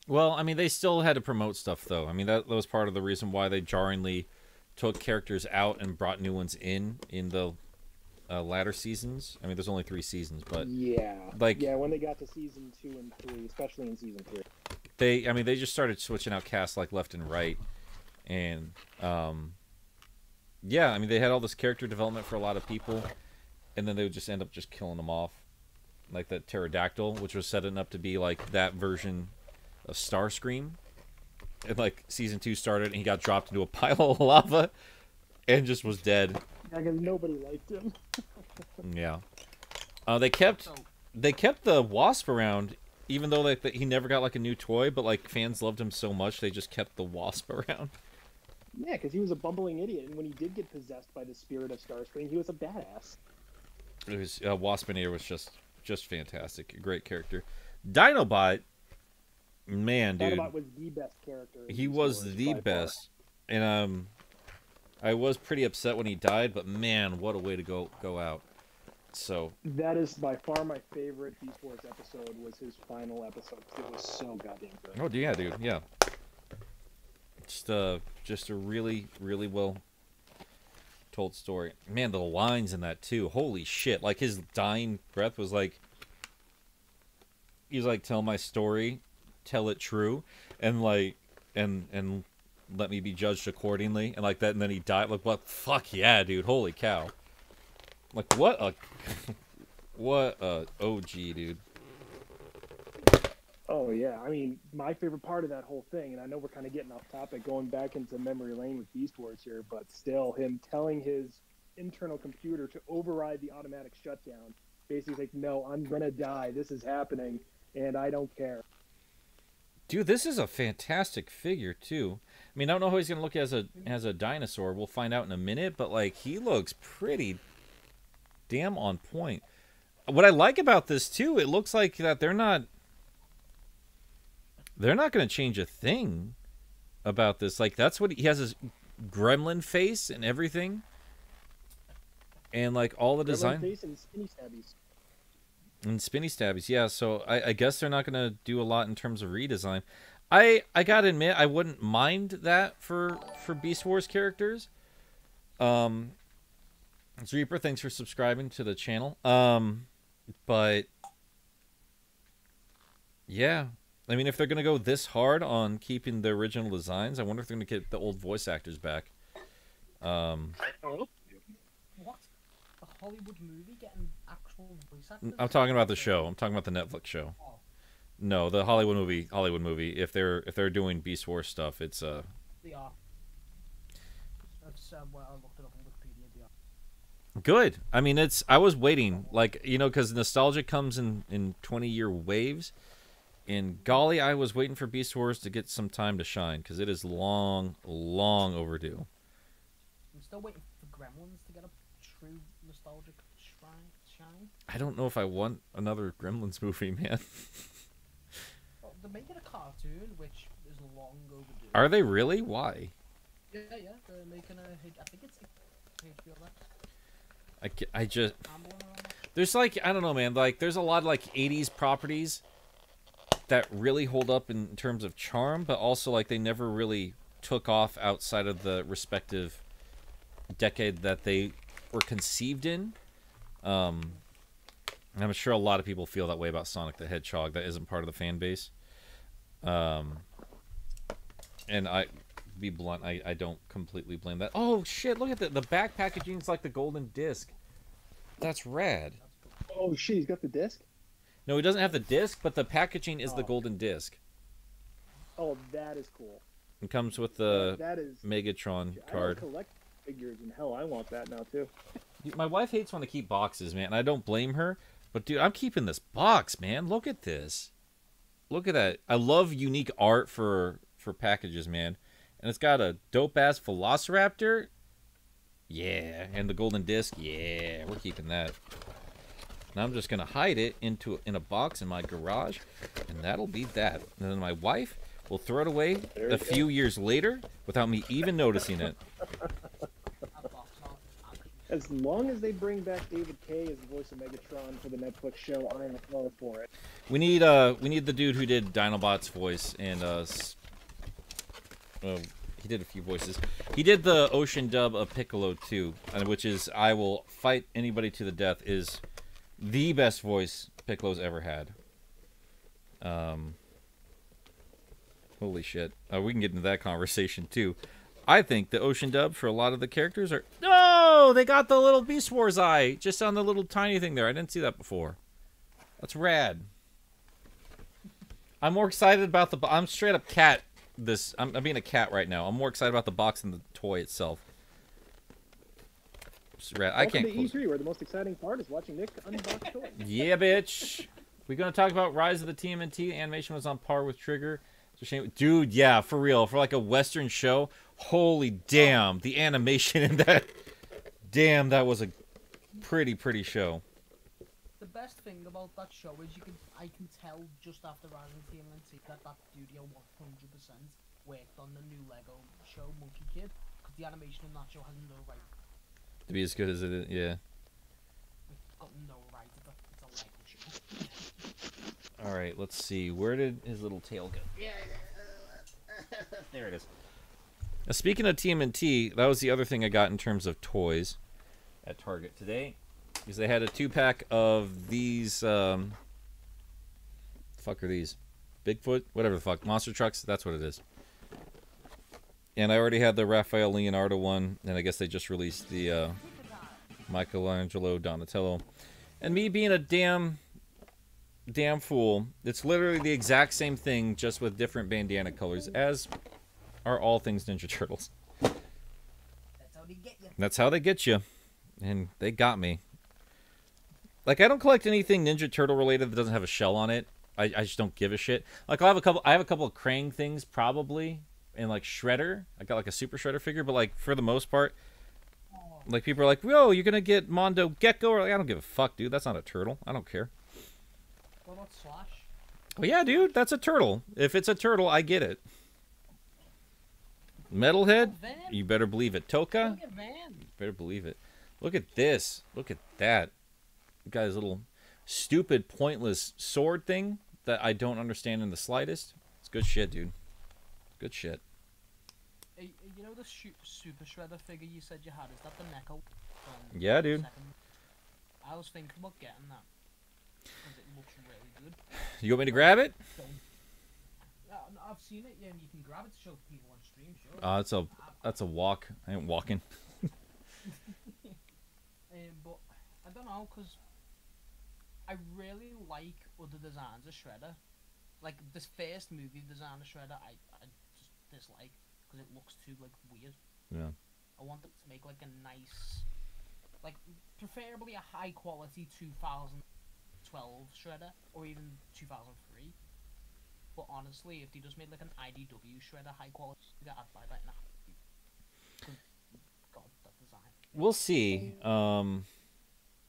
Well, I mean, they still had to promote stuff, though. I mean, that was part of the reason why they jarringly took characters out and brought new ones in the latter seasons. I mean, there's only 3 seasons, but when they got to season 2 and 3, especially in season 3, they just started switching out casts like left and right, and I mean, they had all this character development for a lot of people, and then they would just end up just killing them off, like that pterodactyl, which was setting up to be like that version of Starscream. And like season 2 started, and he got dropped into a pile of lava, and just was dead. Yeah, because nobody liked him. Yeah. They kept the Wasp around, even though he never got like a new toy, but like fans loved him so much they just kept the Wasp around. Yeah, because he was a bumbling idiot, and when he did get possessed by the spirit of Starscream, he was a badass. It was Waspinator was just fantastic, a great character. Dinobot, man, dude, Dinobot was the best character. He was the best, and I was pretty upset when he died, but man, what a way to go out. So that is by far my favorite Beast Wars episode. Was his final episode because it was so goddamn good. Oh yeah, dude, yeah. Just a really, really well told story. Man, the lines in that too. Holy shit! Like his dying breath was like, he was like, "Tell my story, tell it true," and like, and let me be judged accordingly, and like that. And then he died. Like, what? Fuck yeah, dude! Holy cow! Like what a OG, dude. Oh yeah, I mean, my favorite part of that whole thing, and I know we're kind of getting off topic, going back into memory lane with Beast Wars here, but still, him telling his internal computer to override the automatic shutdown, basically like, no, I'm gonna die, this is happening, and I don't care. Dude, this is a fantastic figure too. I mean, I don't know how he's gonna look as a dinosaur. We'll find out in a minute, but like, he looks pretty damn on point. What I like about this too, it looks like that they're not going to change a thing about this. Like, that's what he has, his gremlin face and everything, and like all the design face and spinny stabbies. And spinny stabbies, yeah. So I guess they're not going to do a lot in terms of redesign. I gotta admit, I wouldn't mind that for Beast Wars characters. Reaper, thanks for subscribing to the channel. But yeah, I mean, if they're gonna go this hard on keeping the original designs, I wonder if they're gonna get the old voice actors back. I don't know. What? A Hollywood movie getting actual voice actors? I'm talking about the show. I'm talking about the Netflix show. Oh. No, the Hollywood movie. If they're doing Beast Wars stuff, it's They are. That's well, I looked it up on Wikipedia. They are. good. I mean, I was waiting, like, you know, because nostalgia comes in 20-year waves. And golly, I was waiting for Beast Wars to get some time to shine, because it is long, long overdue. I'm still waiting for Gremlins to get a true nostalgic shine. I don't know if I want another Gremlins movie, man. Well, they're making a cartoon, which is long overdue. Are they really? Why? Yeah, they're making I think it's HBO Max. I just... There's like, I don't know, man, like, there's a lot of like 80s properties that really hold up in terms of charm, but also like they never really took off outside of the respective decade that they were conceived in. And I'm sure a lot of people feel that way about Sonic the Hedgehog that isn't part of the fan base. And be blunt, I don't completely blame that. Oh shit! Look at the back packaging is like the golden disc. That's rad. Oh shit! He's got the disc. No, he doesn't have the disc, but the packaging is the golden disc. Oh, that is cool. It comes with the that is Megatron I card. don't collect figures, and hell, I want that now too. Dude, my wife hates when I keep boxes, man, and I don't blame her. But dude, I'm keeping this box, man. Look at this. Look at that. I love unique art for packages, man. And it's got a dope ass Velociraptor. Yeah, and the golden disc. Yeah, we're keeping that. Now I'm just gonna hide it in a box in my garage, and that'll be that. And then my wife will throw it away a few years later without me even noticing it. As long as they bring back David Kaye as the voice of Megatron for the Netflix show, I am all for it. We need the dude who did Dinobot's voice, and he did a few voices. He did the Ocean dub of Piccolo too, which is, I will fight anybody to the death, is the best voice Piccolo's ever had. Holy shit. We can get into that conversation too. I think the Ocean dub for a lot of the characters are... No! They got the little Beast Wars eye just on the little tiny thing there. I didn't see that before. That's I'm more excited about the... I'm straight up cat. I'm being a cat right now. I'm more excited about the box than the toy itself. It's rad. I can't Welcome to E3, where the most exciting part is watching Nick unbox toys. Yeah, bitch. We're going to talk about Rise of the TMNT. The animation was on par with Trigger. It's a shame. Dude, yeah, for real. For like a Western show, holy damn. The animation in that. Damn, that was a pretty show. The best thing about that show is I can tell just after Rise of the TMNT that studio 100% worked on the new Lego show Monkey Kid, because the animation in that show has no right To be as good as it is, yeah. It's got no right. It's a Lego show. All right, let's see. Where did his little tail go? There it is. Now, speaking of TMNT, that was the other thing I got in terms of toys at Target today, because they had a 2-pack of these. The fuck are these? Bigfoot, whatever the fuck, monster trucks. That's what it is. And I already had the Raphael Leonardo one, and I guess they just released the Michelangelo Donatello. And me being a damn fool, it's literally the exact same thing, just with different bandana colors, as are all things Ninja Turtles. That's how they get you. And they got me. Like, I don't collect anything Ninja Turtle related that doesn't have a shell on it. I just don't give a shit. Like, I have a couple of Krang things, probably, and like Shredder. I got like a Super Shredder figure, but like for the most part, like people are like, "Whoa, you're gonna get Mondo Gecko?" Or like, I don't give a fuck, dude. That's not a turtle. I don't care. What about Slash? Oh yeah, dude, that's a turtle. If it's a turtle, I get it. Metalhead, you better believe it. Toka, you better believe it. Look at this. Look at that. You got his little stupid, pointless sword thing that I don't understand in the slightest. It's good shit, dude. Good shit. You know the Super Shredder figure you said you had? Is that the Neko? Yeah, dude. I was thinking about getting that, because it looks really good. You want me to grab it? Yeah, I've seen it. Yeah, and you can grab it to show people on stream. Sure. That's a walk. I ain't walking. But I don't know, because I really like other designs of Shredder. Like this first movie design of Shredder, I just dislike, because it looks too like weird. Yeah. I want them to make like a nice, like preferably a high quality 2012 Shredder, or even 2003. But honestly, if they just made like an IDW Shredder high quality, I'd buy that in a heartbeat. God, that design. We'll see.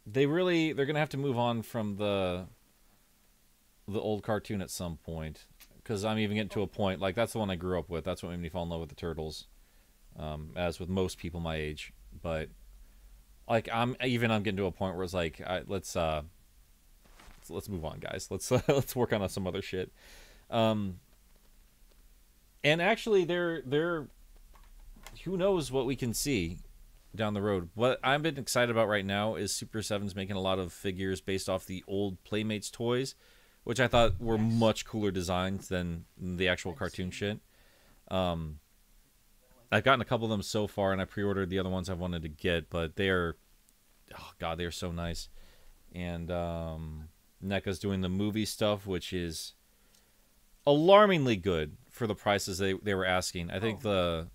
They're gonna have to move on from the old cartoon at some point, because I'm even getting to a point, like, that's the one I grew up with. That's what made me fall in love with the Turtles, as with most people my age. But like, I'm getting to a point where it's like, let's move on, guys. Let's work on some other shit. And actually, they're who knows what we can see down the road. What I've been excited about right now is Super 7's making a lot of figures based off the old Playmates toys, which I thought were much cooler designs than the actual cartoon shit. I've gotten a couple of them so far, and I pre-ordered the other ones I wanted to get, but they are, oh god, they are so nice. And NECA's doing the movie stuff, which is alarmingly good for the prices they were asking. I think the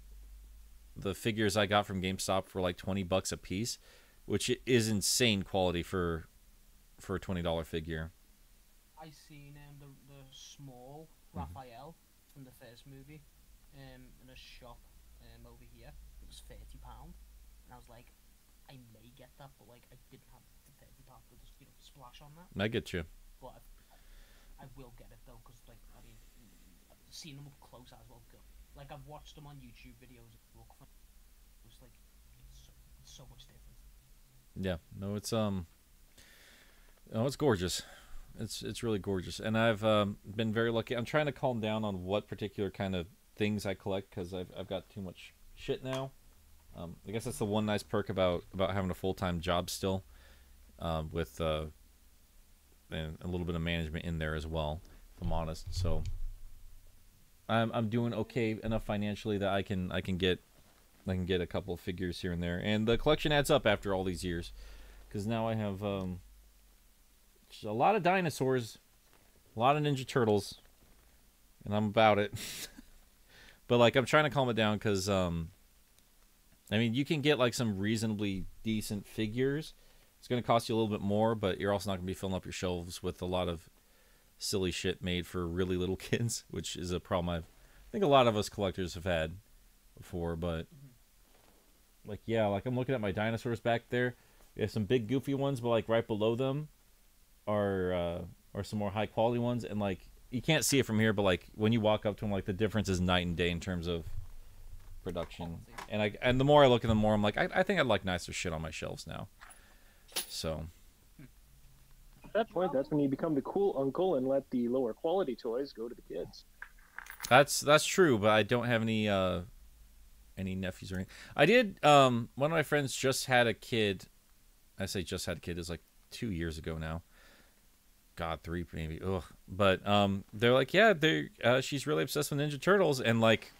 figures I got from GameStop were like $20 a piece, which is insane quality for a $20 figure. I seen the small Raphael from the first movie in a shop over here. It was £30, and I was like, I may get that, but like I didn't have the £30 to just splash on that. I get you. But I will get it though, because like I mean, seeing them up close as well. Like I've watched them on YouTube videos. Look for it was like it's so much different. Yeah, no, it's gorgeous. It's really gorgeous, and I've been very lucky. I'm trying to calm down on what particular kind of things I collect because I've got too much shit now. I guess that's the one nice perk about having a full-time job still, with and a little bit of management in there as well, if I'm honest. So I'm doing okay enough financially that I can get a couple of figures here and there, and the collection adds up after all these years, because now I have a lot of dinosaurs, a lot of Ninja Turtles, and I'm about it. But like I'm trying to calm it down because I mean you can get like some reasonably decent figures. It's going to cost you a little bit more, but you're also not going to be filling up your shelves with a lot of silly shit made for really little kids, which is a problem I think a lot of us collectors have had before. But like, yeah, like I'm looking at my dinosaurs back there. We have some big goofy ones, but like right below them are some more high quality ones, and like you can't see it from here, but like when you walk up to them, like the difference is night and day in terms of production. And the more I look at them, more I'm like, I think I'd like nicer shit on my shelves now. So at that point, that's when you become the cool uncle and let the lower quality toys go to the kids. That's true, but I don't have any nephews or anything. I did. One of my friends just had a kid. I say just had a kid. It was like 2 years ago now. God, 3 maybe. Ugh. But they're like, yeah, she's really obsessed with Ninja Turtles, and like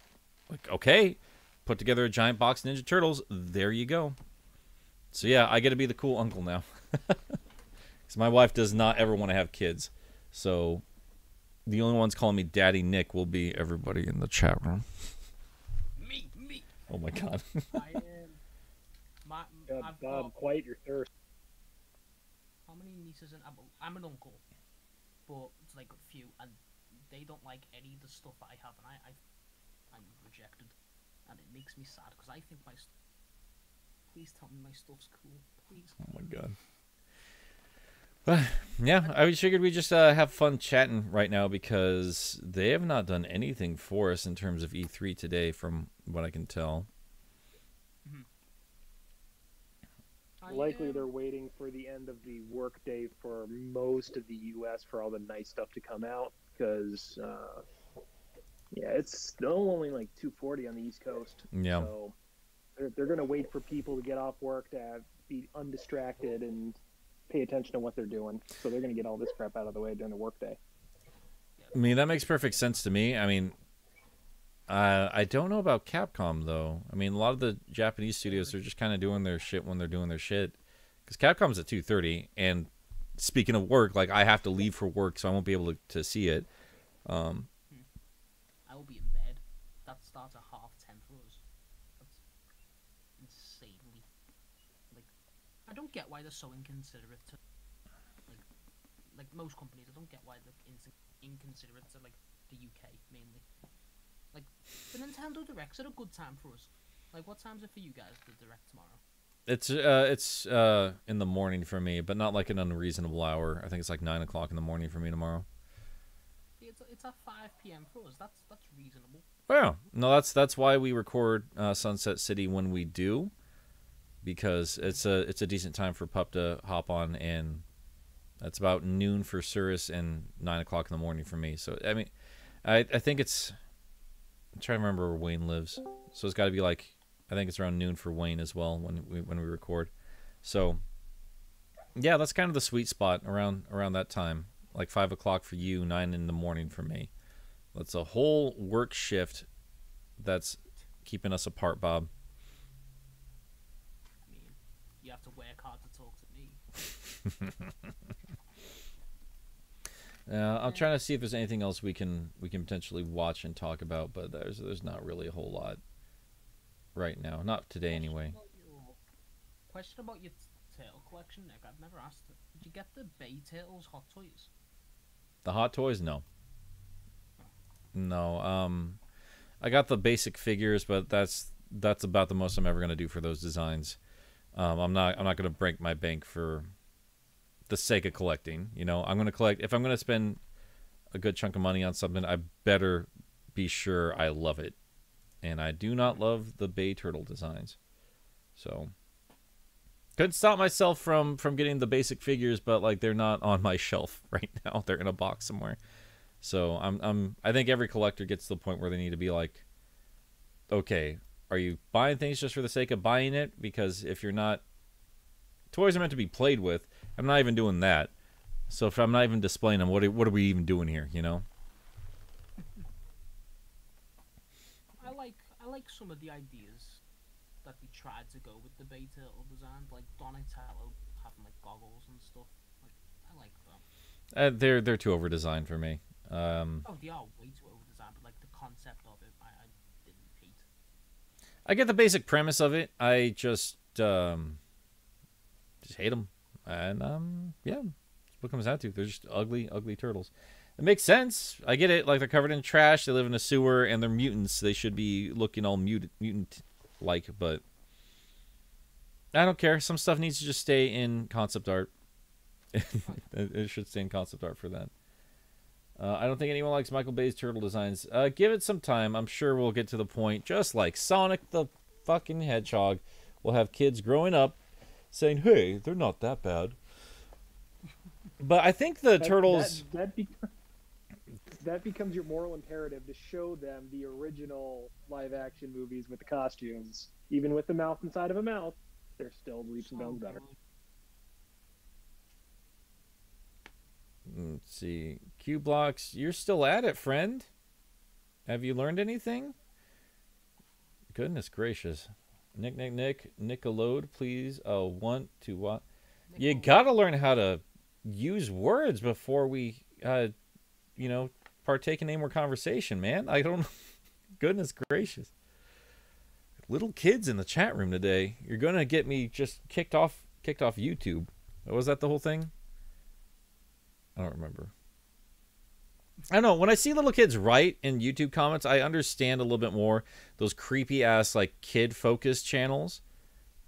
okay, put together a giant box of Ninja Turtles. There you go. So yeah, I get to be the cool uncle now. Because my wife does not ever want to have kids. So the only ones calling me Daddy Nick will be everybody in the chat room. Me. Oh my god. I've got quiet your thirst. How many nieces and I'm an uncle, but it's like a few, and they don't like any of the stuff that I have, and I'm rejected, and it makes me sad because I think please tell me my stuff's cool, please. Oh my god. Well, yeah, I figured we just have fun chatting right now because they have not done anything for us in terms of E3 today, from what I can tell. Likely they're waiting for the end of the workday for most of the U.S. for all the nice stuff to come out, because yeah, it's still only like 2:40 on the East Coast. Yeah. So they're going to wait for people to get off work to be undistracted and pay attention to what they're doing. So they're going to get all this crap out of the way during the workday. I mean, that makes perfect sense to me. I mean, I don't know about Capcom, though. I mean, a lot of the Japanese studios are just kind of doing their shit when they're doing their shit. Because Capcom's at 2:30, and speaking of work, like, I have to leave for work, so I won't be able to see it. I will be in bed. That starts at 10:30 for us. That's insanely... Like, I don't get why they're so inconsiderate to... Like most companies, I don't get why they're inconsiderate to, like, the UK, mainly. Like, the Nintendo Directs are a good time for us. Like, what time is it for you guys, the Direct tomorrow? It's in the morning for me, but not like an unreasonable hour. I think it's like 9 o'clock in the morning for me tomorrow. It's at 5 p.m. for us. That's reasonable. Oh, yeah. No, that's why we record Sunset City when we do, because it's a decent time for Pup to hop on, and that's about noon for Cirrus and 9 o'clock in the morning for me. So I mean, I think it's... I'm trying to remember where Wayne lives, so it's got to be like, I think it's around noon for Wayne as well when we record. So yeah, that's kind of the sweet spot around that time, like 5 o'clock for you, 9 in the morning for me. That's a whole work shift that's keeping us apart, Bob. I mean, you have to work hard to talk to me. I'm trying to see if there's anything else we can potentially watch and talk about, but there's not really a whole lot right now. Not today, anyway. Question about your turtle collection, Nick. I've never asked it. Did you get the Bay Turtles Hot Toys? The Hot Toys, no. No. I got the basic figures, but that's about the most I'm ever gonna do for those designs. I'm not gonna break my bank for the sake of collecting. You know, I'm gonna collect. If I'm gonna spend a good chunk of money on something, I better be sure I love it. And I do not love the Bay Turtle designs, so couldn't stop myself from getting the basic figures, but like they're not on my shelf right now. They're in a box somewhere. So I think every collector gets to the point where they need to be like, okay, are you buying things just for the sake of buying it? Because if you're not, toys are meant to be played with. I'm not even doing that. So if I'm not even displaying them, what are we even doing here? You know? I like some of the ideas that they tried to go with the Bay Turtle design, like Donatello having like goggles and stuff. Like, I like that. They're too over designed for me. Oh, they are way too over designed, but like the concept of it, I didn't hate. I get the basic premise of it. I just hate them, and yeah, that's what it comes out to. They're just ugly turtles. It makes sense. I get it. Like, they're covered in trash. They live in a sewer, and they're mutants. They should be looking all mutant-like, but I don't care. Some stuff needs to just stay in concept art. It should stay in concept art for that. I don't think anyone likes Michael Bay's turtle designs. Give it some time. I'm sure we'll get to the point, just like Sonic the fucking Hedgehog. We'll have kids growing up saying, hey, they're not that bad. But I think the turtles... That becomes your moral imperative to show them the original live-action movies with the costumes. Even with the mouth inside of a mouth, they're still leaps and bounds better. Let's see. Q Blocks, you're still at it, friend. Have you learned anything? Goodness gracious. Nickelode, please. Want to what? You gotta learn how to use words before we, partake in any more conversation, man. I don't. Goodness gracious. Little kids in the chat room today. You're gonna get me just kicked off YouTube. Was that the whole thing? I don't remember. I don't know. When I see little kids write in YouTube comments, I understand a little bit more those creepy ass like kid focused channels.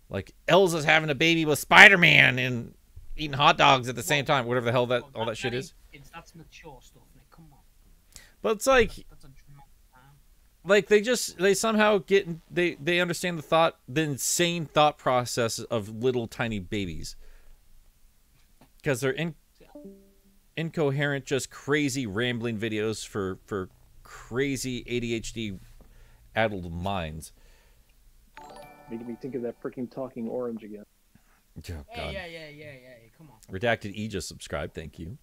Like Elsa's having a baby with Spider-Man and eating hot dogs at the same time. Whatever the hell all that shit is. That's mature stuff, Nick. Come on. But it's like they somehow get they understand the insane thought process of little tiny babies. Because they're incoherent, just crazy rambling videos for crazy ADHD addled minds. Making me think of that freaking talking orange again. Oh, God. Yeah. Come on. Redacted E just subscribed. Thank you.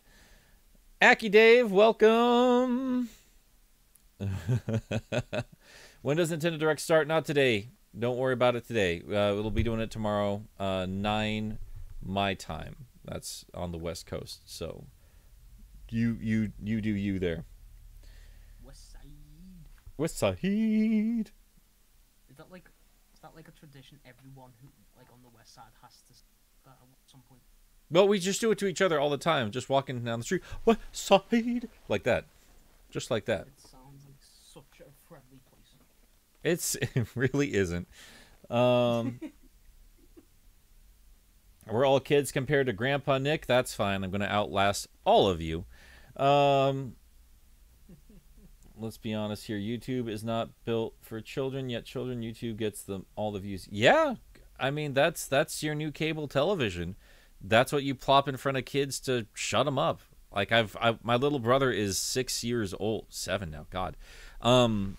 Aki Dave, welcome. When does Nintendo Direct start? Not today. Don't worry about it today. We'll be doing it tomorrow, 9 my time. That's on the West Coast. So you do you there. West Side. Is that like a tradition? Everyone who like on the West Side has to start at some point. Well, we just do it to each other all the time. Just walking down the street, West Side, like that, just like that. It sounds like such a friendly place. It really isn't. We're all kids compared to Grandpa Nick. That's fine. I'm going to outlast all of you. Let's be honest here. YouTube is not built for children, yet YouTube gets all the views. Yeah, I mean that's your new cable television. That's what you plop in front of kids to shut them up. Like my little brother is 6 years old, 7 now. God, and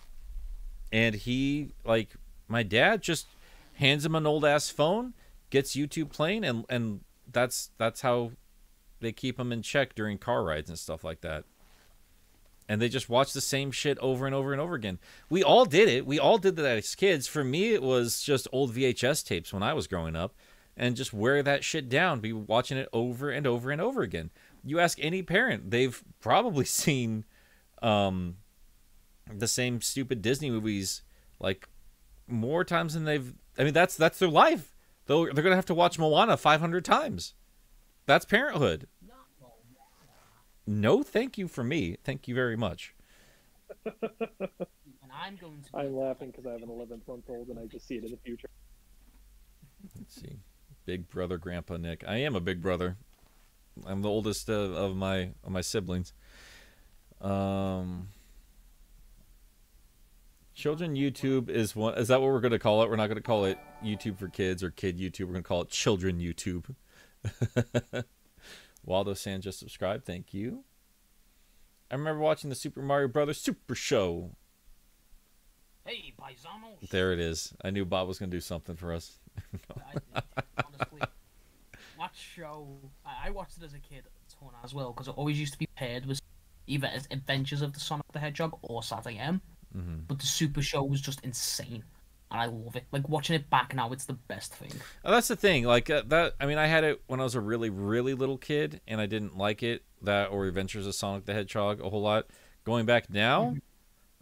he like my dad just hands him an old ass phone, gets YouTube playing, and that's how they keep him in check during car rides and stuff like that. and they just watch the same shit over and over and over again. We all did it. We all did that as kids. For me, it was just old VHS tapes when I was growing up, and just wear that shit down, be watching it over and over and over again. You ask any parent, they've probably seen the same stupid Disney movies like more times than they've. I mean, that's their life. They're gonna have to watch Moana 500 times. That's parenthood. No, thank you for me. Thank you very much. And I'm laughing because I have an 11-month-old and I just see it in the future. Let's see. Big brother, Grandpa Nick. I am a big brother. I'm the oldest of my siblings. Children YouTube is one. Is that what we're going to call it? We're not going to call it YouTube for kids or kid YouTube. We're going to call it Children YouTube. Waldo San just subscribed. Thank you. I remember watching the Super Mario Brothers Super Show. Hey, paisanos. There it is. I knew Bob was going to do something for us. Honestly, that show, I watched it as a kid a ton as well, because it always used to be paired with either Adventures of the Sonic the Hedgehog or Saturday M. But the Super Show was just insane, and I love it. Like, watching it back now, it's the best thing. Oh, that's the thing. Like that. I mean, I had it when I was a really, really little kid, and I didn't like it. That or Adventures of Sonic the Hedgehog a whole lot. Going back now,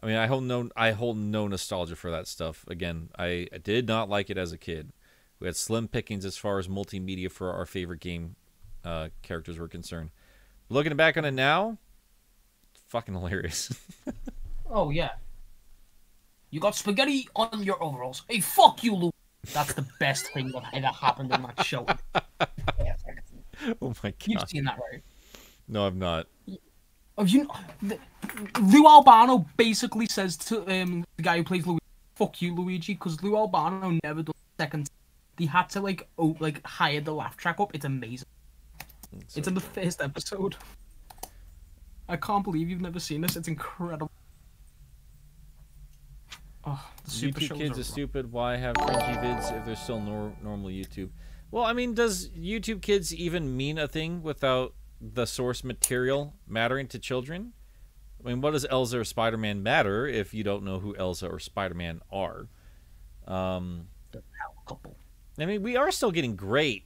I mean, I hold no nostalgia for that stuff. Again, I did not like it as a kid. We had slim pickings as far as multimedia for our favorite game characters were concerned. Looking back on it now, it's fucking hilarious. Oh yeah. You got spaghetti on your overalls. Hey, fuck you, Lou. That's the best thing that ever happened in that show. Oh my god. You've seen that, right? No, I've not. Have you? Lou Albano basically says to the guy who plays Luigi, "Fuck you, Luigi," because Lou Albano never does second. He had to like hire the laugh track up. It's amazing. It's in the first episode. I can't believe you've never seen this. It's incredible. Oh, the Super YouTube kids are stupid. Why have cringy vids if they're still normal YouTube? Well, I mean, does YouTube kids even mean a thing without the source material mattering to children? I mean, what does Elsa or Spider-Man matter if you don't know who Elsa or Spider-Man are? I mean, we are still getting great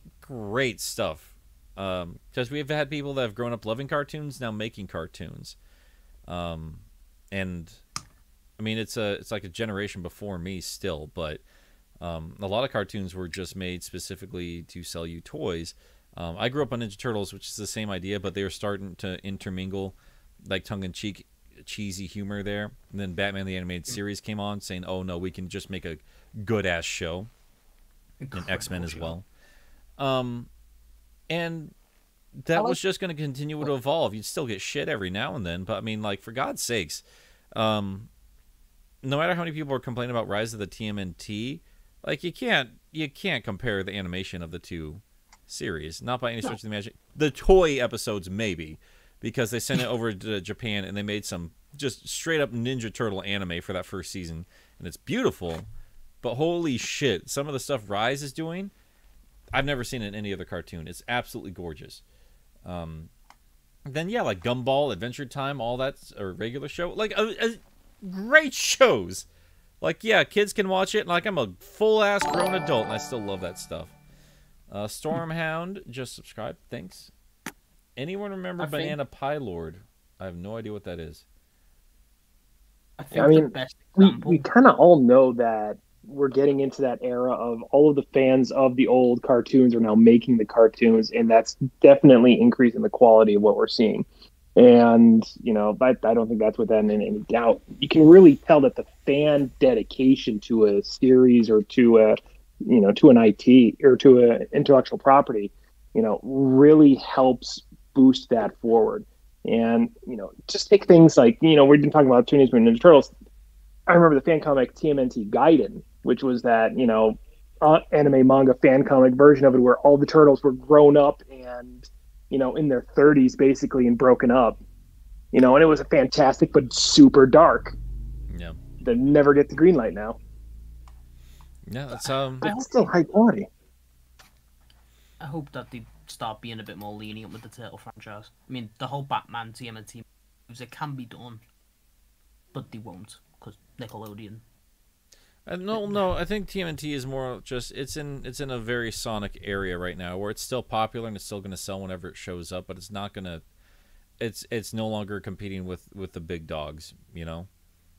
stuff. Because we've had people that have grown up loving cartoons now making cartoons. And I mean, it's like a generation before me still, but a lot of cartoons were just made specifically to sell you toys. I grew up on Ninja Turtles, which is the same idea, but they were starting to intermingle like tongue-in-cheek, cheesy humor there. And then Batman the Animated Series came on, saying, "Oh no, we can just make a good-ass show." And X-Men as well. And that was just going to continue to evolve. You'd still get shit every now and then, but I mean, like, for God's sakes, no matter how many people are complaining about Rise of the TMNT, like, you can't compare the animation of the two series, not by any stretch of the imagination. The toy episodes maybe, because they sent it over to Japan and they made some just straight up Ninja Turtle anime for that first season, and it's beautiful. But holy shit, some of the stuff Rise is doing, I've never seen in any other cartoon. It's absolutely gorgeous. Then yeah, like Gumball, Adventure Time, all that, or regular show, like great shows. Like, yeah, kids can watch it, and like, I'm a full-ass grown adult, and I still love that stuff. Stormhound just subscribed. Thanks. Anyone remember Banana Pie Lord? I have no idea what that is. I mean, we kind of all know that we're getting into that era of all of the fans of the old cartoons are now making the cartoons, and that's definitely increasing the quality of what we're seeing. And, you know, I don't think that's without any doubt. You can really tell that the fan dedication to a series or to a, you know, to an IP or to an intellectual property, you know, really helps boost that forward. And, you know, just take things like, you know, we've been talking about Teenage Mutant Ninja Turtles. I remember the fan comic TMNT Gaiden, which was that, you know, anime manga fan comic version of it where all the turtles were grown up and, you know, in their 30s basically and broken up. You know, and it was a fantastic but super dark. Yeah. They never get the green light now. Yeah, that's it's still high quality. I hope that they start being a bit more lenient with the Turtle franchise. I mean, the whole Batman TMNT moves, it can be done. but they won't because Nickelodeon. No, I think TMNT is more just it's in a very Sonic area right now where it's still popular and it's still going to sell whenever it shows up, but it's not going to. It's no longer competing with the big dogs, you know.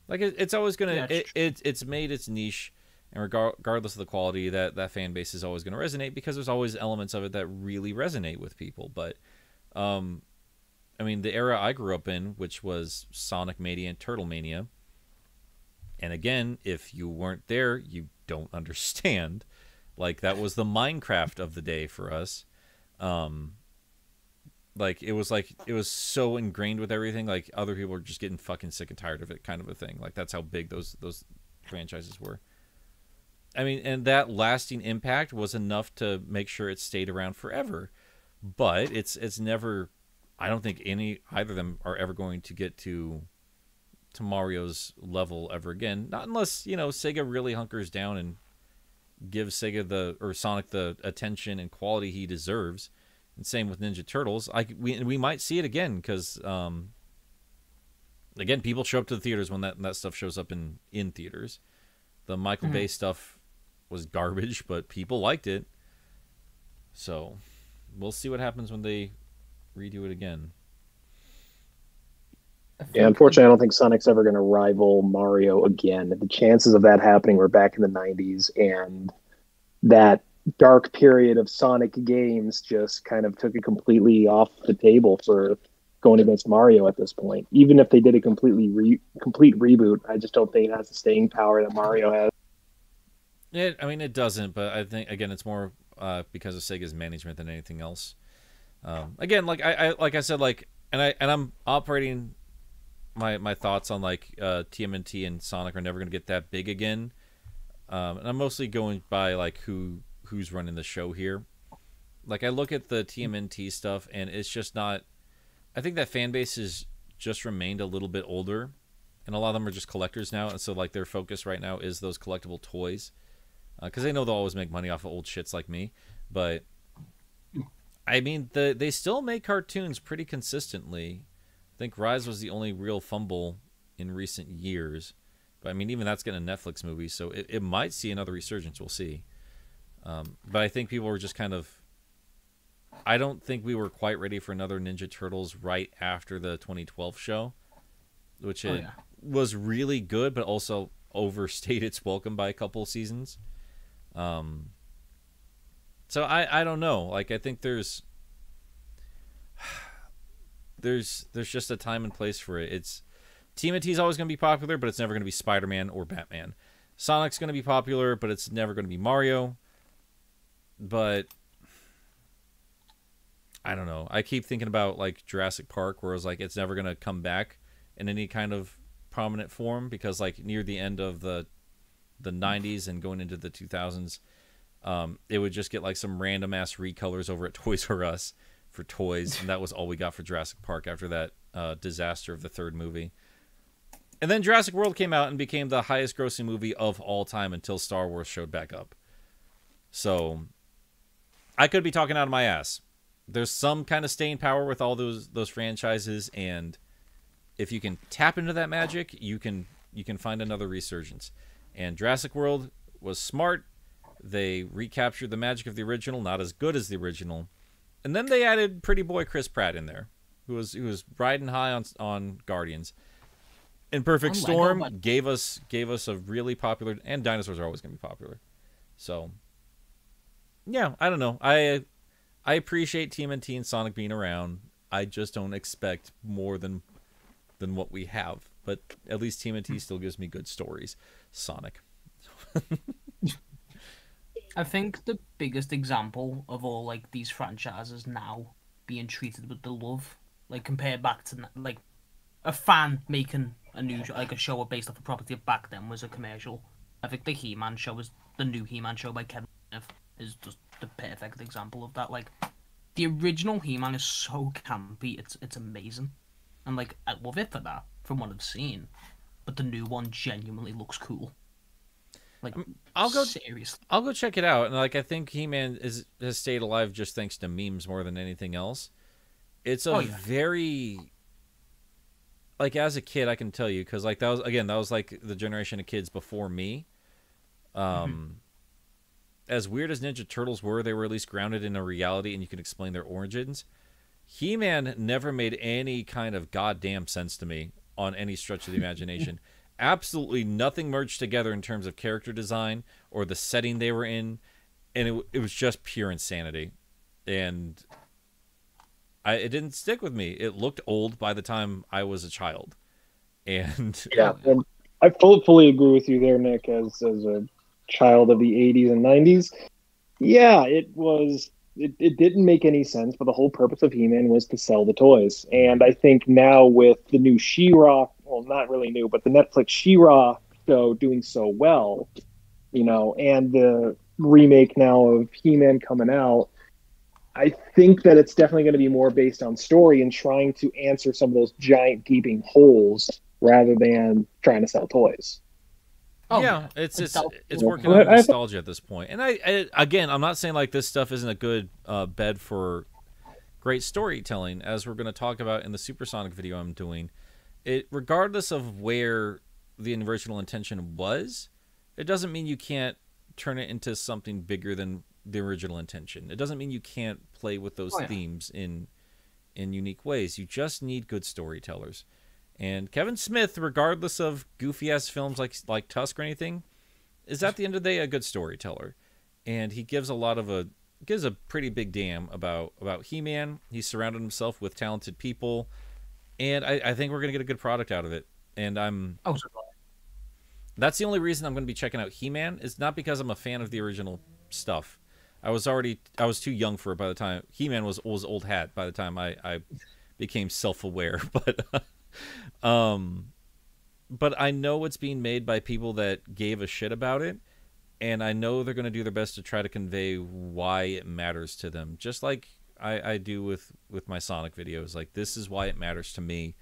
Like it's always gonna it's made its niche, and regardless of the quality, that fan base is always going to resonate because there's always elements of it that really resonate with people. But, I mean, the era I grew up in, which was Sonic Mania and Turtle Mania. And again, if you weren't there, you don't understand. Like, that was the Minecraft of the day for us. Like, it was so ingrained with everything. Like, other people were just getting fucking sick and tired of it, kind of a thing. Like, that's how big those franchises were. I mean, and that lasting impact was enough to make sure it stayed around forever. But it's never... I don't think either of them are ever going to get to Mario's level ever again. Not unless, you know, Sega really hunkers down and gives Sonic the attention and quality he deserves. And same with Ninja Turtles. We might see it again because, again, people show up to the theaters when that stuff shows up in theaters. The Michael Bay stuff was garbage, but people liked it. So we'll see what happens when they redo it again. Yeah, unfortunately, I don't think Sonic's ever going to rival Mario again. The chances of that happening were back in the 90s, and that dark period of Sonic games just kind of took it completely off the table for going against Mario at this point. Even if they did a complete reboot, I just don't think it has the staying power that Mario has. I mean, it doesn't, but I think, again, it's more because of Sega's management than anything else. Again, like I said, like, and I'm operating my thoughts on like TMNT and Sonic are never going to get that big again. And I'm mostly going by like who's running the show here. Like, I look at the TMNT stuff, and it's just not. I think that fan base has just remained a little bit older, and a lot of them are just collectors now, and so like their focus right now is those collectible toys, because they know they'll always make money off of old shits like me. But I mean, they still make cartoons pretty consistently. I think Rise was the only real fumble in recent years. But I mean, even that's getting a Netflix movie, so it might see another resurgence. We'll see. But I think people were just kind of... I don't think we were quite ready for another Ninja Turtles right after the 2012 show, which was really good, but also overstayed its welcome by a couple seasons. So I don't know. Like, I think there's just a time and place for it. It's TMNT is always going to be popular, but it's never going to be Spider-Man or Batman. Sonic's going to be popular, but it's never going to be Mario. But I don't know. I keep thinking about like Jurassic Park, where it's like it's never going to come back in any kind of prominent form, because like near the end of the 90s and going into the 2000s, it would just get like some random ass recolors over at Toys R Us for toys, and that was all we got for Jurassic Park after that disaster of the third movie. And then Jurassic World came out and became the highest grossing movie of all time until Star Wars showed back up. So I could be talking out of my ass. There's some kind of staying power with all those franchises, and if you can tap into that magic, you can find another resurgence. And Jurassic World was smart. They recaptured the magic of the original, not as good as the original. And then they added pretty boy Chris Pratt in there, who was riding high on Guardians. And Perfect Storm gave us a really popular, and dinosaurs are always going to be popular. So yeah, I don't know. I appreciate TMNT and Sonic being around. I just don't expect more than what we have. But at least TMNT still gives me good stories. Sonic. I think the biggest example of all like these franchises now being treated with the love, like compared back to like a fan making a show based off a property back then was a commercial. I think the He-Man show the new He-Man show by Kevin Smith is just the perfect example of that. Like, the original He-Man is so campy, it's amazing, and like I love it for that from what I've seen. But the new one genuinely looks cool. Like, I'll go check it out. And like, I think He-Man has stayed alive just thanks to memes more than anything else. It's a very like as a kid, I can tell you, because like that was like the generation of kids before me. As weird as Ninja Turtles were, they were at least grounded in a reality, and you can explain their origins. He-Man never made any kind of goddamn sense to me on any stretch of the imagination. Absolutely nothing merged together in terms of character design or the setting they were in, and it was just pure insanity. And it didn't stick with me. It looked old by the time I was a child. And yeah, and I fully agree with you there, Nick, as a child of the 80s and 90s. Yeah, it didn't make any sense, but the whole purpose of He-Man was to sell the toys. And I think now with the new She-Ra, well, not really new, but the Netflix She-Ra show doing so well, and the remake now of He-Man coming out, I think that it's definitely going to be more based on story and trying to answer some of those giant gaping holes rather than trying to sell toys. Yeah, it's working on nostalgia at this point. And again, I'm not saying like this stuff isn't a good bed for great storytelling, as we're going to talk about in the Supersonic video I'm doing. It, regardless of where the original intention was, it doesn't mean you can't turn it into something bigger than the original intention. It doesn't mean you can't play with those themes in unique ways. You just need good storytellers. And Kevin Smith, regardless of goofy-ass films like Tusk or anything, is at the end of the day a good storyteller. And he gives a pretty big damn about He-Man. He's surrounded himself with talented people. And I think we're going to get a good product out of it. And that's the only reason I'm going to be checking out He-Man. Is not because I'm a fan of the original stuff. I was too young for it by the time. He-Man was old hat by the time I became self-aware. But I know it's being made by people that gave a shit about it, and I know they're going to do their best to try to convey why it matters to them, just like I do with my Sonic videos. Like, this is why it matters to me.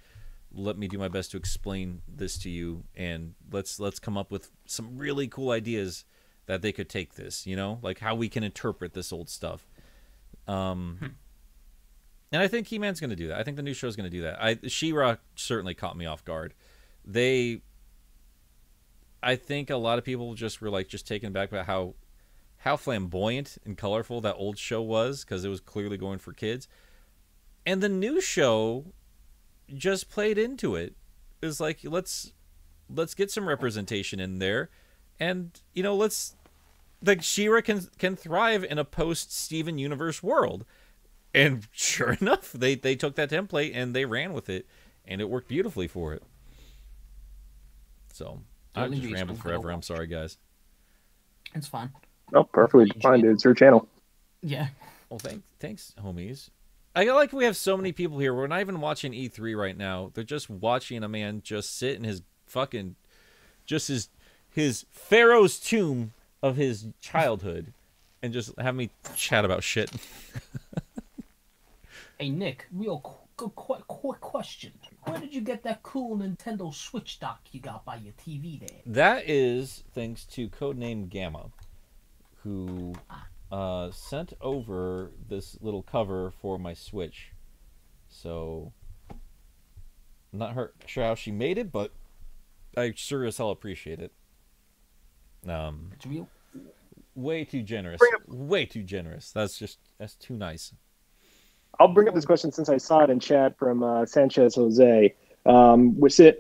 Let me do my best to explain this to you, and let's come up with some really cool ideas that they could take this, like how we can interpret this old stuff. And I think He-Man's going to do that. I think the new show's going to do that. She-Ra certainly caught me off guard. I think a lot of people just were just taken aback by how flamboyant and colorful that old show was, because it was clearly going for kids. And the new show just played into it. It was like, let's get some representation in there, and She-Ra can thrive in a post-Steven Universe world. And sure enough, they took that template and they ran with it, and it worked beautifully for it. So I just rambled forever. I'm sorry, guys. It's fine. Oh, perfectly fine, dude. It's your channel. Yeah. Well, thanks, homies. I like we have so many people here. We're not even watching E3 right now. They're just watching a man just sit in his fucking, just his Pharaoh's tomb of his childhood, and just have me chat about shit. Hey, Nick, real quick question. Where did you get that cool Nintendo Switch dock you got by your TV there? That is thanks to Codename Gamma, who sent over this little cover for my Switch. So, I'm not sure how she made it, but I sure as hell appreciate it. It's real. Way too generous. Way too generous. That's too nice. I'll bring up this question since I saw it in chat from Sanchez Jose.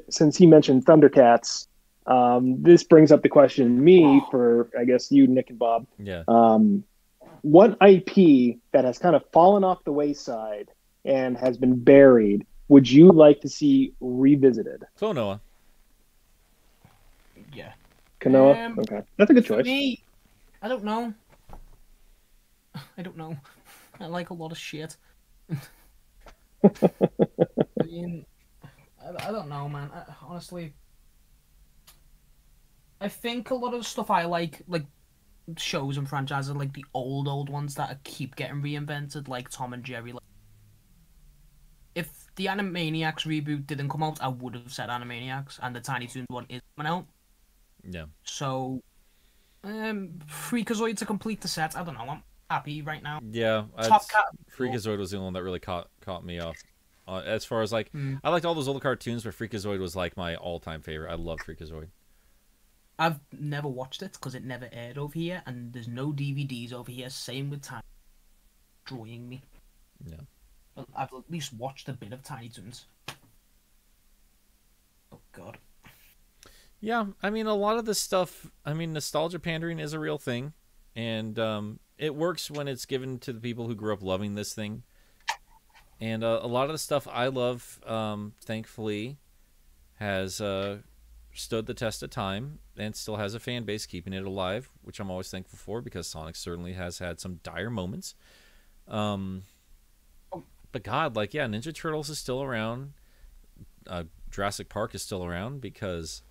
Since he mentioned Thundercats, this brings up the question to me for, I guess, you, Nick, and Bob. Yeah. What IP that has kind of fallen off the wayside and has been buried would you like to see revisited? Klonoa. Yeah. Klonoa? Okay. That's a good choice. Me, I don't know. I like a lot of shit. I mean, I don't know, man. Honestly, I think a lot of the stuff I like shows and franchises, like the old ones that keep getting reinvented, like Tom and Jerry. If the Animaniacs reboot didn't come out, I would have said Animaniacs, and the Tiny Toons one is coming out. Yeah. So, Freakazoid to complete the set. I don't know. I'm happy right now. Yeah, Top Cat. Freakazoid was the one that really caught me off As far as like, I liked all those old cartoons, but Freakazoid was like my all-time favorite. I love Freakazoid. I've never watched it because it never aired over here, and there's no DVDs over here. Same with Tiny, destroying me. Yeah. But I've at least watched a bit of Tiny Toons. Oh God. Yeah, I mean, a lot of this stuff. I mean, nostalgia pandering is a real thing, and it works when it's given to the people who grew up loving this thing. And a lot of the stuff I love, thankfully, has stood the test of time and still has a fan base keeping it alive, which I'm always thankful for because Sonic certainly has had some dire moments. But God, like, yeah, Ninja Turtles is still around. Jurassic Park is still around because,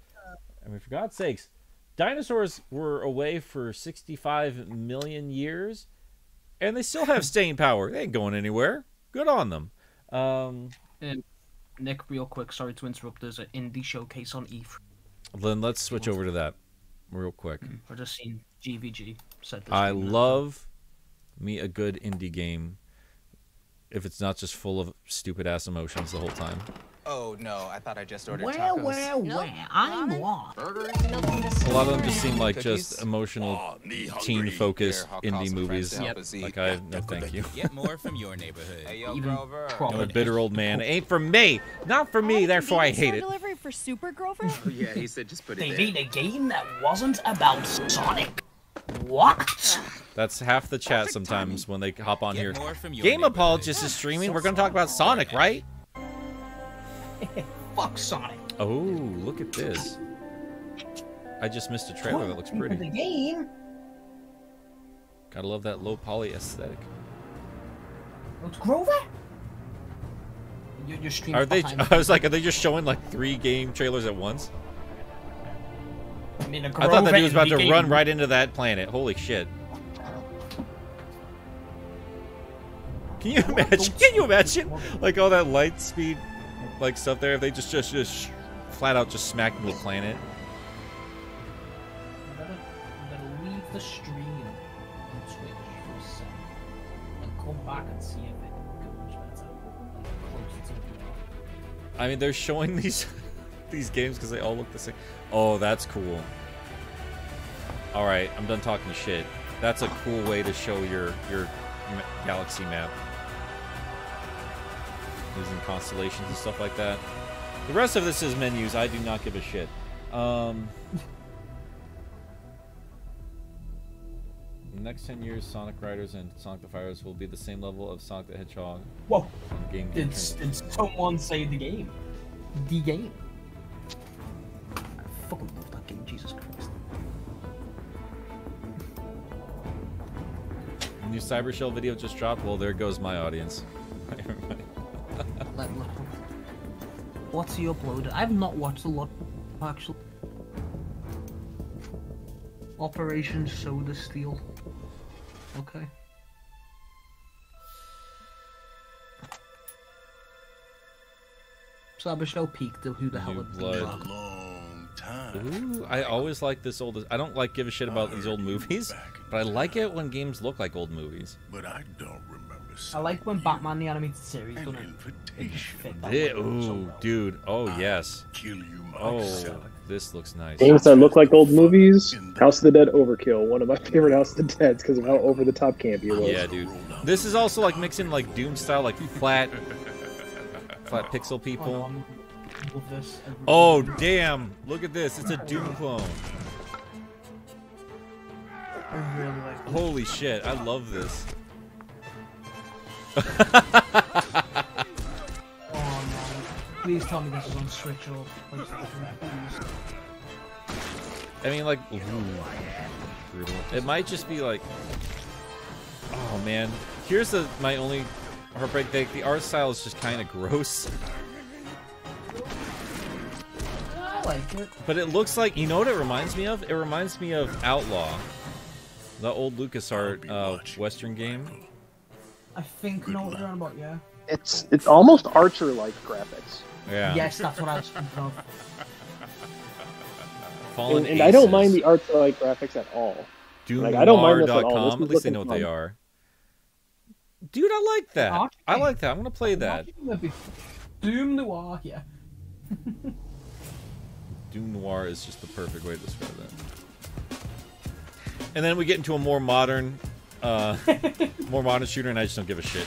I mean, for God's sakes, dinosaurs were away for 65 million years, and they still have staying power. They ain't going anywhere. Good on them. And Nick, real quick, sorry to interrupt. There's an indie showcase on E3. Then let's switch over to that real quick. I just seen GVG said this. I love me a good indie game if it's not just full of stupid ass emotions the whole time. Oh no, I thought I just ordered Where, tacos. I'm lost. A lot of them just seem like just emotional, teen-focused indie movies. Like, no thank you. Get more from your neighborhood. Hey, yo, Grover. I'm a bitter old man. It ain't for me. Not for me, therefore I hate it. Delivery for Super Grover? Oh, yeah, he said just put it They there. made a game that wasn't about Sonic. What? That's half the chat sometimes when they hop on here. more from your Game Apologist is streaming. We're going to talk about Sonic, right? Fuck Sonic. Oh, look at this. I just missed a trailer that looks pretty. The game. Gotta love that low poly aesthetic. It's Grover? You're streaming. Are they? I was like, are they just showing like 3 game trailers at once? I mean, I thought that he was about to run right into that planet. Holy shit! Can you imagine? Can you imagine? Like all that light speed, like stuff there. If they just flat out just smacked into the planet. I'm gonna leave the stream on Twitch for a second and come back and see if it goes better, like closer to the draw. I mean, they're showing these games because they all look the same. Oh, that's cool. All right, I'm done talking shit. That's a cool way to show your galaxy map. Using constellations and stuff like that. The rest of this is menus. I do not give a shit. The next 10 years, Sonic Riders and Sonic the Fighters will be the same level of Sonic the Hedgehog. Whoa! Did someone say the game? The game. I fucking love that game, Jesus Christ. New Cyber Shell video just dropped. Well, there goes my audience. What's he uploaded? I've not watched a lot, actually. Operation Soda Steel. Okay. Cyber Shell peaked. Who the hell is Blood. Ooh, I always like this old. I don't like give a shit about these old movies, but I like it when games look like old movies. But I don't remember. I like when Batman the Animated Series done it. Ooh, dude. Oh yes. Oh, this looks nice. Games that look like old movies. House of the Dead Overkill, one of my favorite House of the Deads because of how over the top campy it was. Yeah, dude. This is also like mixing like Doom style, like flat pixel people. Oh damn! Look at this. It's a Doom clone. I really like this. Holy shit! I love this. Oh no. Please tell me this is on Switch or PlayStation, please. I mean, like, ooh, brutal. It might just be like, oh man. Here's my only heartbreak. The art style is just kind of gross. I like it. But it looks like, you know what it reminds me of? It reminds me of Outlaw, the old LucasArts Western game. I think I know what you're on about, yeah. It's almost Archer-like graphics. Yeah. Yes, that's what I was thinking of. Fallen And I don't mind the Archer-like graphics at all. Like, I don't mind this at all. Doomar.com, at least they know what they are. Dude, I like that. I like that. I'm gonna play that. Doom Noir, yeah. Doom Noir is just the perfect way to describe that. And then we get into a more modern shooter, and I just don't give a shit.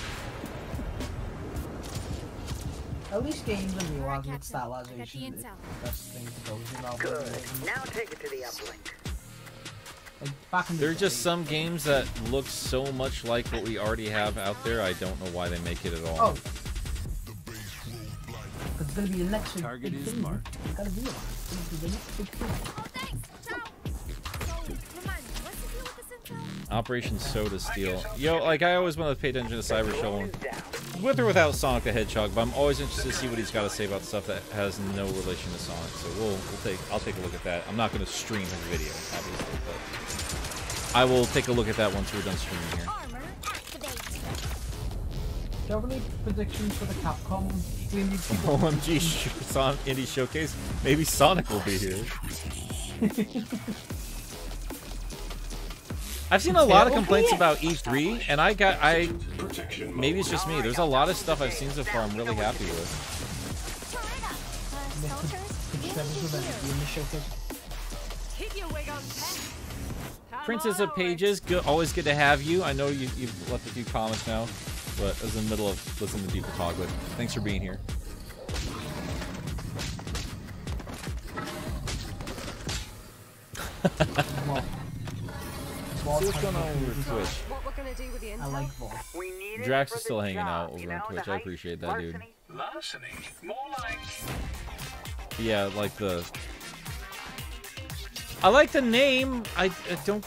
At least games and realize with stylization is the best thing to go with. Good. Now take it to the uplink. Like, back in the There are day, just some games that look so much like what we already have out there. I don't know why they make it at all. Oh. It's gonna be the next target big thing. You gotta realize it's gonna be the next big thing. Operation Soda Steel. Yo, like I always want to pay attention to Cyber Show, with or without Sonic the Hedgehog, but I'm always interested to see what he's got to say about stuff that has no relation to Sonic. So I'll take a look at that. I'm not going to stream his video, obviously, but I will take a look at that once we're done streaming here. Do you have any predictions for the Capcom game? OMG Sonic Indie Showcase? Maybe Sonic will be here. I've seen a lot of complaints about E3, and maybe it's just me. There's a lot of stuff I've seen so far I'm really happy with. Princess of Pages, always good to have you. I know you've left a few comments now, but I was in the middle of listening to people talk, but thanks for being here. See what's going on over Twitch. I like Vol. Drax is still hanging out over on Twitch. I appreciate that, dude. Yeah, like I like the name. I don't.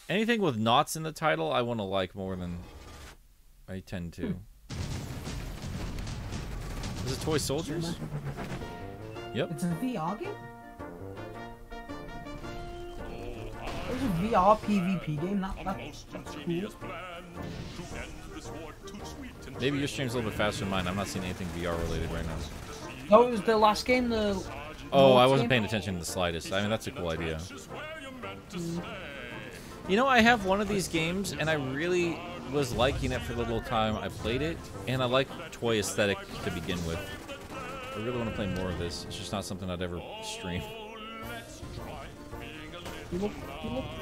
Anything with knots in the title, I want to like more than I tend to. Is it Toy Soldiers? Yep. It's a VR game? It's a VR PvP game. That's cool. Maybe your stream's a little bit faster than mine. I'm not seeing anything VR related right now. No, it was the last game. Oh, I wasn't paying attention in the slightest. I mean, that's a cool idea. You know, I have one of these games, and I really was liking it for the little time I played it, and I like toy aesthetic to begin with. I really want to play more of this. It's just not something I'd ever stream. You look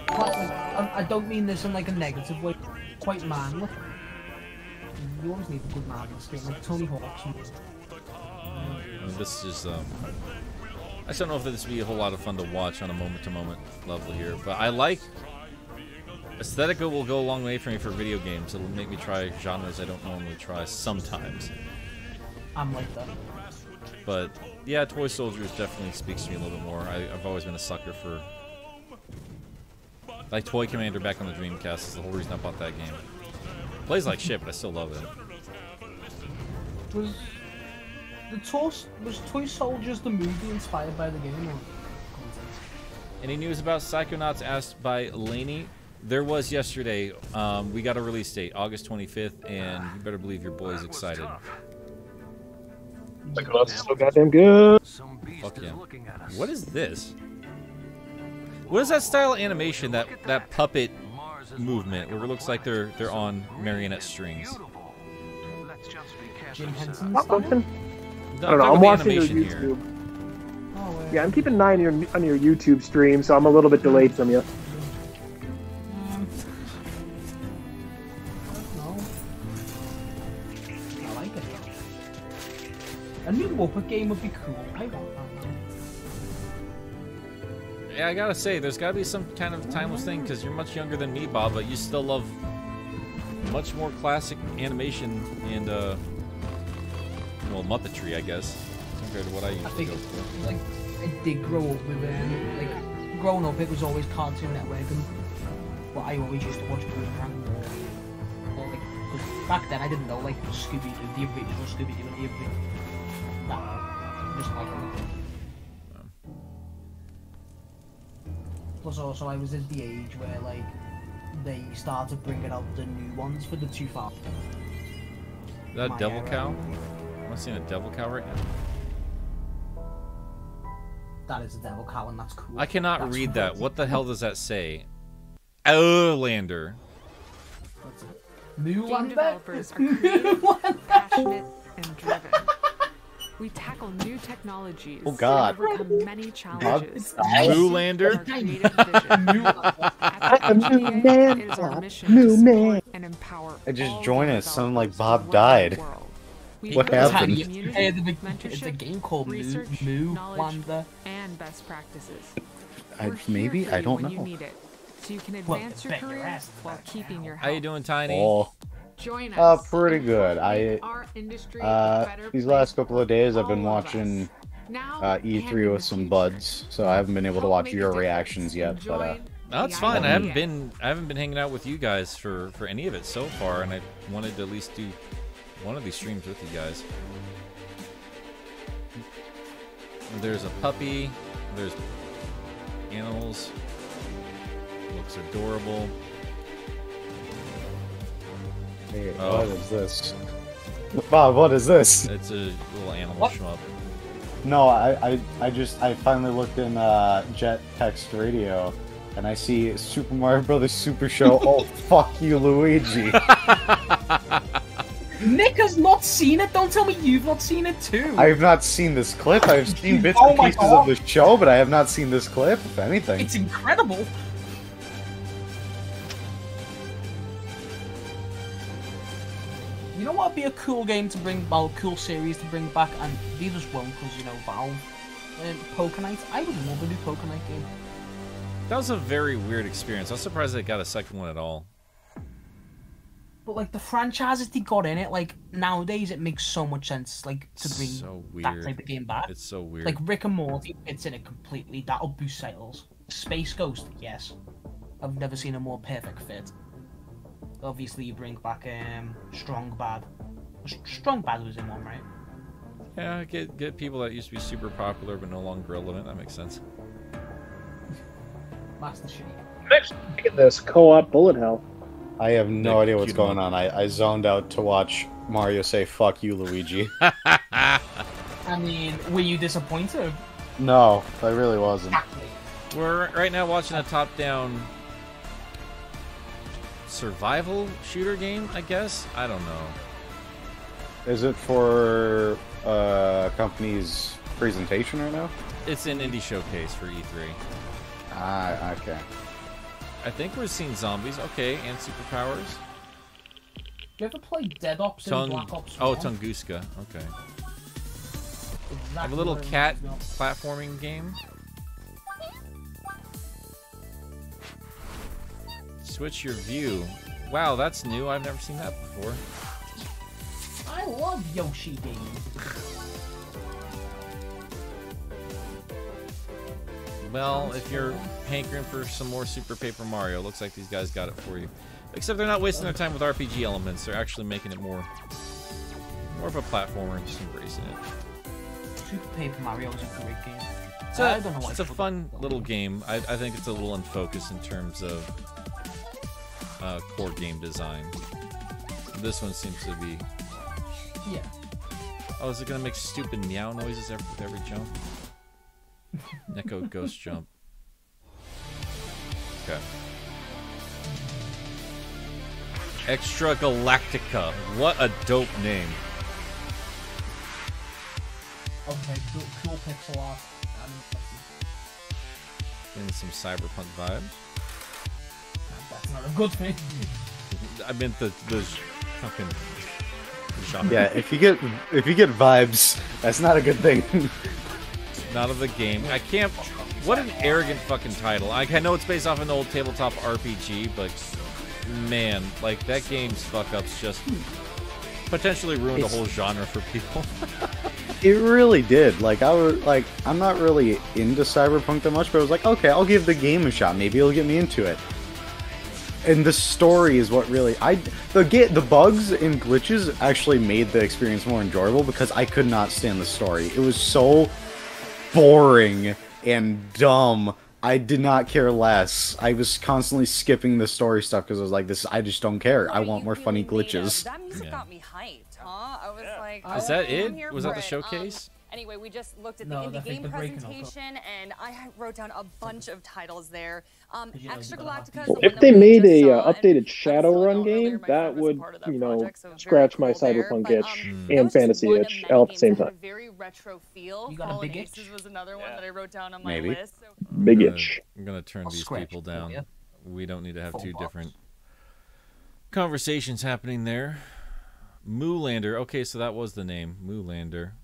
quite, like, I don't mean this in like a negative way. Quite manly. You always need a good man in this game, like Tony Hawk's. I mean, this is I just don't know if this would be a whole lot of fun to watch on a moment-to-moment level here, but I like aesthetic will go a long way for me for video games. It'll make me try genres I don't normally try sometimes. I'm like that. But yeah, Toy Soldiers definitely speaks to me a little bit more. I've always been a sucker for like Toy Commander back on the Dreamcast. Is the whole reason I bought that game. Plays like shit, but I still love it. Was Toy Soldiers the movie inspired by the game? Or any news about Psychonauts asked by Laney? There was yesterday. We got a release date, August 25th, and you better believe your boy's excited. Psychonauts is so goddamn good. Fuck yeah. What is this? What is that style of animation, that puppet movement, where it looks like they're on marionette strings? Jim Henson I don't know. I'm watching your YouTube. Yeah, I'm keeping an eye on your YouTube stream, so I'm a little bit delayed from you. I like it. A new Muppet game would be cool. I want that. Yeah, I gotta say, there's gotta be some kind of timeless thing, because you're much younger than me, Bob, but you still love much more classic animation and, well, Muppetry, I guess, compared to what I usually go for. Like, I did grow up with like, growing up, it was always Cartoon Network, and well, I always used to watch Boomerang. Well, like, 'cause back then I didn't know, like, Scooby-Doo, the original Scooby-Doo, and the original. Nah, just like it. Plus, also, I was at the age where, like, they started bringing out the new ones for the 2000s. Is that a Devil Cow? Am I seeing a Devil Cow right now? That is a Devil Cow, and that's cool. I cannot read that. What the hell does that say? Outlander. New Game developers are creative, passionate, and driven. We tackle new technologies Oh, God. and overcome many challenges. Zoolander? Our creative vision. At the RPGA, it is our mission to support and empower I just all joined game it. Sounded like developers Bob around died. the world. We What focus on happened? community, It's a game called research, Moo knowledge, Wander. and best practices. I- We're here maybe? for I you don't when you know. need it, so you can Well, advance your bet your career ass while keeping your How you health. doing, Tiny? Oh. Join us. Pretty good. Our industry a better These place last couple of days I've been all of us. watching Now E3 and in with the some future. buds, so I haven't been able to watch make a your difference. reactions yet. But Enjoy No, that's the fine. I idea. haven't been hanging out with you guys for any of it so far, and I wanted to at least do one of these streams with you guys. There's a puppy. There's animals. Looks adorable. hey, Oh. what is this? Bob, what is this? It's a little animal What? shmup. No, I finally looked in Jet Text Radio, and I see Super Mario Brothers Super Show. Oh, fuck you, Luigi. Nick has not seen it. Don't tell me you've not seen it too. I have not seen this clip. I've seen bits Oh and my pieces God. of the show, but I have not seen this clip, if anything. It's incredible. You know what would be a cool game to bring, well, cool series to bring back, and they just won't because, you know, Valve. Poker Night. I would love a new Poker Night game. That was a very weird experience. I was surprised they got a second one at all. But, like, the franchises they got in it, like, nowadays it makes so much sense, like, to bring So that weird. type of game back. It's so weird. Like, Rick and Morty fits in it completely. That'll boost sales. Space Ghost, yes. I've never seen a more perfect fit. Obviously, you bring back Strong Bad. Strong Bad was in one, right? Yeah, get people that used to be super popular but no longer relevant. That makes sense. Master Chief. Look at this co-op bullet hell. I have no The idea what's cute going one. on. I zoned out to watch Mario say, fuck you, Luigi. I mean, were you disappointed? No, I really wasn't. We're right now watching a top-down survival shooter game, I guess? I don't know. Is it for a company's presentation right now? It's an indie showcase for E3. Ah, okay. I think we're seeing zombies, okay, and superpowers. You ever play Dead Ops and Black Ops 1? Oh, Tunguska, okay. I have a little cat platforming game. Switch your view. Wow, that's new. I've never seen that before. I love Yoshi games. Well, if you're hankering for some more Super Paper Mario, looks like these guys got it for you. Except they're not wasting their time with RPG elements. They're actually making it more of a platformer and just embracing it. Super Paper Mario is a great game. I don't know why it's a fun little game. I think it's a little unfocused in terms of core game design. This one seems to be... Yeah. Oh, is it going to make stupid meow noises with every jump? Neko Ghost Jump. Okay. Extra Galactica. What a dope name. Okay, cool pixel art. Getting some cyberpunk vibes. That's not a good thing. I meant the fucking genre. Yeah, if you get vibes, that's not a good thing. Not of the game. I can't. What an arrogant fucking title. Like, I know it's based off an old tabletop RPG, but man, like that game's fuck ups just potentially ruined a whole genre for people. It really did. Like I'm not really into Cyberpunk that much, but I was like, okay, I'll give the game a shot. Maybe it'll get me into it. And the story is what really the bugs and glitches actually made the experience more enjoyable because I could not stand the story. It was so boring and dumb. I did not care less. I was constantly skipping the story stuff because I was like, "This, I just don't care. I want more funny glitches." That music got me hyped, huh? I was like, Is that it? Was that the showcase? Anyway, we just looked at the No, I indie think game they're breaking up. presentation, and I wrote down a bunch of titles there. you know, Extra you gotta Galactica have is the one these- that If they we made just a saw, and updated Shadowrun game, that would, scratch my cyberpunk itch and fantasy itch all at the same had a time. very retro feel. You got a Fallen big Aces was another one that I wrote down on my Maybe. list. So Big I'm itch. gonna turn I'll these scratch people it for down. you. We don't need to have Full two box. different conversations happening there. Moolander. Okay, so that was the name. Moolander.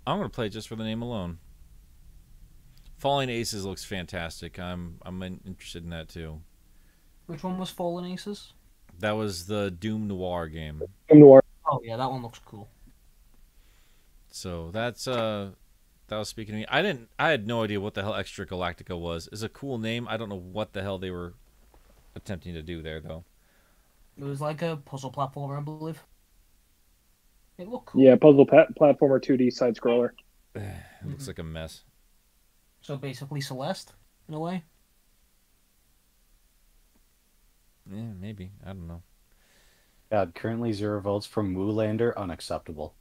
I'm gonna play it just for the name alone. Falling Aces looks fantastic. I'm interested in that too. Which one was Fallen Aces? That was the Doom Noir game. Noir. Oh yeah, that one looks cool. So that's that was speaking to me. I had no idea what the hell Extra Galactica was. It's a cool name. I don't know what the hell they were attempting to do there though. It was like a puzzle platformer, I believe. It looked cool. Yeah, puzzle platformer 2D side scroller. It looks like a mess. So basically Celeste, in a way. Yeah, maybe. I don't know. God, currently 0 votes from Moolander, unacceptable.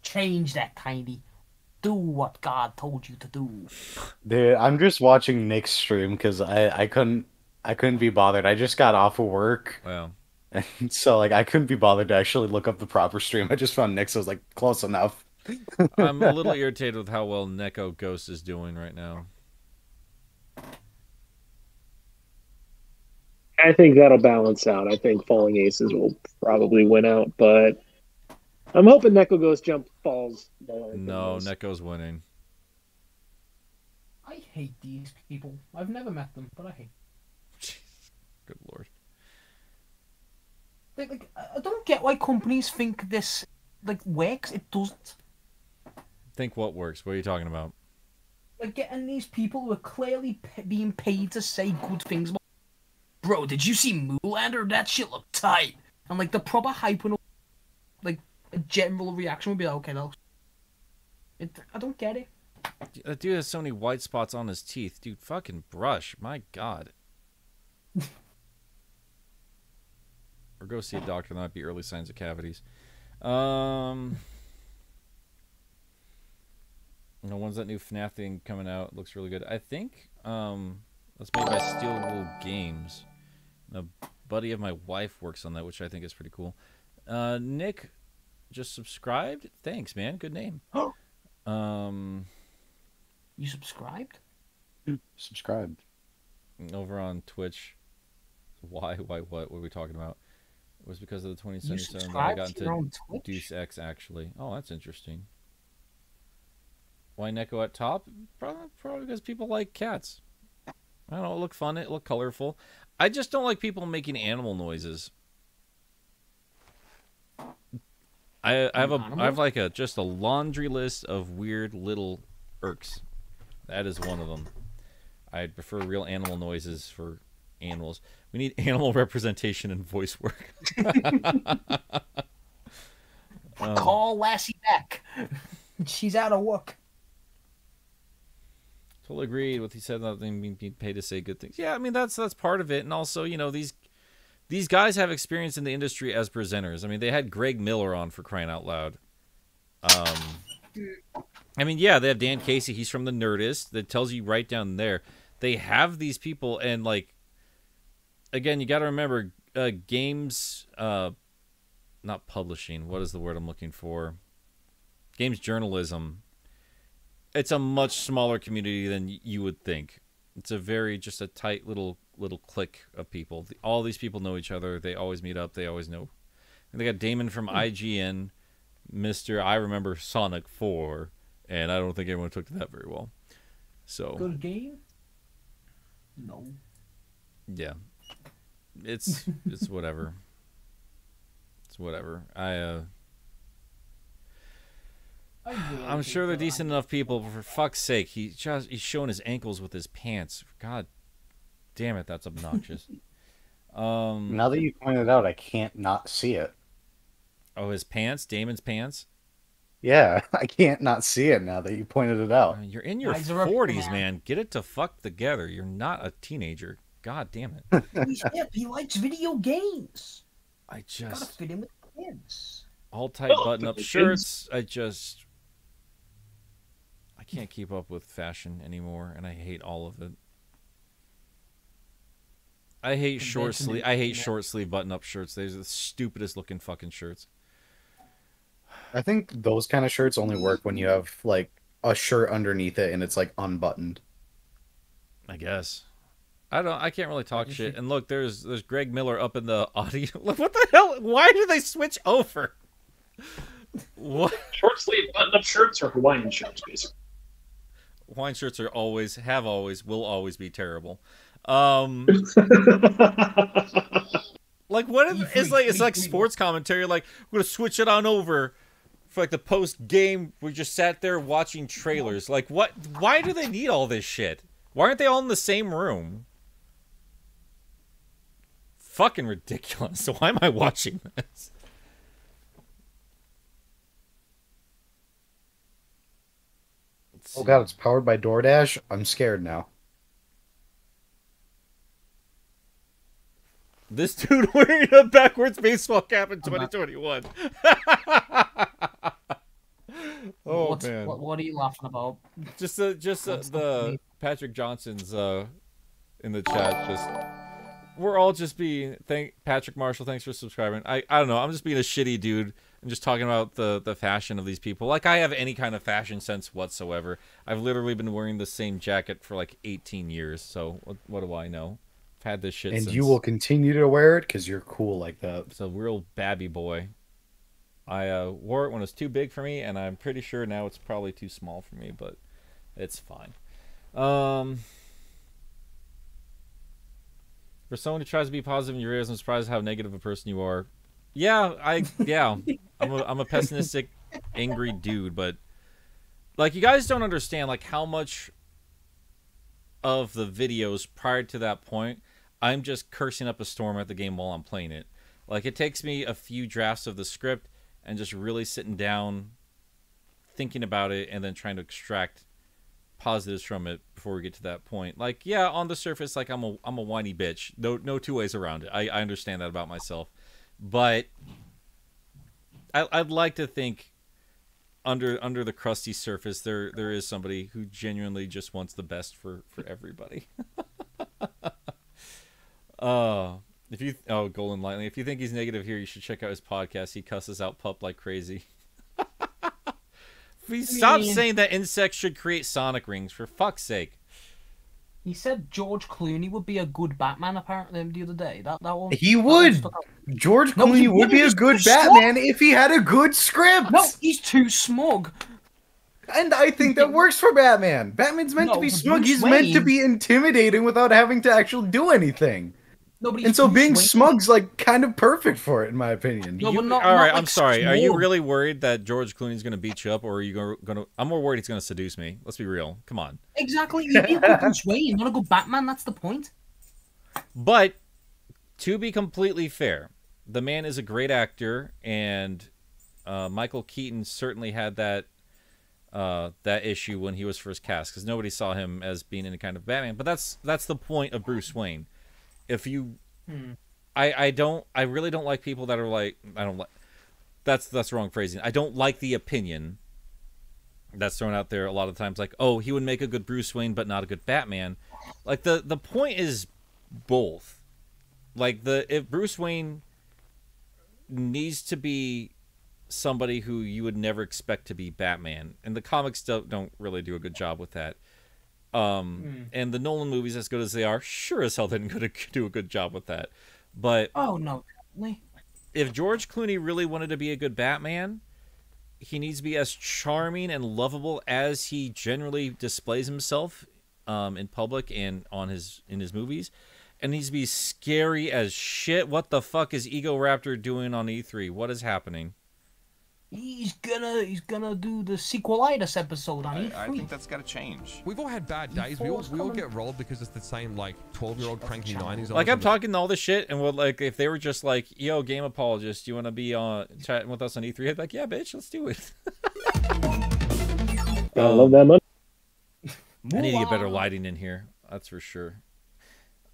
Change that, Tiny. Do what God told you to do. Dude, I'm just watching Nick's stream because I couldn't be bothered. I just got off of work. Wow. And so like I couldn't be bothered to actually look up the proper stream. I just found Nick's. I was like, close enough. I'm a little irritated with how well Neko Ghost is doing right now. I think that'll balance out. I think Falling Aces will probably win out, but I'm hoping Neko Ghost Jump falls. No, Neko's winning. I hate these people. I've never met them, but I hate them. Good lord. Like, I don't get why companies think this works. It doesn't. Think what works? What are you talking about? Like getting these people who are clearly being paid to say good things about. Bro, did you see Moolander? That shit looked tight. And like the proper hype and like a general reaction would be like, okay, that looks... I don't get it. That dude has so many white spots on his teeth. Dude, fucking brush. My God. Or go see a doctor. That might be early signs of cavities. When's that new FNAF thing coming out? It looks really good. I think that's made by Steel Wool Games. A buddy of my wife works on that, which I think is pretty cool. Nick just subscribed. Thanks, man. Good name. You subscribed? Subscribed. Over on Twitch. Why? What were we talking about? It was because of the 2077 that I got into Deuce X, actually. Oh, that's interesting. Why Neko at top? Probably because people like cats. I don't know. It looked fun. It looked colorful. I just don't like people making animal noises. I have like just a laundry list of weird little irks. That is one of them. I'd prefer real animal noises for animals. We need animal representation in voice work. Call Lassie back. She's out of work. Totally agreed with he said about them being paid to say good things. Yeah, I mean that's part of it, and also these guys have experience in the industry as presenters. I mean they had Greg Miller on for crying out loud. I mean yeah, they have Dan Casey. He's from the Nerdist. That tells you right down there. They have these people, and like again, you got to remember games, not publishing. What is the word I'm looking for? Games journalism. It's a much smaller community than you would think. It's just a tight little clique of people. All these people know each other. They always meet up. They always know. And they got Damon from IGN, Mr. I remember Sonic 4, and I don't think everyone took to that very well. So good game? No. Yeah. It's whatever. It's whatever. I'm sure they're decent enough people, but for fuck's sake, he's showing his ankles with his pants. God damn it, that's obnoxious. Now that you pointed out, I can't not see it. Oh, his pants? Damon's pants? Yeah, I can't not see it now that you pointed it out. You're in your 40s, man. Get it to fuck together. You're not a teenager. God damn it. He's hip. He likes video games. I Gotta fit in with the kids. All tight button-up shirts. I can't keep up with fashion anymore, and I hate all of it. I hate short sleeve button-up shirts. They're the stupidest looking fucking shirts. I think those kind of shirts only work when you have like a shirt underneath it and it's like unbuttoned. I guess. I can't really talk shit. And look, there's Greg Miller up in the audio. What the hell? Why did they switch over? What? Short sleeve button-up shirts or Hawaiian shirts, basically. Hawaiian shirts are always, will always be terrible. Like what if it's like sports commentary, like we're gonna switch it on over for like the post game. We just sat there watching trailers. Like what? Why do they need all this shit? Why aren't they all in the same room? Fucking ridiculous. So why am I watching this? Oh god, it's powered by DoorDash? I'm scared now. This dude wearing a backwards baseball cap in 2021. Oh man! What are you laughing about? Just the Patrick Johnson's in the chat. Just we're all just being Patrick Marshall. Thanks for subscribing. I don't know. I'm just being a shitty dude and just talking about the fashion of these people. Like I have any kind of fashion sense whatsoever. I've literally been wearing the same jacket for like 18 years. So what do I know? I've had this shit. And since... you will continue to wear it because you're cool like that. It's a real babby boy. I wore it when it was too big for me, and I'm pretty sure now it's probably too small for me, but it's fine. For someone who tries to be positive in your ears, I'm surprised how negative a person you are. Yeah, I'm a pessimistic, angry dude, but like you guys don't understand like how much of the videos prior to that point I'm just cursing up a storm at the game while I'm playing it. Like it takes me a few drafts of the script and just really sitting down, thinking about it, and then trying to extract positives from it before we get to that point. Like, yeah, on the surface, like I'm a whiny bitch. No two ways around it. I understand that about myself, but I'd like to think under the crusty surface there is somebody who genuinely just wants the best for everybody. Golden Lightning. If you think he's negative here, you should check out his podcast. He cusses out Pup like crazy. Stop saying that insects should create sonic rings, for fuck's sake. He said George Clooney would be a good Batman, apparently, the other day. That one. He would! George Clooney would be a good Batman if he had a good script! No, he's too smug. And I think that works for Batman. Batman's meant to be smug. He's meant to be intimidating without having to actually do anything. And so being smug's like kind of perfect for it, in my opinion. All right, I'm sorry. Are you really worried that George Clooney's going to beat you up, or are you going to? I'm more worried he's going to seduce me. Let's be real. Come on. Exactly. He'd be a good Bruce Wayne, not a good Batman. That's the point. But to be completely fair, the man is a great actor, and Michael Keaton certainly had that issue when he was first cast, because nobody saw him as being any kind of Batman. But that's the point of Bruce Wayne. If you, I really don't like people that are like, that's the wrong phrasing. I don't like the opinion that's thrown out there a lot of times, like, oh, he would make a good Bruce Wayne but not a good Batman. Like the point is both. Like if Bruce Wayne needs to be somebody who you would never expect to be Batman, and the comics don't really do a good job with that. And the Nolan movies, as good as they are, sure as hell didn't do a good job with that. But oh no, if George Clooney really wanted to be a good Batman, he needs to be as charming and lovable as he generally displays himself in public and in his movies, and needs to be scary as shit. What the fuck is Ego Raptor doing on E3? What is happening? He's gonna do the sequelitis episode on E3. I think that's got to change. We've all had bad days. We all get rolled because it's the same like 12-year-old cranky 90s. Like I'm talking all this shit, and like if they were just like, "Yo, game apologist, you want to be on chatting with us on E3?" I'd be like, "Yeah, bitch, let's do it." I love that money. I need to get better lighting in here. That's for sure.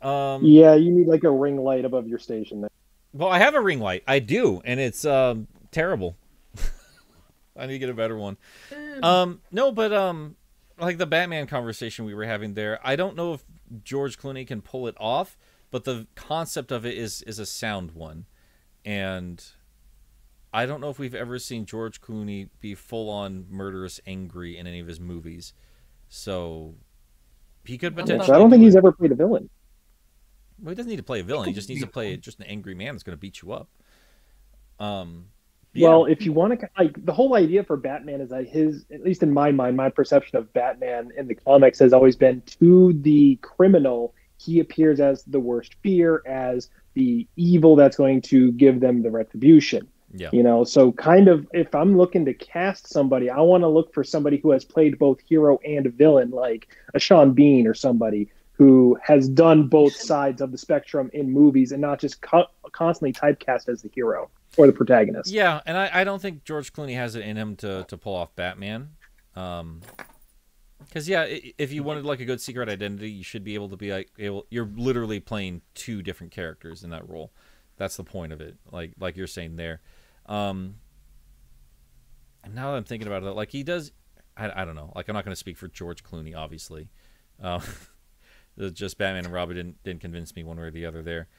Yeah, you need like a ring light above your station there. Well, I have a ring light. I do, and it's terrible. I need to get a better one. No, but like the Batman conversation we were having there, I don't know if George Clooney can pull it off, but the concept of it is a sound one, and I don't know if we've ever seen George Clooney be full on murderous angry in any of his movies, so he could potentially. I don't think he's ever played a villain. Well, he doesn't need to play a villain. He just needs to play just an angry man that's going to beat you up. Well, if you want to, like, the whole idea for Batman is that his, at least in my mind, my perception of Batman in the comics has always been, to the criminal, he appears as the worst fear, as the evil that's going to give them the retribution. Yeah. You know, so kind of, if I'm looking to cast somebody, I want to look for somebody who has played both hero and villain, like a Sean Bean or somebody who has done both sides of the spectrum in movies and not just constantly typecast as the hero or the protagonist. Yeah, and I don't think George Clooney has it in him to pull off Batman. Because yeah, if you wanted like a good secret identity, you should be able to be like you're literally playing two different characters in that role. That's the point of it. Like you're saying there. And now that I'm thinking about it, like he does, I don't know. Like I'm not going to speak for George Clooney, obviously. Just Batman and Robin didn't convince me one way or the other there.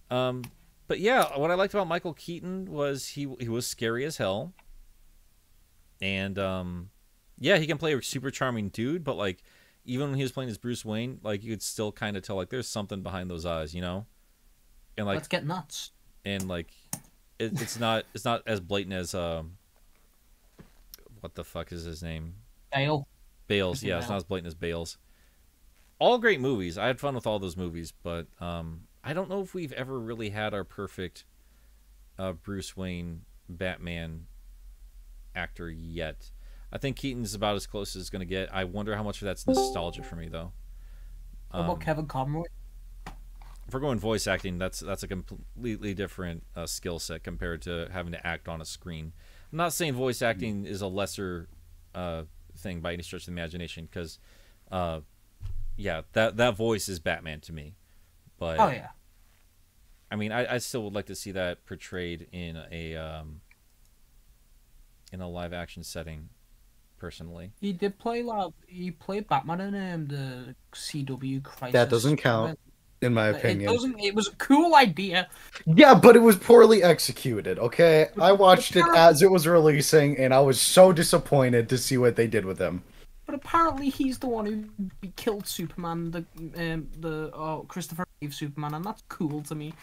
But yeah, what I liked about Michael Keaton was he was scary as hell. And yeah, he can play a super charming dude, but like even when he was playing as Bruce Wayne, like you could still kind of tell like there's something behind those eyes, you know? And like let's get nuts. And like it's not as blatant as what the fuck is his name? Bales, yeah, it's not as blatant as Bales. All great movies. I had fun with all those movies, but I don't know if we've ever really had our perfect Bruce Wayne Batman actor yet. I think Keaton's about as close as it's going to get. I wonder how much of that's nostalgia for me, though. What about Kevin Conroy? If we're going voice acting, that's a completely different skill set compared to having to act on a screen. I'm not saying voice acting is a lesser thing by any stretch of the imagination, because yeah, that voice is Batman to me. But oh yeah, I mean, I still would like to see that portrayed in a live action setting. Personally, he did play he played Batman in the CW Crisis. That doesn't count, in my opinion. It doesn't. It was a cool idea. Yeah, but it was poorly executed. Okay, I watched it as it was releasing, and I was so disappointed to see what they did with him. But apparently, he's the one who killed Superman, the Christopher Reeve Superman, and that's cool to me.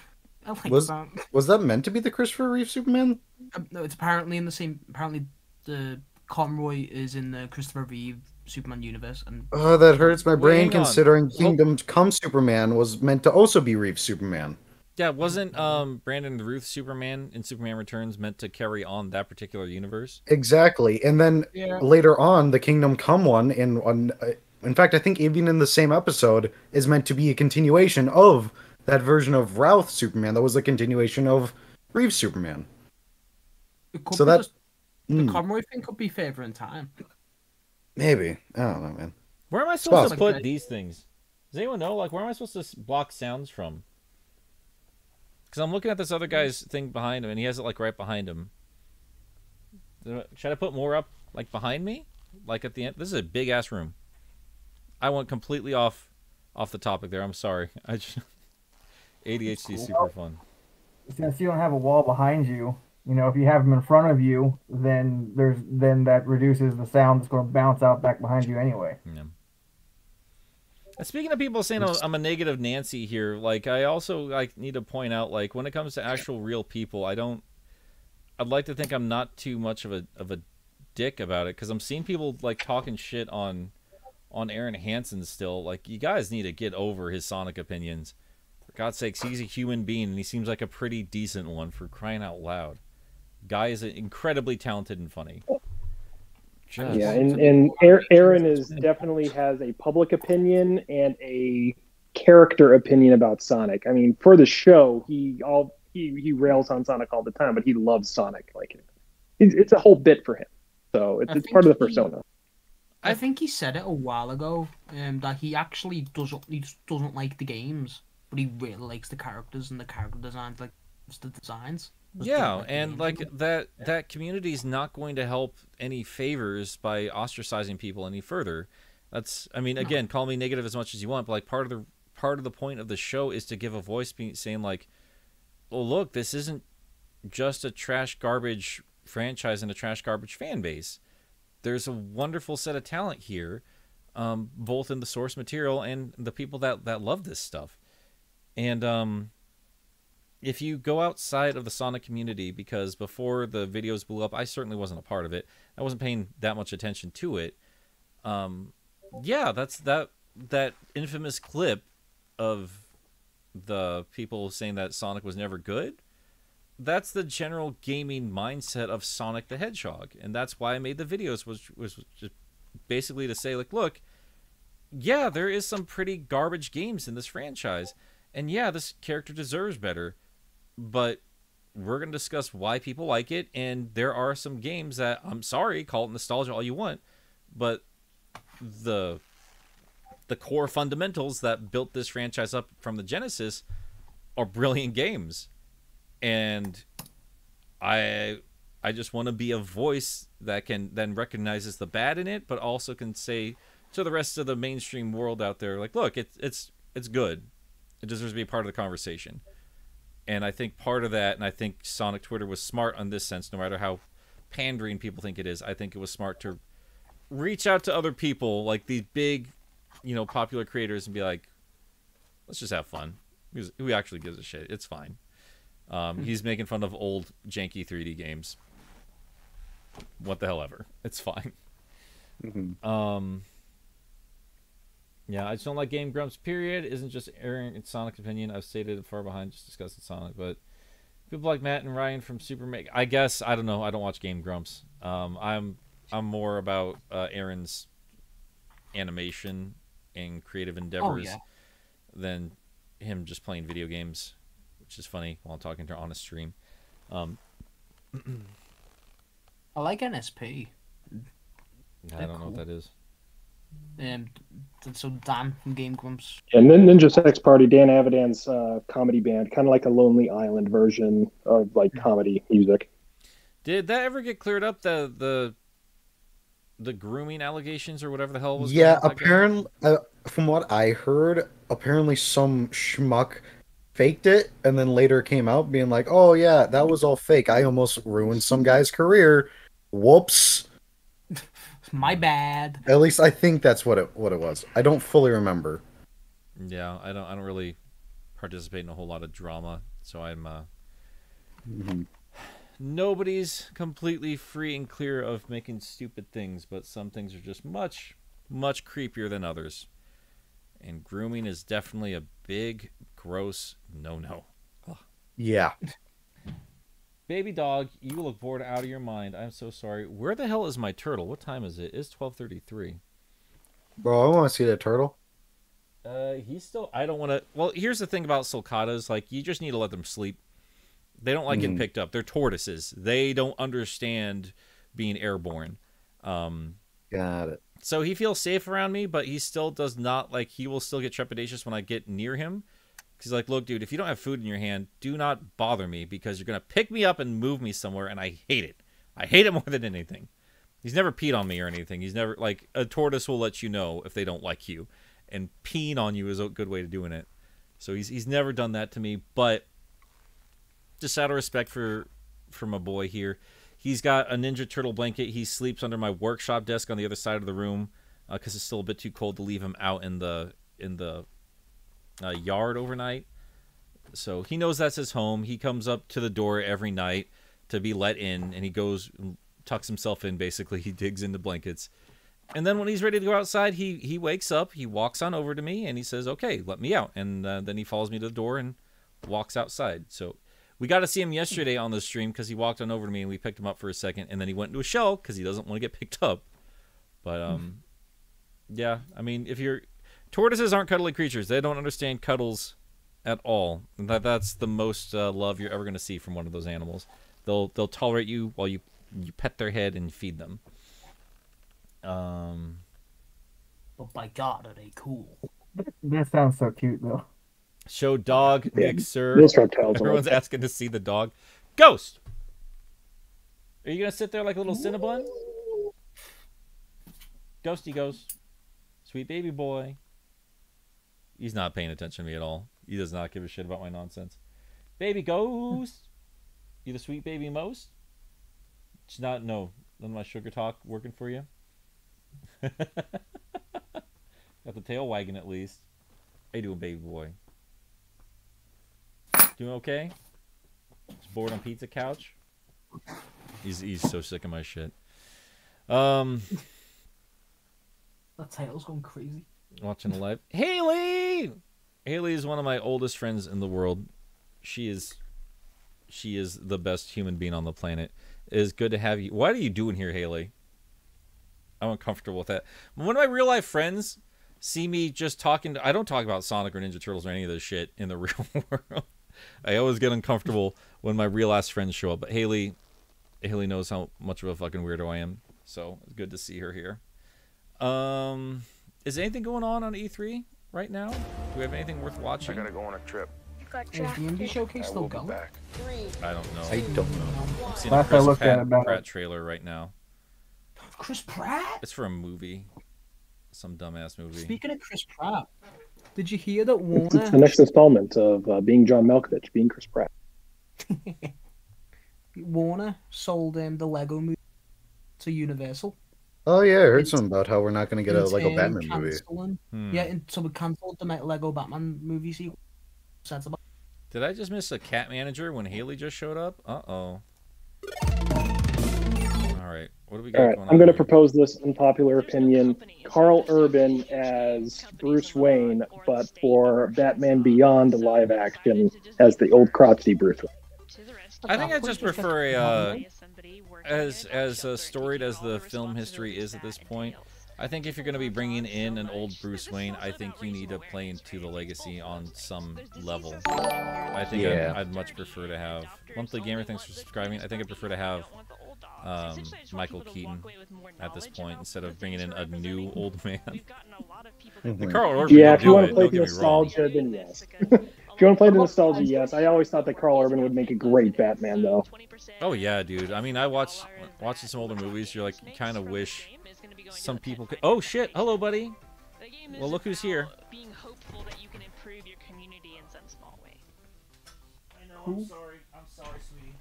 I like that. Was that meant to be the Christopher Reeve Superman? No, it's apparently in the same. Apparently, the Conroy is in the Christopher Reeve Superman universe. And oh, that hurts my brain, considering Kingdom Come Superman was meant to also be Reeve Superman. Yeah, wasn't Brandon Routh Superman in Superman Returns meant to carry on that particular universe? Exactly, and then later on, the Kingdom Come one, in fact, I think even in the same episode, is meant to be a continuation of that version of Routh Superman that was a continuation of Reeve Superman. So that the Conroy thing could be further in time. Maybe. I don't know, man. Where am I supposed to put these things? Does anyone know? Like, where am I supposed to block sounds from? Because I'm looking at this other guy's thing behind him, and he has it, like, right behind him. Should I put more up, like, behind me? Like, at the end? This is a big-ass room. I went completely off the topic there. I'm sorry. ADHD is super fun. Since you don't have a wall behind you, you know, if you have them in front of you, then that reduces the sound that's going to bounce out back behind you anyway. Yeah. Speaking of people saying I'm a negative Nancy here, like I also need to point out, like when it comes to actual real people, I'd like to think I'm not too much of a dick about it, because I'm seeing people like talking shit on Aaron Hansen still. Like, you guys need to get over his Sonic opinions. For God's sakes, he's a human being, and he seems like a pretty decent one, for crying out loud. Guy is incredibly talented and funny. Yeah, and Aaron definitely has a public opinion and a character opinion about Sonic. I mean, for the show, he rails on Sonic all the time, but he loves Sonic. Like, it's a whole bit for him, so it's part of the persona. I think he said it a while ago, that he actually doesn't like the games, but he really likes the characters and the character designs, like the designs. Yeah, and like that community is not going to help any favors by ostracizing people any further. That's, I mean, again, call me negative as much as you want, but like part of the point of the show is to give a voice, saying like, well, look, this isn't just a trash garbage franchise and a trash garbage fan base. There's a wonderful set of talent here, both in the source material and the people that love this stuff. And if you go outside of the Sonic community, because before the videos blew up, I certainly wasn't a part of it. I wasn't paying that much attention to it. Yeah, that's that infamous clip of the people saying that Sonic was never good. That's the general gaming mindset of Sonic the Hedgehog, and that's why I made the videos, was just basically to say, like, look, yeah, there is some pretty garbage games in this franchise, and yeah, this character deserves better, but we're going to discuss why people like it, and there are some games that, I'm sorry, call it nostalgia all you want, but the core fundamentals that built this franchise up from the Genesis are brilliant games. And I just want to be a voice that can then recognizes the bad in it, but also can say to the rest of the mainstream world out there, like, look, it's good. It deserves to be a part of the conversation. And I think part of that, and I think Sonic Twitter was smart on this sense, no matter how pandering people think it is, I think it was smart to reach out to other people, like these big, popular creators, and be like, let's just have fun. Who actually gives a shit? It's fine. He's making fun of old janky 3D games. What the hell ever. It's fine. Mm-hmm. Yeah, I just don't like Game Grumps, period. Isn't just airing in Sonic's opinion. I've stated it far behind, just discussing Sonic. But people like Matt and Ryan from Super Make, I guess, I don't know. I don't watch Game Grumps. I'm more about Aaron's animation and creative endeavors than him just playing video games, which is funny while I'm talking to her on a stream. I like NSP. I don't know what that is. So Dan from Game Grumps. And then Ninja Sex Party, Dan Avidan's comedy band, kind of like a Lonely Island version of like comedy music. Did that ever get cleared up? The grooming allegations or whatever the hell was? Yeah, apparently, from what I heard, apparently some schmuck faked it and then later came out being like, "Oh yeah, that was all fake. I almost ruined some guy's career. Whoops." My bad. At least I think that's what it was. I don't fully remember. Yeah, I don't really participate in a whole lot of drama, so I'm nobody's completely free and clear of making stupid things, but some things are just much creepier than others. And grooming is definitely a big, gross no-no. Ugh. Yeah. Baby dog, you look bored out of your mind. I'm so sorry. Where the hell is my turtle? What time is it? It's 12:33. Bro, I want to see that turtle. He's still... I don't want to... Well, here's the thing about sulcatas. Like, you just need to let them sleep. They don't like getting picked up. They're tortoises. They don't understand being airborne. Got it. So he feels safe around me, but he still does not... Like, he will still get trepidatious when I get near him. He's like, look, dude, if you don't have food in your hand, do not bother me because you're going to pick me up and move me somewhere, and I hate it. I hate it more than anything. He's never peed on me or anything. He's never, like, a tortoise will let you know if they don't like you, and peeing on you is a good way to doing it. So he's never done that to me, but just out of respect for my boy here, he's got a Ninja Turtle blanket. He sleeps under my workshop desk on the other side of the room because it's still a bit too cold to leave him out in the yard overnight. So he knows that's his home. He comes up to the door every night to be let in, and he goes, tucks himself in, basically. He digs into blankets. And then when he's ready to go outside, he wakes up, he walks on over to me, and he says, okay, let me out. And then he follows me to the door and walks outside. So we got to see him yesterday on the stream because he walked on over to me, and we picked him up for a second, and then he went into a shell because he doesn't want to get picked up. But, yeah, I mean, tortoises aren't cuddly creatures. They don't understand cuddles at all. And that's the most love you're ever going to see from one of those animals. They'll tolerate you while you pet their head and feed them. But by God, are they cool? That sounds so cute, though. Show dog mixer. Those reptiles. Everyone's asking to see the dog. Ghost! Are you going to sit there like a little Cinnabon? Ghosty goes. Sweet baby boy. He's not paying attention to me at all. He does not give a shit about my nonsense. Baby Ghost! You the sweet baby most? It's not, no. None of my sugar talk working for you? Got the tail wagging at least. How you doing, baby boy? Doing okay? Just bored on pizza couch? He's so sick of my shit. That title's going crazy. Watching the live. Haley! Haley is one of my oldest friends in the world. She is the best human being on the planet. It is good to have you. What are you doing here, Haley? I'm uncomfortable with that. When my real life friends see me just talking I don't talk about Sonic or Ninja Turtles or any of this shit in the real world. I always get uncomfortable when my real ass friends show up. But Haley knows how much of a fucking weirdo I am. So it's good to see her here. Is anything going on E3 right now? Do we have anything worth watching? I gotta go on a trip. Is the indie showcase still going? I don't know. I don't know. I'm seeing a Last I Chris looked at it, about Pratt trailer right now. Chris Pratt? It's for a movie. Some dumbass movie. Speaking of Chris Pratt, did you hear that Warner... It's the next installment of being John Malkovich, being Chris Pratt. Warner sold the Lego movie to Universal. Oh yeah, I heard something about how we're not going to get a Lego Batman movie. Yeah, and so we cancelled the Lego Batman movie sequel. Did I just miss a cat manager when Haley just showed up? Uh-oh. Alright, what do we got All right, going on? I'm going to here? propose this unpopular opinion. Carl Urban as Bruce Wayne, but for Batman Beyond live action as the old crotchety Bruce Wayne. I think I just prefer as storied as the film history is at this point. I think if you're going to be bringing in an old Bruce Wayne, I think you need to play into the legacy on some level. I think I'd much prefer to have Monthly Gamer. Thanks for subscribing. I think I'd prefer to have Michael Keaton at this point instead of bringing in a new old man. The Carl Urban Yeah, will if you want do to it, play don't the get me wrong. nostalgia, then yes. If you want to play the nostalgia, yes. I always thought that Carl Urban would make a great Batman, though. Oh yeah, dude. I mean, watching some older movies. You're like, you kind of wish some people could. Oh shit! Hello, buddy. Well, look who's here. Being hopeful that you can improve your community in some small way. I know. I'm sorry, sweetie.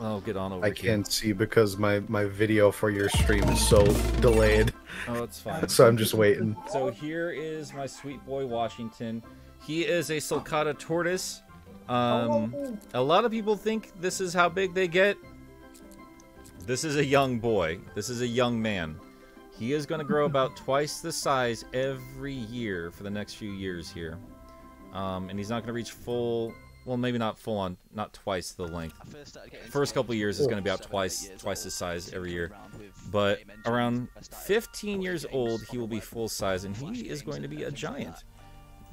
Oh, get on over I here. can't see because my video for your stream is so delayed. Oh, it's fine. So I'm just waiting. So here is my sweet boy Washington. He is a sulcata tortoise. A lot of people think this is how big they get. This is a young boy. This is a young man. He is going to grow about twice the size every year for the next few years here. And he's not going to reach full... Well, maybe not full on, not twice the length. First couple years is going to be about twice the size every year. But around 15 years old, he will be full size, and he is going to be a giant.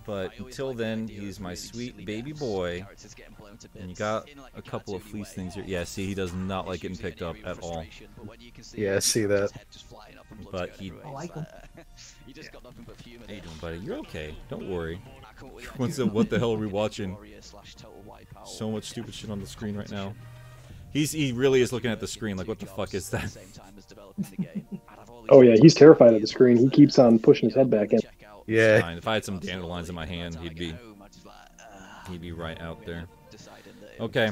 But until then, he's my sweet baby boy. And you got a couple of fleece things here. Yeah, see, he does not like getting picked up at all. Yeah, I see that. But he... I like him. How you doing, buddy? You're okay. Don't worry. What the hell are we watching? So much stupid shit on the screen right now. He really is looking at the screen like, what the fuck is that? Oh yeah, he's terrified of the screen. He keeps on pushing his head back in. Yeah. Fine. If I had some dandelions in my hand, he'd be right out there. Okay.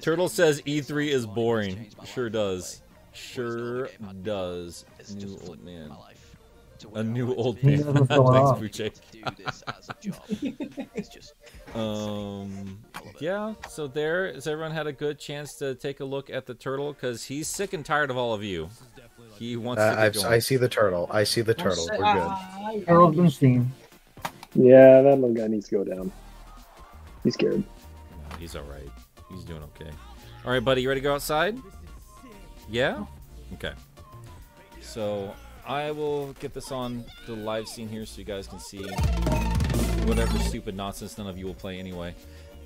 Turtle says E3 is boring. Sure does. Sure does. New old man. A new old man. Thanks, yeah, so there. Has everyone had a good chance to take a look at the turtle? Because he's sick and tired of all of you. He wants to get going. I see the turtle. I see the turtle. We're good. Turtle's been seen. Yeah, that little guy needs to go down. He's scared. No, he's alright. He's doing okay. Alright, buddy, you ready to go outside? Yeah? Okay. So, I will get this on the live scene here so you guys can see whatever stupid nonsense none of you will play anyway.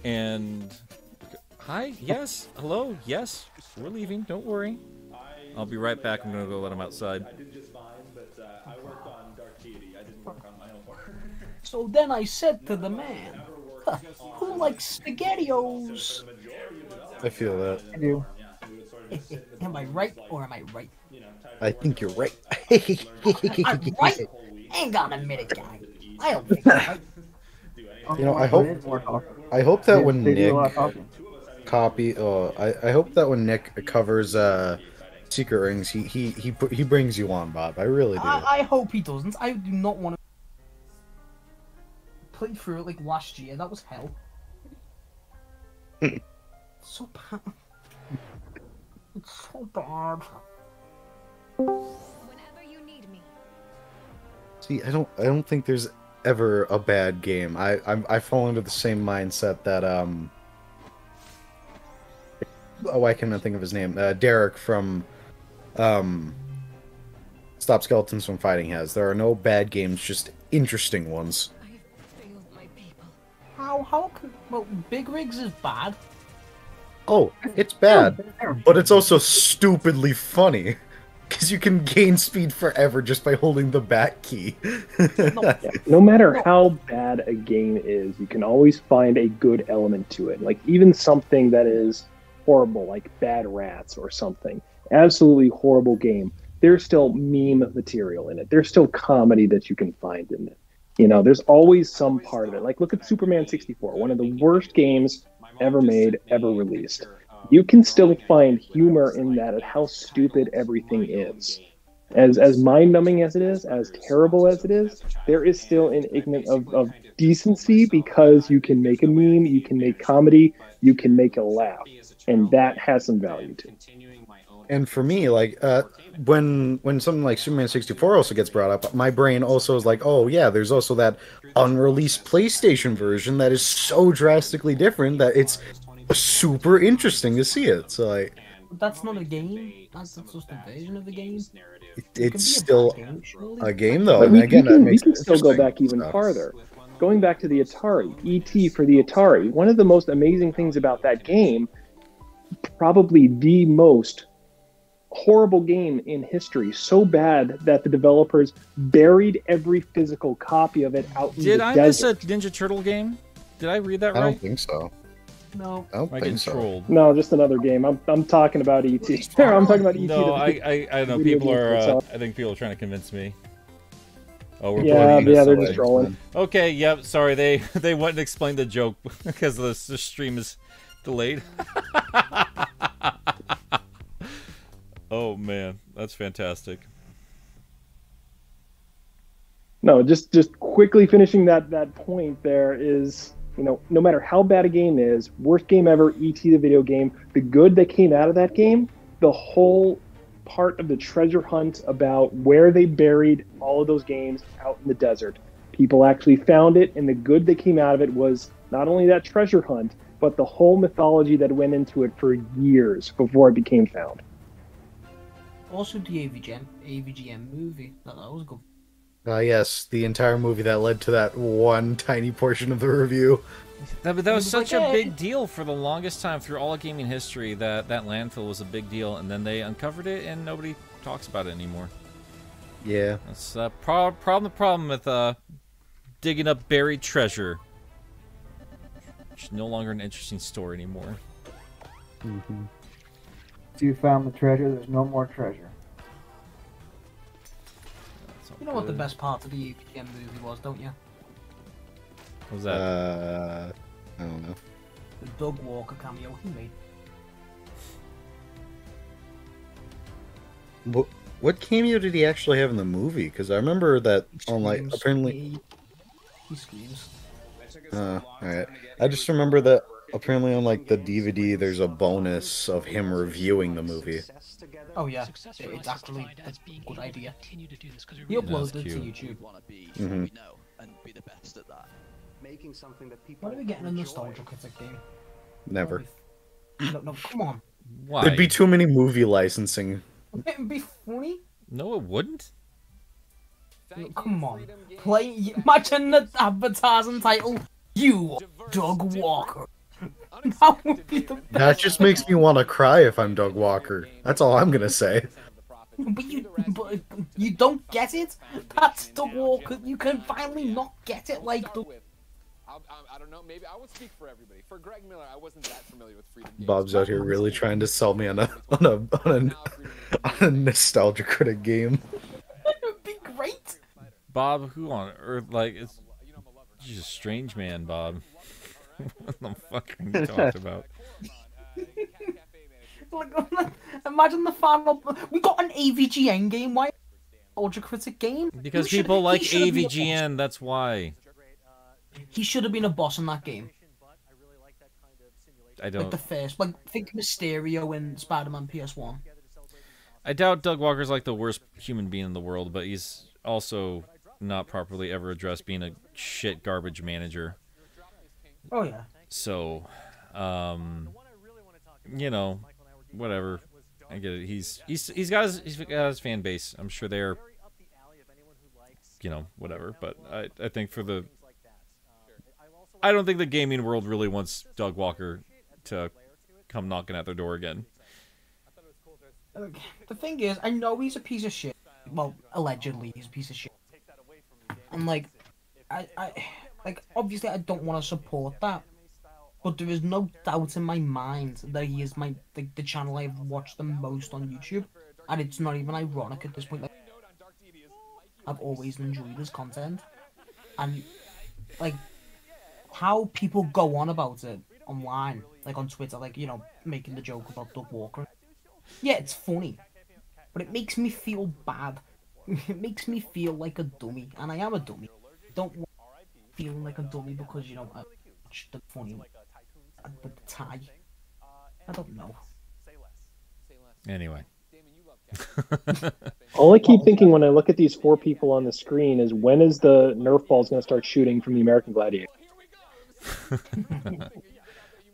And... Hi? Yes? Hello? Yes? We're leaving. Don't worry. I'll be right back. I'm going to go let him outside. I did just fine, but I worked on Dark Deity. I didn't work on my own work. So then I said to the man, who smell like SpaghettiOs. I feel that. I do. Am I right or am I right? I think you're right. I'm right. Hang on a minute, guy. I don't think I'm right. You know, I hope that when They do a Nick lot of talking. I hope that when Nick covers Secret Rings, he brings you on, Bob. I really do. I hope he doesn't. I do not want to play through it like last year. That was hell. So bad. It's so bad. See, I don't think there's ever a bad game. I fall into the same mindset that why can't I think of his name? Derek from Stop Skeletons from Fighting has. There are no bad games, just interesting ones. How can... Well, Big Rigs is bad. Oh, it's bad, but it's also stupidly funny. Because you can gain speed forever just by holding the back key. No matter how bad a game is, you can always find a good element to it. Like even something that is horrible, like Bad Rats or something. Absolutely horrible game. There's still meme material in it. There's still comedy that you can find in it. You know, there's always some part of it. Like look at Superman 64, one of the worst games ever made, ever released. You can still find humor in that at how stupid everything is. As mind-numbing as it is, as terrible as it is, there is still an ignorant of decency because you can make a meme, you can make comedy, you can make a laugh. And that has some value to it. And for me, like, when something like Superman 64 also gets brought up, my brain also is like, oh yeah, there's also that unreleased PlayStation version that is so drastically different that it's super interesting to see it. So like, that's not a game. That's just a version of the game. It's still a game though. But And again, we can still go back even farther. Going back to the Atari, E.T. for the Atari, one of the most amazing things about that game, probably the most horrible game in history, so bad that the developers buried every physical copy of it out in the desert. Miss a Ninja Turtle game? Did I read that right? I don't think so. No. I don't think so. Trolled. No, just another game. I'm talking about E.T. I'm talking about E.T. No, I don't know. People are. I think people are trying to convince me. Oh, we're blaming this they're on just trolling. Okay, yep. Sorry, they went and explained the joke because the stream is delayed. Oh man, that's fantastic. No, just quickly finishing that point there is, you know, no matter how bad a game is, worst game ever, E.T. the video game, the good that came out of that game, the whole part of the treasure hunt about where they buried all of those games out in the desert. People actually found it, and the good that came out of it was not only that treasure hunt, but the whole mythology that went into it for years before it became found. Also the AVGN movie. That was good. Yes, the entire movie that led to that one tiny portion of the review. But that was such a big deal for the longest time through all of gaming history. That landfill was a big deal, and then they uncovered it, and nobody talks about it anymore. Yeah, that's the problem with digging up buried treasure. It's no longer an interesting story anymore. Mm-hmm. If you found the treasure, there's no more treasure. You know what the best part of the AVGN movie was, don't you? What was that? I don't know. The Doug Walker cameo he made. What cameo did he actually have in the movie? Because I remember that on like apparently. He screams. Alright. I just remember that apparently on like the DVD there's a bonus of him reviewing the movie. Oh yeah, it's actually a good idea. He uploaded it to YouTube. Mm-hmm. When are we getting a nostalgia critic game? Never. No, come on. Why? There'd be too many movie licensing. It'd be funny. No, it wouldn't. No, come on. Imagine the advertising title. You, Doug Walker. That would be the best. That just makes me want to cry if I'm Doug Walker. That's all I'm gonna say. But you don't get it? That's Doug Walker. You can finally not get it like the... I don't know. Maybe I won't speak for everybody. For Greg Miller, I wasn't that familiar with Freedom Games. Bob's out here really trying to sell me on a nostalgia critic game. It'd be great. Bob, who on earth? Like, it's just a strange man, Bob. What the fuck are you talking about? Like, imagine the final. We got an AVGN game. Why? Ultra Critic game? Because people like AVGN, that's why. He should have been a boss in that game. I don't. Like the first, like think Mysterio in Spider-Man PS1. I doubt Doug Walker's like the worst human being in the world, but he's also not properly ever addressed being a shit garbage manager. Oh yeah. So, you know, whatever. I get it. He's got his fan base. I'm sure they're, you know, whatever. But I think I don't think the gaming world really wants Doug Walker to come knocking at their door again. The thing is, I know he's a piece of shit. Well, allegedly he's a piece of shit. And like, I obviously I don't want to support that. But there is no doubt in my mind that he is the channel I've watched the most on YouTube, and it's not even ironic at this point. Like, I've always enjoyed his content, and like how people go on about it online, like on Twitter, like you know, making the joke about Doug Walker. Yeah, it's funny, but it makes me feel bad. It makes me feel like a dummy, and I am a dummy. I don't want feeling like a dummy because you know I watched the funny. The tie. I don't know. Anyway. All I keep thinking when I look at these 4 people on the screen is when is the Nerf balls going to start shooting from the American Gladiator?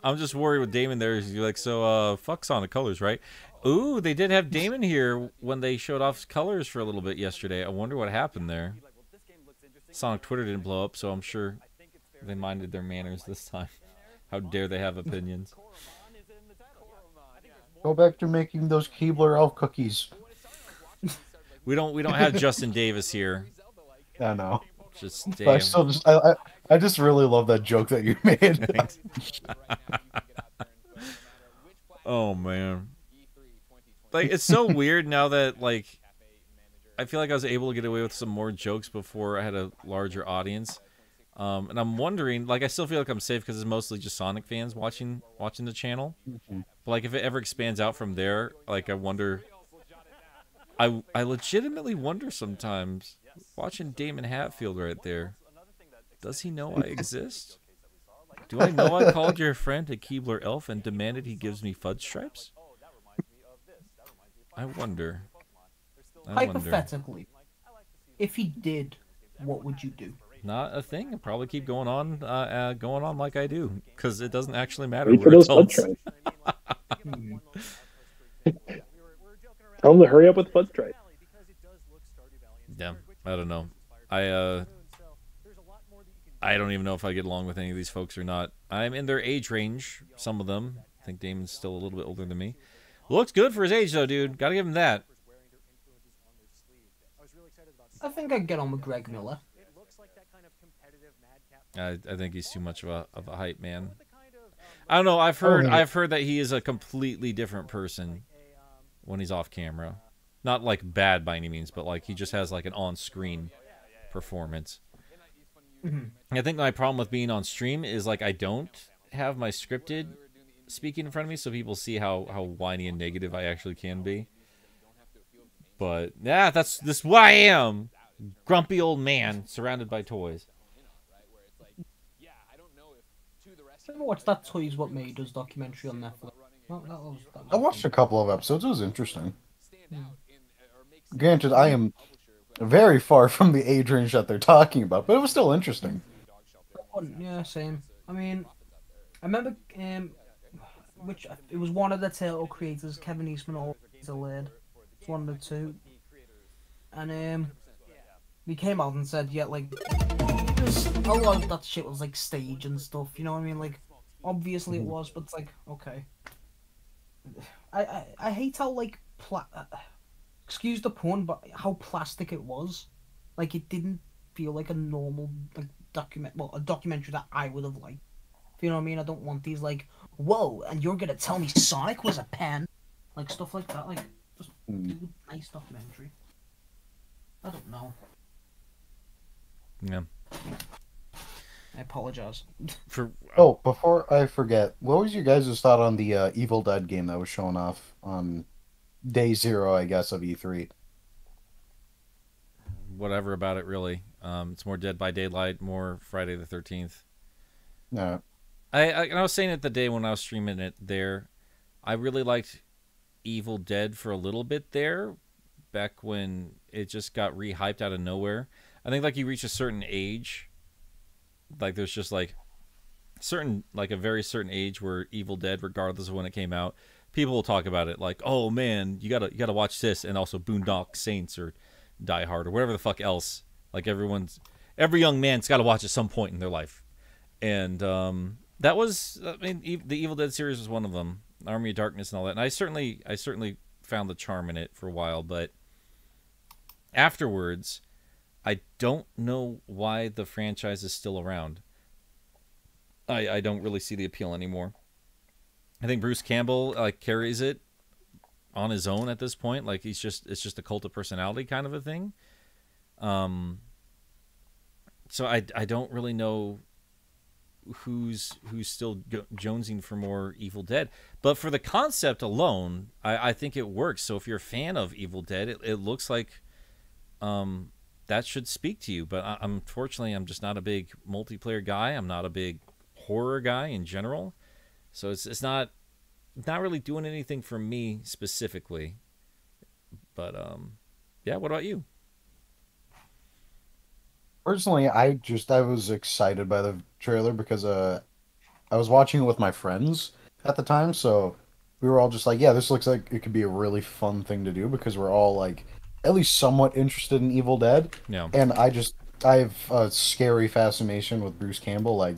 I'm just worried with Damon there. He's like, so, fuck Sonic Colors, right? Ooh, they did have Damon here when they showed off colors for a little bit yesterday. I wonder what happened there. Sonic Twitter didn't blow up, so I'm sure they minded their manners this time. How dare they have opinions? Go back to making those Keebler elf cookies. We don't have Justin Davis here. I know. Just damn. I just really love that joke that you made. Oh man. Like it's so weird now that like I feel like I was able to get away with some more jokes before I had a larger audience. And I'm wondering, like, I still feel like I'm safe because it's mostly just Sonic fans watching the channel. But like, if it ever expands out from there, like, I wonder. I legitimately wonder sometimes, watching Damon Hatfield right there. Does he know I exist? Do I know I called your friend a Keebler elf and demanded he gives me fudge stripes? I wonder. Hypothetically, if he did, what would you do? Not a thing. I'll probably keep going on like I do, because it doesn't actually matter. Wait for those fudge stripes. Tell them to hurry up with fudge stripes. Yeah, I don't know. I don't even know if I get along with any of these folks or not. I'm in their age range, some of them. I think Damon's still a little bit older than me. Looks good for his age, though, dude. Gotta give him that. I think I'd get on with Greg Miller. I think he's too much of a hype man. I don't know. I've heard that he is a completely different person when he's off camera. Not like bad by any means, but like he just has like an on-screen performance. I think my problem with being on stream is like I don't have my scripted speaking in front of me, so people see how whiny and negative I actually can be. But yeah, this is what I am. Grumpy old man surrounded by toys. I watched that Toys What Made Us documentary on Netflix. That was I watched a couple of episodes. It was interesting. Granted, I am very far from the age range that they're talking about, but it was still interesting. Yeah, same. I mean, I remember it was one of the Turtle creators, Kevin Eastman or Lid. It's one of the two. And he came out and said, yeah, like a lot of that shit was like stage and stuff, you know what I mean? Like obviously it was, but it's like, okay. I hate how like excuse the pun, but how plastic it was. Like it didn't feel like a normal like a documentary that I would have liked. You know what I mean? I don't want these like, whoa, and you're gonna tell me Sonic was a pen, like stuff like that. Like, just do a nice documentary. I don't know. Yeah. I apologize. Before I forget, what was your guys' thought on the Evil Dead game that was shown off on day 0, I guess, of E3? Whatever about it, really. It's more Dead by Daylight, more Friday the 13th. No. I was saying it the day when I was streaming it there. I really liked Evil Dead for a little bit there, back when it just got re-hyped out of nowhere. I think like you reach a certain age, like there's just like a very certain age where Evil Dead, regardless of when it came out, people will talk about it like, oh man, you gotta watch this, and also Boondock Saints or Die Hard or whatever the fuck else. Like every young man's got to watch at some point in their life, and that was, I mean, the Evil Dead series was one of them. Army of Darkness and all that. And I certainly found the charm in it for a while, but afterwards, I don't know why the franchise is still around. I don't really see the appeal anymore. I think Bruce Campbell carries it on his own at this point. Like it's just a cult of personality kind of a thing. So I don't really know who's still jonesing for more Evil Dead, but for the concept alone, I think it works. So if you're a fan of Evil Dead, it looks like that should speak to you. But unfortunately, I'm just not a big multiplayer guy. I'm not a big horror guy in general, so it's not really doing anything for me specifically. But yeah, what about you? Personally, I was excited by the trailer because I was watching it with my friends at the time, so we were all just like, yeah, this looks like it could be a really fun thing to do because we're all like at least somewhat interested in Evil Dead. Yeah. And I have a scary fascination with Bruce Campbell. Like,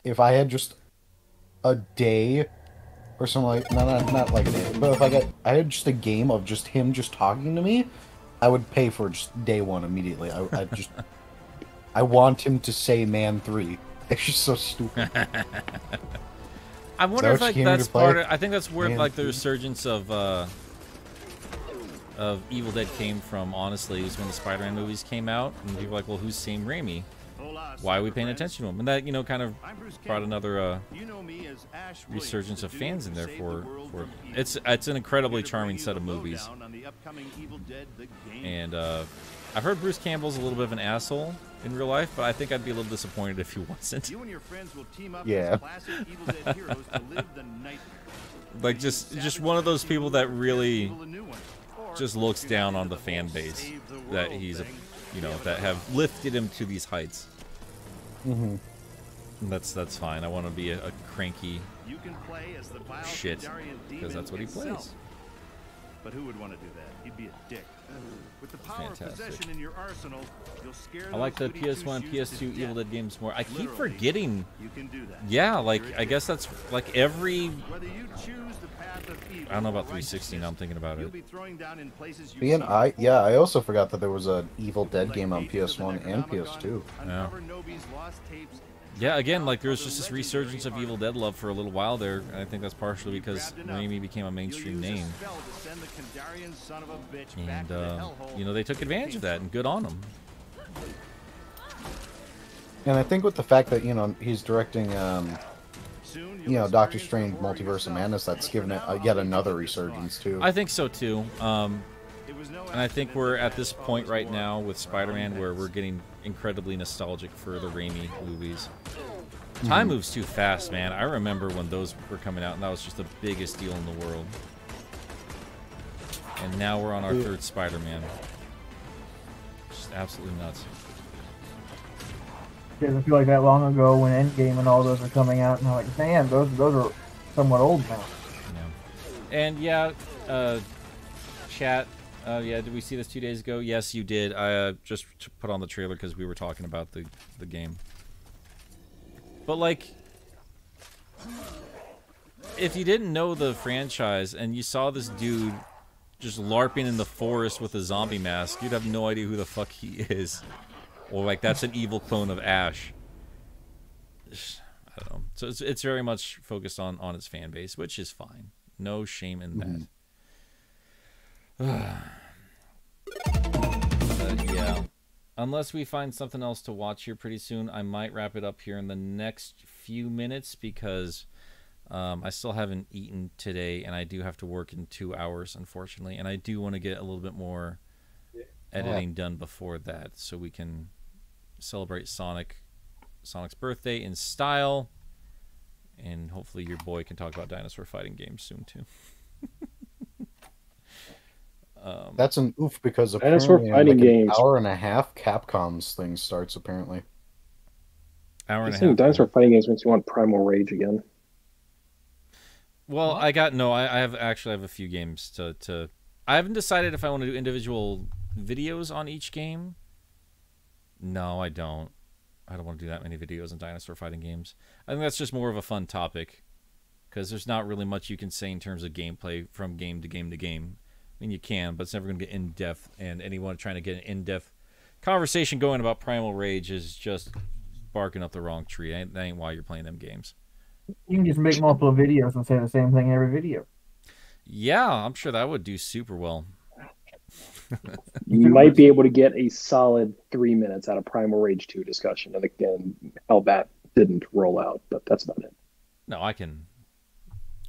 if I had just a day or something like, not like a day, but if I had just a game of just him just talking to me, I would pay for just day one immediately. I want him to say Man 3. It's just so stupid. I wonder if like that's part of, I think that's where Man like the 3. resurgence of Evil Dead came from, honestly, is when the Spider-Man movies came out, and people were like, well, who's Sam Raimi? Why are we paying attention to him? And that, kind of brought another resurgence of fans in there for it's an incredibly charming set of movies. And I've heard Bruce Campbell's a little bit of an asshole in real life, but I think I'd be a little disappointed if he wasn't. Yeah. Like just one of those people that really just looks down on the fan base that he's that have lifted him to these heights. Mm-hmm. That's fine. I want to be a cranky shit because that's what he plays. But who would want to do that? He'd be a dick. With the power of possession in your arsenal, you'll scare I like the those PS1, who used to PS2 death. Evil Dead games more. I keep Literally, forgetting. you can do that. Yeah, like I guess that's like every. Whether you choose the path of evil I don't know about or 360 now. I'm thinking about you'll it. be throwing down in places And I also forgot that there was an Evil Dead game on PS1 and PS2. Yeah. Yeah, again, like there was just this resurgence of Evil Dead love for a little while there, and I think that's partially because Raimi became a mainstream name. And they took advantage of that, and good on them. And I think with the fact that he's directing Doctor Strange Multiverse of Madness, that's given it yet another resurgence too. I think so too. And I think we're at this point right now with Spider-Man where we're getting incredibly nostalgic for the Raimi movies. Time moves too fast, man. I remember when those were coming out, and that was just the biggest deal in the world. And now we're on our third Spider-Man. Just absolutely nuts. It doesn't feel like that long ago when Endgame and all those were coming out, and I'm like, man, those are somewhat old now. Yeah. And yeah, chat. Yeah, did we see this 2 days ago? Yes, you did. I just put on the trailer because we were talking about the game. But like, if you didn't know the franchise and you saw this dude just LARPing in the forest with a zombie mask, you'd have no idea who the fuck he is or like that's an evil clone of Ash. I don't know. So it's very much focused on its fan base, which is fine. No shame in that. Yeah. Unless we find something else to watch here pretty soon, I might wrap it up here in the next few minutes because I still haven't eaten today, and I do have to work in 2 hours, unfortunately. And I do want to get a little bit more editing done before that, so we can celebrate Sonic's birthday in style, and hopefully your boy can talk about dinosaur fighting games soon too. That's an oof because Dinosaur apparently in fighting like an games. hour and a half, Capcom's thing starts apparently. Hour and I a think half. Dinosaur fighting games makes you want Primal Rage again. Well, I have a few games to. I haven't decided if I want to do individual videos on each game. No, I don't. I don't want to do that many videos on dinosaur fighting games. I think that's just more of a fun topic because there's not really much you can say in terms of gameplay from game to game to game. I mean, you can, but it's never going to get in-depth, and anyone trying to get an in-depth conversation going about Primal Rage is just barking up the wrong tree. That ain't why you're playing them games. You can just make multiple videos and say the same thing every video. Yeah, I'm sure that would do super well. You might be able to get a solid 3 minutes out of Primal Rage 2 discussion, and again, how that didn't roll out, but that's about it. No, I can.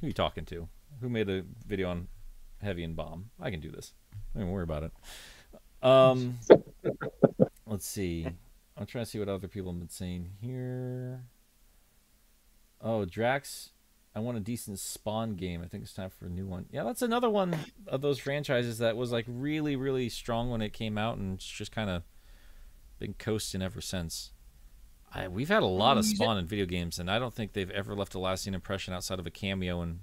Who are you talking to? Who made a video on Heavy and Bomb? I can do this. Don't even worry about it. Let's see. I'm trying to see what other people have been saying here. Oh, Drax, I want a decent Spawn game. I think it's time for a new one. Yeah, that's another one of those franchises that was like really, really strong when it came out, and it's just kind of been coasting ever since. We've had a lot of Spawn in video games, and I don't think they've ever left a lasting impression outside of a cameo in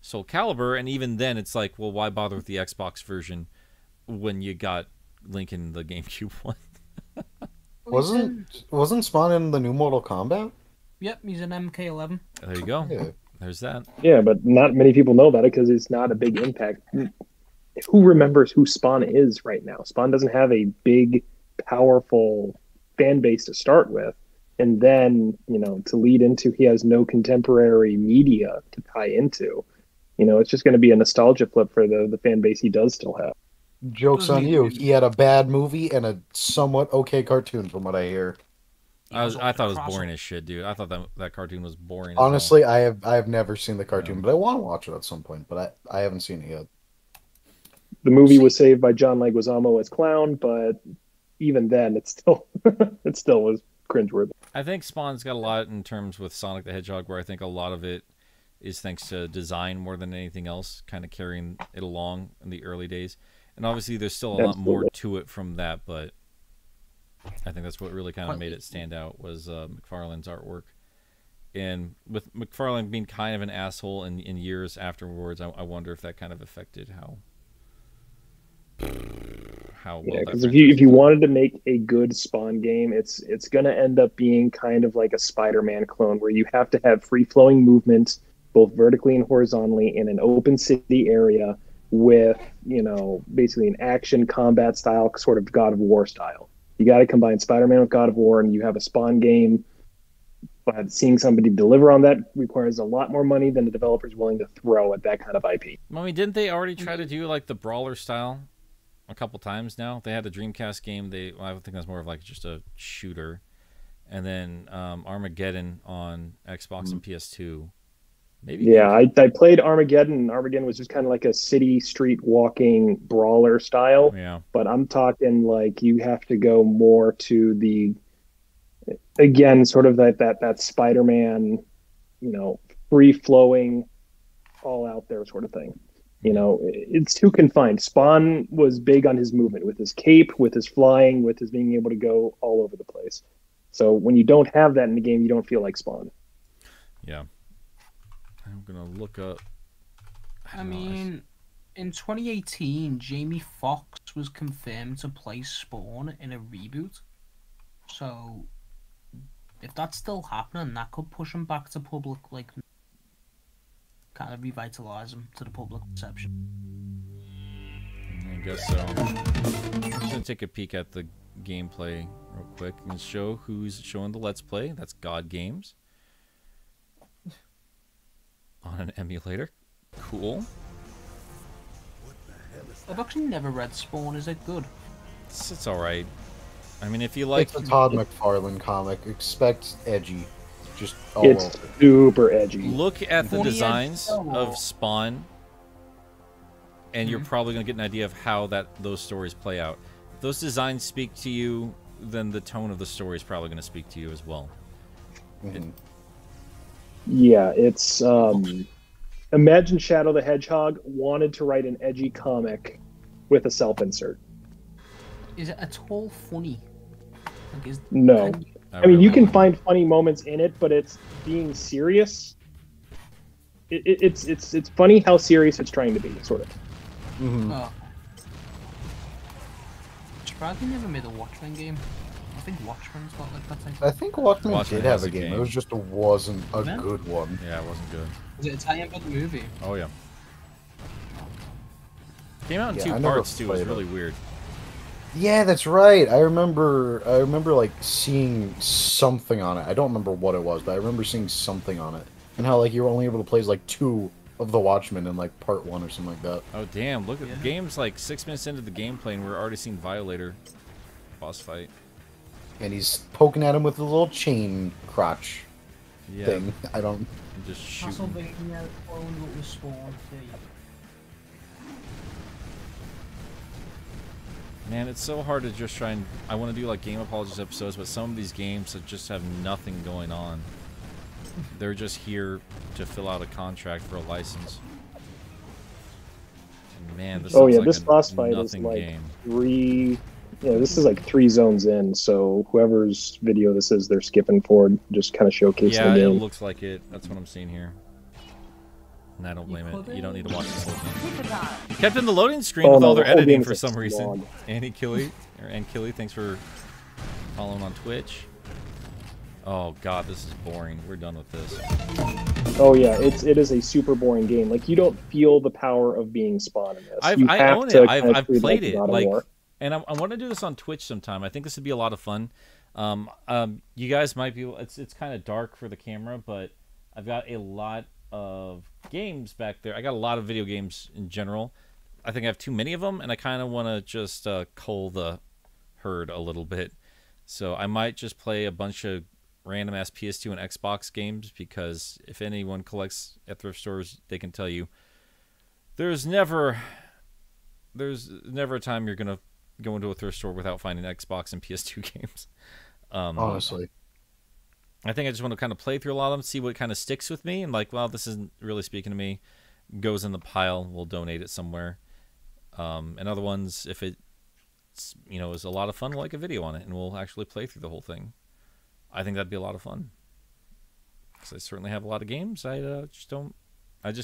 Soul Calibur. And even then, it's like, well, why bother with the Xbox version when you got Link in the GameCube one? Wasn't Spawn in the new Mortal Kombat? Yep, he's an MK11. There you go. Yeah. There's that. Yeah, but not many people know about it because it's not a big impact. Who remembers who Spawn is right now? Spawn doesn't have a big, powerful fan base to start with. And then, to lead into, he has no contemporary media to tie into. It's just going to be a nostalgia flip for the fan base he does still have. Joke's on you. He had a bad movie and a somewhat okay cartoon, from what I hear. I thought it was boring as shit, dude. I thought that cartoon was boring. Honestly, I have never seen the cartoon, but I want to watch it at some point. But I haven't seen it yet. The movie was saved by John Leguizamo as Clown, but even then, it still was cringeworthy. I think Spawn's got a lot in terms with Sonic the Hedgehog, where I think a lot of it is thanks to design more than anything else, kind of carrying it along in the early days. And obviously, there's still a lot more to it from that, but I think that's what really kind of made it stand out was McFarlane's artwork. And with McFarlane being kind of an asshole in years afterwards, I wonder if that kind of affected how well. Yeah, because if you wanted to make a good Spawn game, it's going to end up being kind of like a Spider-Man clone, where you have to have free-flowing movement, both vertically and horizontally, in an open city area with basically an action combat style, sort of God of War style. You got to combine Spider-Man with God of War, and you have a Spawn game. But seeing somebody deliver on that requires a lot more money than the developer's willing to throw at that kind of IP. I mean, didn't they already try to do like the brawler style a couple times now? They had the Dreamcast game. I think that's more of like just a shooter, and then Armageddon on Xbox and PS2. Maybe. Yeah, I played Armageddon, and Armageddon was just kind of like a city street walking brawler style. Yeah. But I'm talking like you have to go more to the, again, sort of that Spider-Man, free flowing, all out there sort of thing. It's too confined. Spawn was big on his movement, with his cape, with his flying, with his being able to go all over the place. So when you don't have that in the game, you don't feel like Spawn. Yeah. I'm gonna look up. I mean, in 2018, Jamie Foxx was confirmed to play Spawn in a reboot. So, if that's still happening, that could push him back to public, kind of revitalize him to the public perception. I guess so. I'm just gonna take a peek at the gameplay real quick and show who's showing the Let's Play. That's God Games on an emulator. Cool. I've actually never read Spawn. Is it good? It's all right. I mean, if you like, It's a Todd McFarlane comic. Expect edgy. Just it's super edgy. Look at the designs of Spawn, and you're probably going to get an idea of how those stories play out. If those designs speak to you, then the tone of the story is probably going to speak to you as well. Yeah, it's imagine Shadow the Hedgehog wanted to write an edgy comic with a self-insert. Is it at all funny? Like, No. I mean, you can find funny moments in it, but it's being serious. It's funny how serious it's trying to be, sort of. Oh. Surprised they never made a Watchmen game. I think Watchmen's got like that type. I think Watchmen did have a game. It was just wasn't a good one. Yeah, it wasn't good. Was it Italian about the movie? Oh yeah. Came out in Yeah, 2 parts too. It was really weird. Yeah, that's right. I remember like seeing something on it. I don't remember what it was, but I remember seeing something on it. And how like you were only able to play as like 2 of the Watchmen in like part 1 or something like that. Oh damn, look at the game's like 6 minutes into the gameplay and we're already seeing Violator boss fight. And he's poking at him with a little chain crotch thing. I don't just shooting. Castlevania owned what was Spawn. Man, it's so hard to just try and... I want to do, like, Game Apologies episodes, but some of these games that just have nothing going on. They're just here to fill out a contract for a license. And man, this looks like this boss fight is like game. 3... Yeah, this is like 3 zones in, so whoever's video this is, they're skipping forward, just kind of showcasing the game. Yeah, it looks like it. That's what I'm seeing here. And I don't blame it. You don't need to watch the whole game. Kept in the loading screen with all their editing for some reason. Annie Killy, or Ann Killy, thanks for following on Twitch. Oh god, this is boring. We're done with this. Oh yeah, it is a super boring game. Like you don't feel the power of being Spawn in this. I own it. I've played it. Like, and I want to do this on Twitch sometime. I think this would be a lot of fun. You guys might be. It's kind of dark for the camera, but I've got a lot of games back there. I got a lot of video games in general. I think I have too many of them, and I kind of want to just cull the herd a little bit. So I might just play a bunch of random ass PS2 and Xbox games, because if anyone collects at thrift stores, they can tell you there's never a time you're gonna go into a thrift store without finding Xbox and PS2 games. Honestly. I think I just want to kind of play through a lot of them, see what kind of sticks with me, and like, well, this isn't really speaking to me. Goes in the pile. We'll donate it somewhere. And other ones, if it's is a lot of fun, we'll like a video on it, and we'll actually play through the whole thing. I think that'd be a lot of fun. Because I certainly have a lot of games I just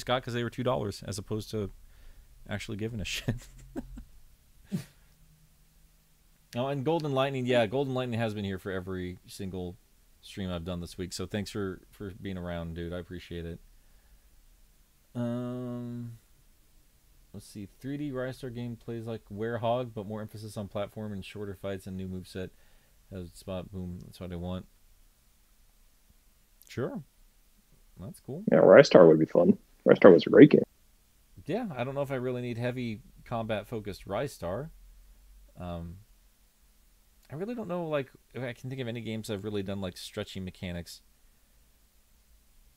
got because they were $2 as opposed to actually giving a shit. Oh, and Golden Lightning, yeah, Golden Lightning has been here for every single stream I've done this week, so thanks for being around, dude. I appreciate it. Let's see. 3D Rise Star game plays like Werehog, but more emphasis on platform and shorter fights and new moveset. Has spot boom. That's what I want. Sure, that's cool. Yeah, Rise Star would be fun. Rise Star was a great game. Yeah, I don't know if I really need heavy combat focused Rise Star. I really don't know, like, if I can think of any games I've really done, like, stretchy mechanics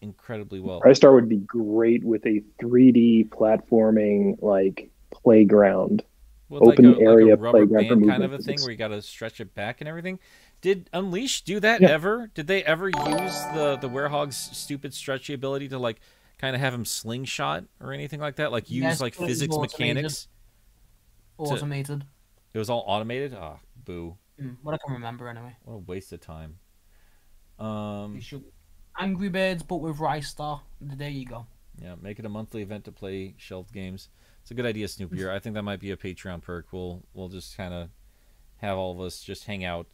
incredibly well. Rise Star would be great with a 3D platforming, like, playground. With open like area like a rubber playground band kind of a thing where you got to stretch it back and everything. Did Unleash do that ever? Did they ever use the Werehog's stupid stretchy ability to, like, kind of have him slingshot or anything like that? Like, use, like, physics mechanics? Automated. It was all automated? Ah, boo. What I can remember, anyway. What a waste of time. Angry Birds, but with Rise Star. There you go. Yeah, make it a monthly event to play shelved games. It's a good idea, Snoopier. I think that might be a Patreon perk. We'll just kind of have all of us just hang out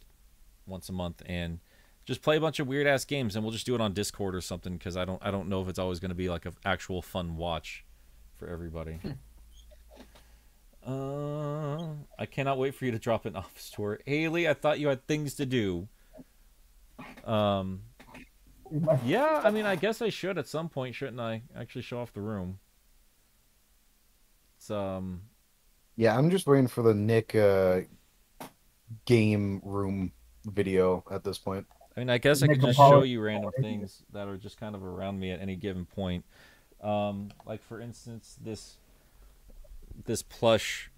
once a month and just play a bunch of weird ass games, and we'll just do it on Discord or something, because I don't know if it's always going to be like an actual fun watch for everybody. I cannot wait for you to drop an office tour. Haley, I thought you had things to do. Yeah, I mean, I guess I should at some point, shouldn't I? Actually show off the room. It's, Yeah, I'm just waiting for the Nick game room video at this point. I mean, I guess I could just show you random things that are just kind of around me at any given point. Like, for instance, this plush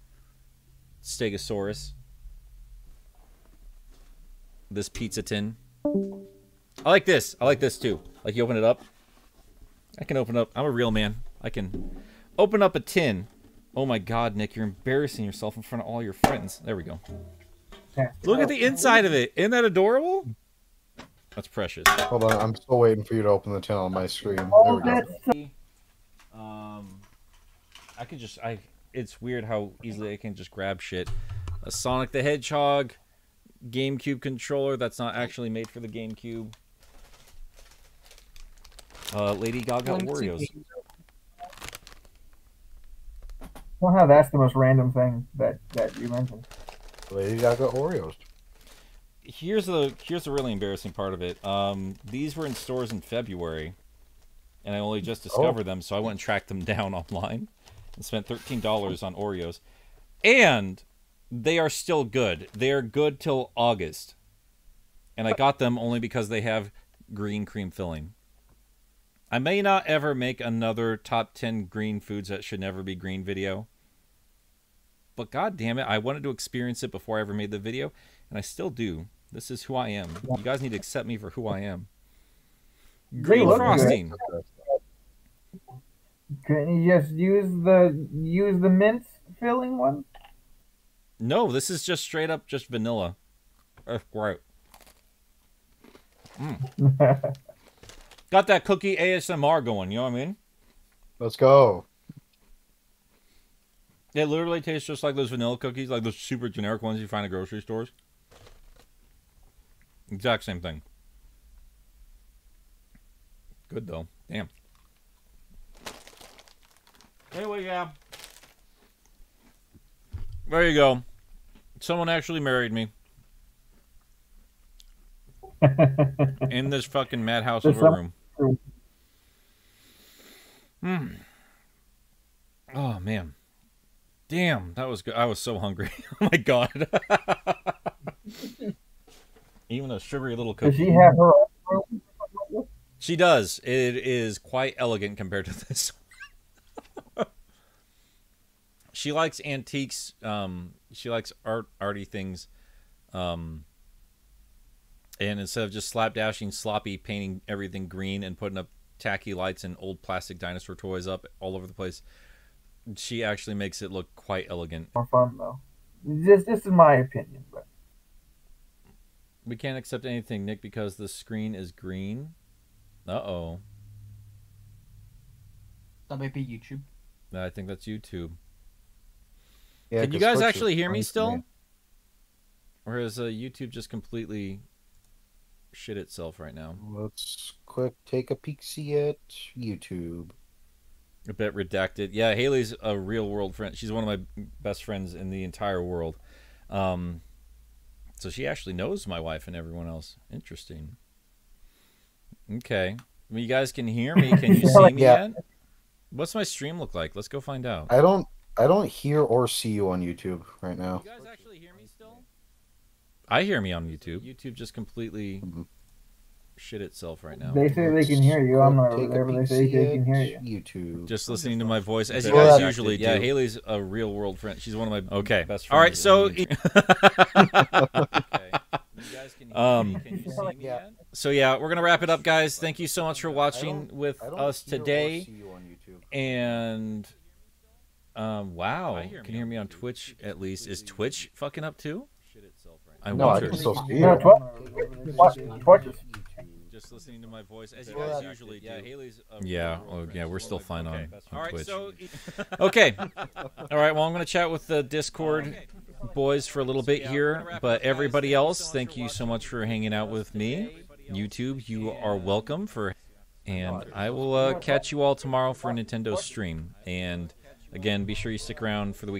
Stegosaurus. This pizza tin. I like this. I like this, too. Like, you open it up. I can open up. I'm a real man. I can open up a tin. Oh, my God, Nick. You're embarrassing yourself in front of all your friends. There we go. Look at the inside of it. Isn't that adorable? That's precious. Hold on, I'm still waiting for you to open the tin on my screen. There we go. I could just it's weird how easily I can just grab shit. A Sonic the Hedgehog GameCube controller that's not actually made for the GameCube. Lady Gaga Oreos. Somehow that's the most random thing that you mentioned. Lady Gaga Oreos. Here's the really embarrassing part of it. These were in stores in February, and I only just discovered them, so I went and tracked them down online and spent $13 on Oreos. And they are still good. They are good till August. And I got them only because they have green cream filling. I may not ever make another top 10 green foods that should never be green video. But god damn it, I wanted to experience it before I ever made the video, and I still do. This is who I am. You guys need to accept me for who I am. Green frosting. Couldn't you just use the mint filling one? No, this is just straight up just vanilla. That's great. Got that cookie ASMR going, you know what I mean? Let's go. It literally tastes just like those vanilla cookies, like those super generic ones you find at grocery stores. Exact same thing. Good though. Damn. Anyway, yeah. There you go. Someone actually married me. In this fucking madhouse of a room. Oh, man. Damn, that was good. I was so hungry. Oh, my God. Even a sugary little cookie. Does she have her own room? She does. It is quite elegant compared to this. She likes antiques. She likes arty things. And instead of just slapdashing, sloppy, painting everything green and putting up tacky lights and old plastic dinosaur toys up all over the place, she actually makes it look quite elegant. More fun though. This is my opinion, but we can't accept anything, Nick, because the screen is green. Uh-oh. That might be YouTube. I think that's YouTube. Yeah, can you guys actually hear me still? Or is YouTube just completely shit itself right now? Let's quick take a peek-see at YouTube. A bit redacted. Yeah, Haley's a real world friend. She's one of my best friends in the entire world. So she actually knows my wife and everyone else. Interesting. Okay. Well, you guys can hear me. Can you see me yet? What's my stream look like? Let's go find out. I don't hear or see you on YouTube right now. You guys actually hear me still? I hear me on YouTube. YouTube just completely shit itself right now. they say they can hear you. I'm not over there, but they say they can hear you. YouTube. Just listening to my voice, as you guys usually do. Yeah, Haley's a real world friend. She's one of my best friends. All right, so so yeah, we're gonna wrap it up, guys. Thank you so much for watching with us today. And wow, you can hear me on Twitch at least. Is Twitch fucking up too? I wonder. Just listening to my voice, as you guys usually do. Yeah, Haley's. Yeah, we're still fine on Twitch. So, okay. All right. Well, I'm gonna chat with the Discord boys for a little bit here, but everybody else, thank you so much for hanging out with me. YouTube, you are welcome and I will catch you all tomorrow for a Nintendo stream. And again, be sure you stick around for the week.